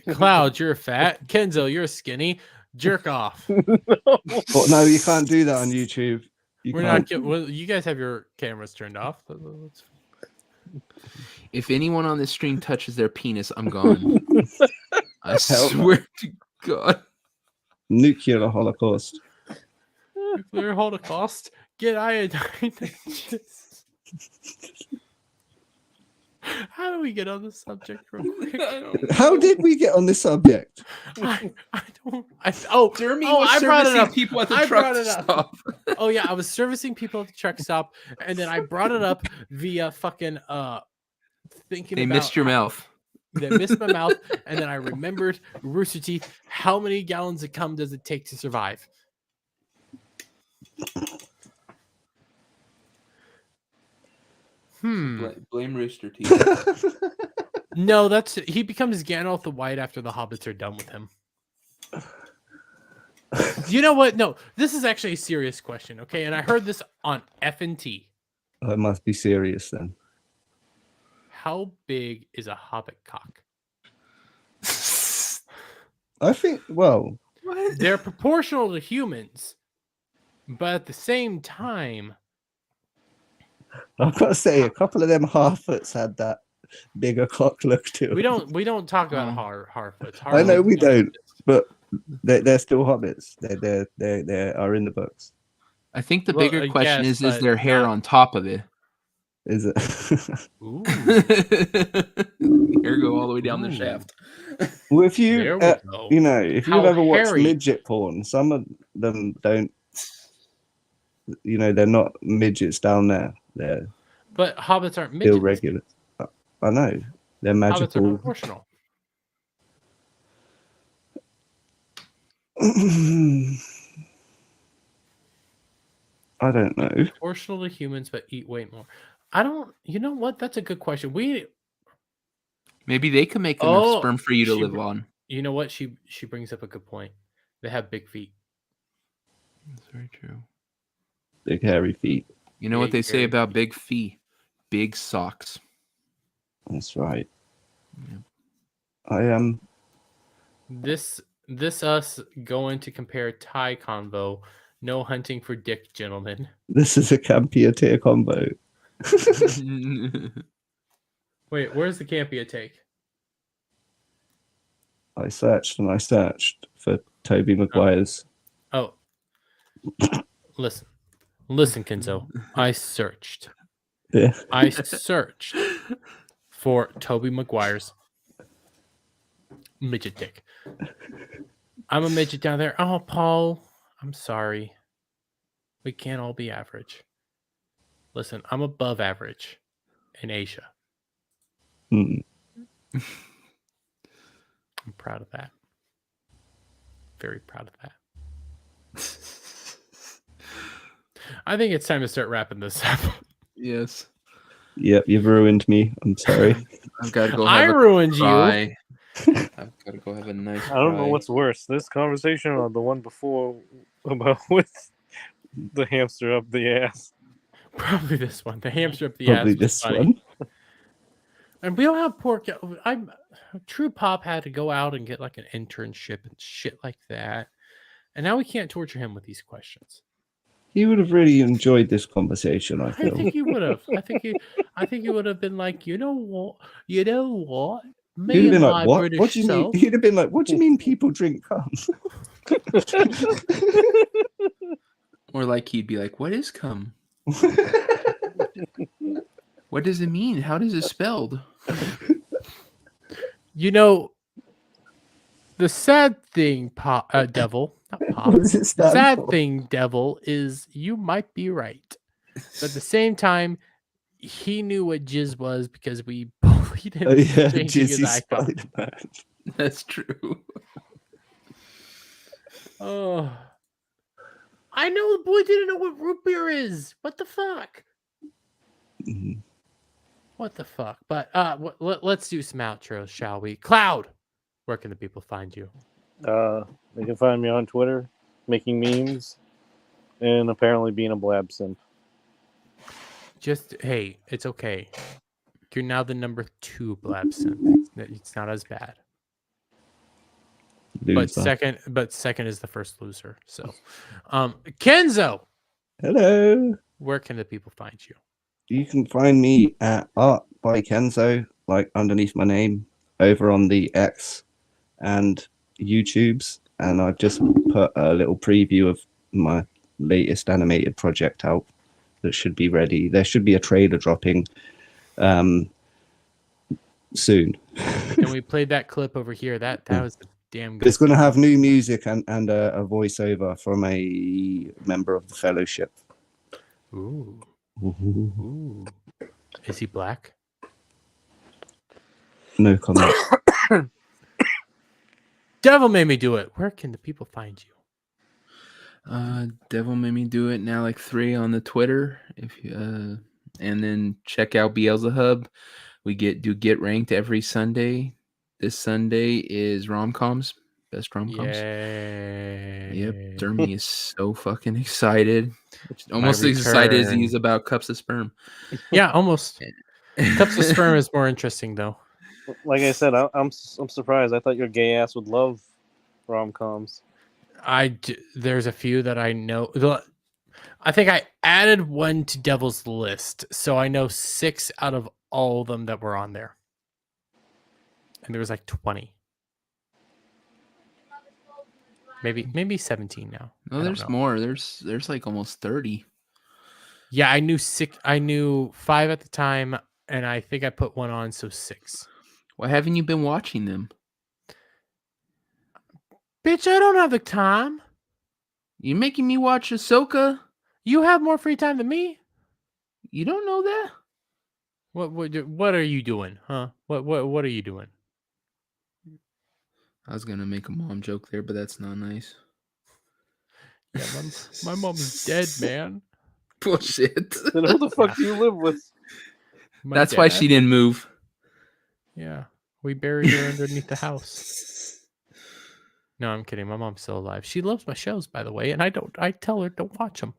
Cloud, you're fat. Kenzo, you're skinny. Jerk off. But no, you can't do that on YouTube. We're not. Well, you guys have your cameras turned off. If anyone on this stream touches their penis, I'm gone. I Hell no. swear to God. Nuclear holocaust. Nuclear holocaust. Get iodine. How do we get on the subject real quick? How did we get on this subject? I don't. I brought it up. People at the truck stop. Oh yeah, I was servicing people at the truck stop, and then I brought it up via fucking thinking. They about missed your mouth. They missed my mouth, and then I remembered Rooster Teeth. How many gallons of cum does it take to survive? Blame Rooster Teeth. No, he becomes Gandalf the White after the hobbits are done with him. You know what? No, this is actually a serious question, okay? And I heard this on F&T. Oh, it must be serious then. How big is a hobbit cock? I think, well... They're proportional to humans, but at the same time... I've got to say, a couple of them Harfoots had that bigger cock look to them. We don't talk about Harfoots. I know we don't, but they're still hobbits. They are in the books. I think the bigger question is there hair on top of it? Is it? Ooh. Hair go all the way down the shaft. Well, if you, if you've ever watched hairy. midget porn, some of them don't. They're not midgets down there. They're but hobbits aren't midgets. still regular. I know they're Hobbits are magical. proportional. I don't know. Proportional to humans, but eat way more. I don't. You know what? That's a good question. Maybe they can make enough sperm for you to live on. You know what? She brings up a good point. They have big feet. That's very true. Big hairy feet. You know what they say about big feet? Big socks. That's right. Yeah. I am. This us going to compare Thai convo. No hunting for dick, gentlemen. This is a Campia tier combo. Wait, where's the Campia take? I searched and I searched for Toby Maguire's. Oh. Listen, Kenzo. I searched. Yeah. I searched for Toby Maguire's midget dick. I'm a midget down there. Oh, Paul, I'm sorry. We can't all be average. Listen, I'm above average in Asia. Mm. I'm proud of that. Very proud of that. I think it's time to start wrapping this up. Yes. Yep, you've ruined me. I'm sorry. I've got to go. I ruined you. I've got to go have a nice. I don't know what's worse, this conversation or the one before about with the hamster up the ass. Probably this one. The hamster up the Probably ass. this funny. one. And we don't have pork. True Pop had to go out and get like an internship and shit like that. And now we can't torture him with these questions. He would have really enjoyed this conversation, I I feel. think he would have. I think he would have been like, you know what? He'd have Me been and like, my what? British What do you mean? self. He'd have been like, what do you mean people drink cum? Or like he'd be like, "What is cum? What does it mean? How does it spelled?" You know, the sad thing, Devil, not Pop. What does it stand Sad for? thing, Devil, is you might be right. But at the same time, he knew what jizz was because we bullied him. Oh yeah, changing his Jizzy icon. Spider-Man. That's true. Oh, I know the boy didn't know what root beer is. What the fuck? Mhm. What the fuck? But let's do some outros, shall we? Cloud, where can the people find you? They can find me on Twitter, making memes, and apparently being a blab simp. Just hey, it's okay. You're now the number 2 Blabson. It's not as bad. Loser. But second is the first loser. So, Kenzo, Hello. where can the people find you? You can find me at Art by Kenzo, like underneath my name, over on the X and YouTubes. And I've just put a little preview of my latest animated project out that should be ready. There should be a trailer dropping soon. And we played that clip over here. That was a damn good. It's going to have new music and a voiceover from a member of the Fellowship. Ooh. Ooh. Ooh. Is he black? No comment. Devil made me do it. Where can the people find you? Devil made me do it now, like 3 on the Twitter. If you and then check out Beelzehub. We get ranked every Sunday. This Sunday is rom-coms, best rom-coms. Yay. Yep, Dermy is so fucking excited. Almost My as excited as he return. is about cups of sperm. Yeah, almost. Cups of sperm is more interesting though. Like I said, I'm surprised. I thought your gay ass would love rom-coms. There's a few that I know. I think I added one to Devil's List, so I know 6 out of all of them that were on there, and there was like 20, maybe 17 now. No, there's more. There's like almost 30. Yeah, I knew 6. I knew 5 at the time, and I think I put one on, so 6. Why haven't you been watching them? Bitch, I don't have the time. You making me watch Ahsoka? You have more free time than me. You don't know that? What are you doing, huh? What are you doing? I was gonna make a mom joke there, but that's not nice. Yeah, my mom's dead, man. Bullshit. Then who the fuck do you live with? My That's why dad. she didn't move. Yeah, we buried her underneath the house. No, I'm kidding. My mom's still alive. She loves my shows, by the way, and I tell her don't watch them.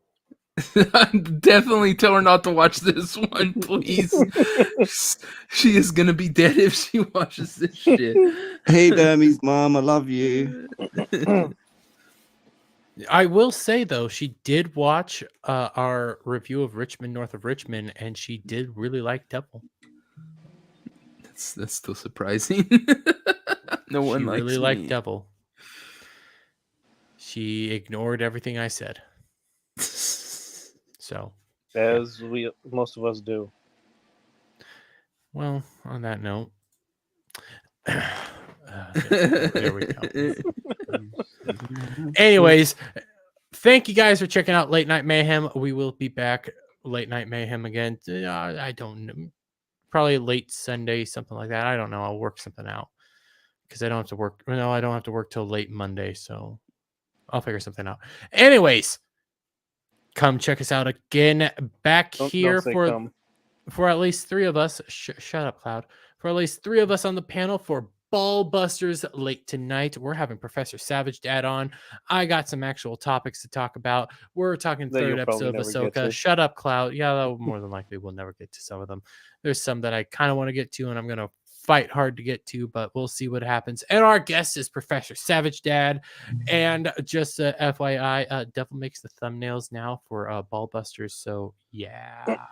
Definitely tell her not to watch this one, please. She is gonna be dead if she watches this shit. Hey, Dermy's mom, I love you. I will say though, she did watch our review of Richmond North of Richmond, and she did really like Devil. That's still surprising. No one She likes really me. liked Devil. She ignored everything I said. So, As most of us do. well, on that note, there we go. Anyways, thank you guys for checking out Late Night Mayhem. We will be back Late Night Mayhem again. I don't know, probably late Sunday, something like that. I don't know. I'll work something out because I don't have to work. No, I don't have to work till late Monday, so I'll figure something out. Anyways, come check us out again back here for at least 3 of us. Shut up, Cloud. For at least 3 of us on the panel for Ball Busters late tonight. We're having Professor Savage Dad on. I got some actual topics to talk about. We're talking That 3rd you'll episode of probably never get Ahsoka. to. Shut up, Cloud. Yeah, that more than likely we'll never get to some of them. There's some that I kind of want to get to, and I'm going to fight hard to get to, but we'll see what happens. And our guest is Professor Savage Dad. And just FYI, Devil makes the thumbnails now for Ball Busters. So yeah.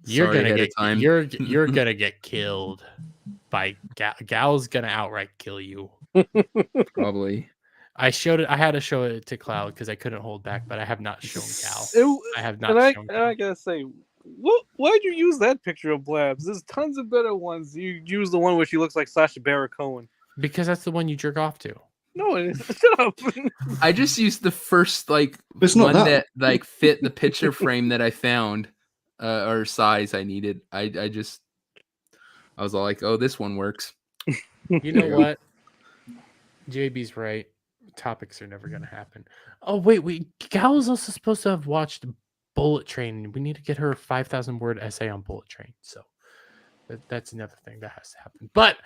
You're gonna get killed by Gal's gonna outright kill you. Probably. I had to show it to Cloud because I couldn't hold back, but I have not shown Gal. I have not shown Gal. I gotta say, why'd you use that picture of Blabs? There's tons of better ones. You use the one where she looks like Sacha Baron Cohen. Because that's the one you jerk off to. No, shut up. I just used the first one that like fit the picture frame that I found or size I needed. I was all like, oh, this one works. You know what? JB's right. Topics are never gonna happen. Oh wait. Gal is also supposed to have watched Bullet Train. We need to get her a 5,000 word essay on Bullet Train. So that's another thing that has to happen. But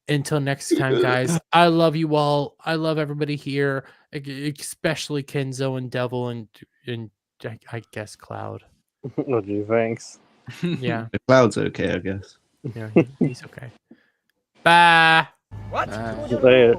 until next time, guys, I love you all. I love everybody here, especially Kenzo and Devil and I guess Cloud. Oh, gee, thanks. Yeah, The cloud's okay, I guess. yeah, he's okay. Bye. Uh, Say it.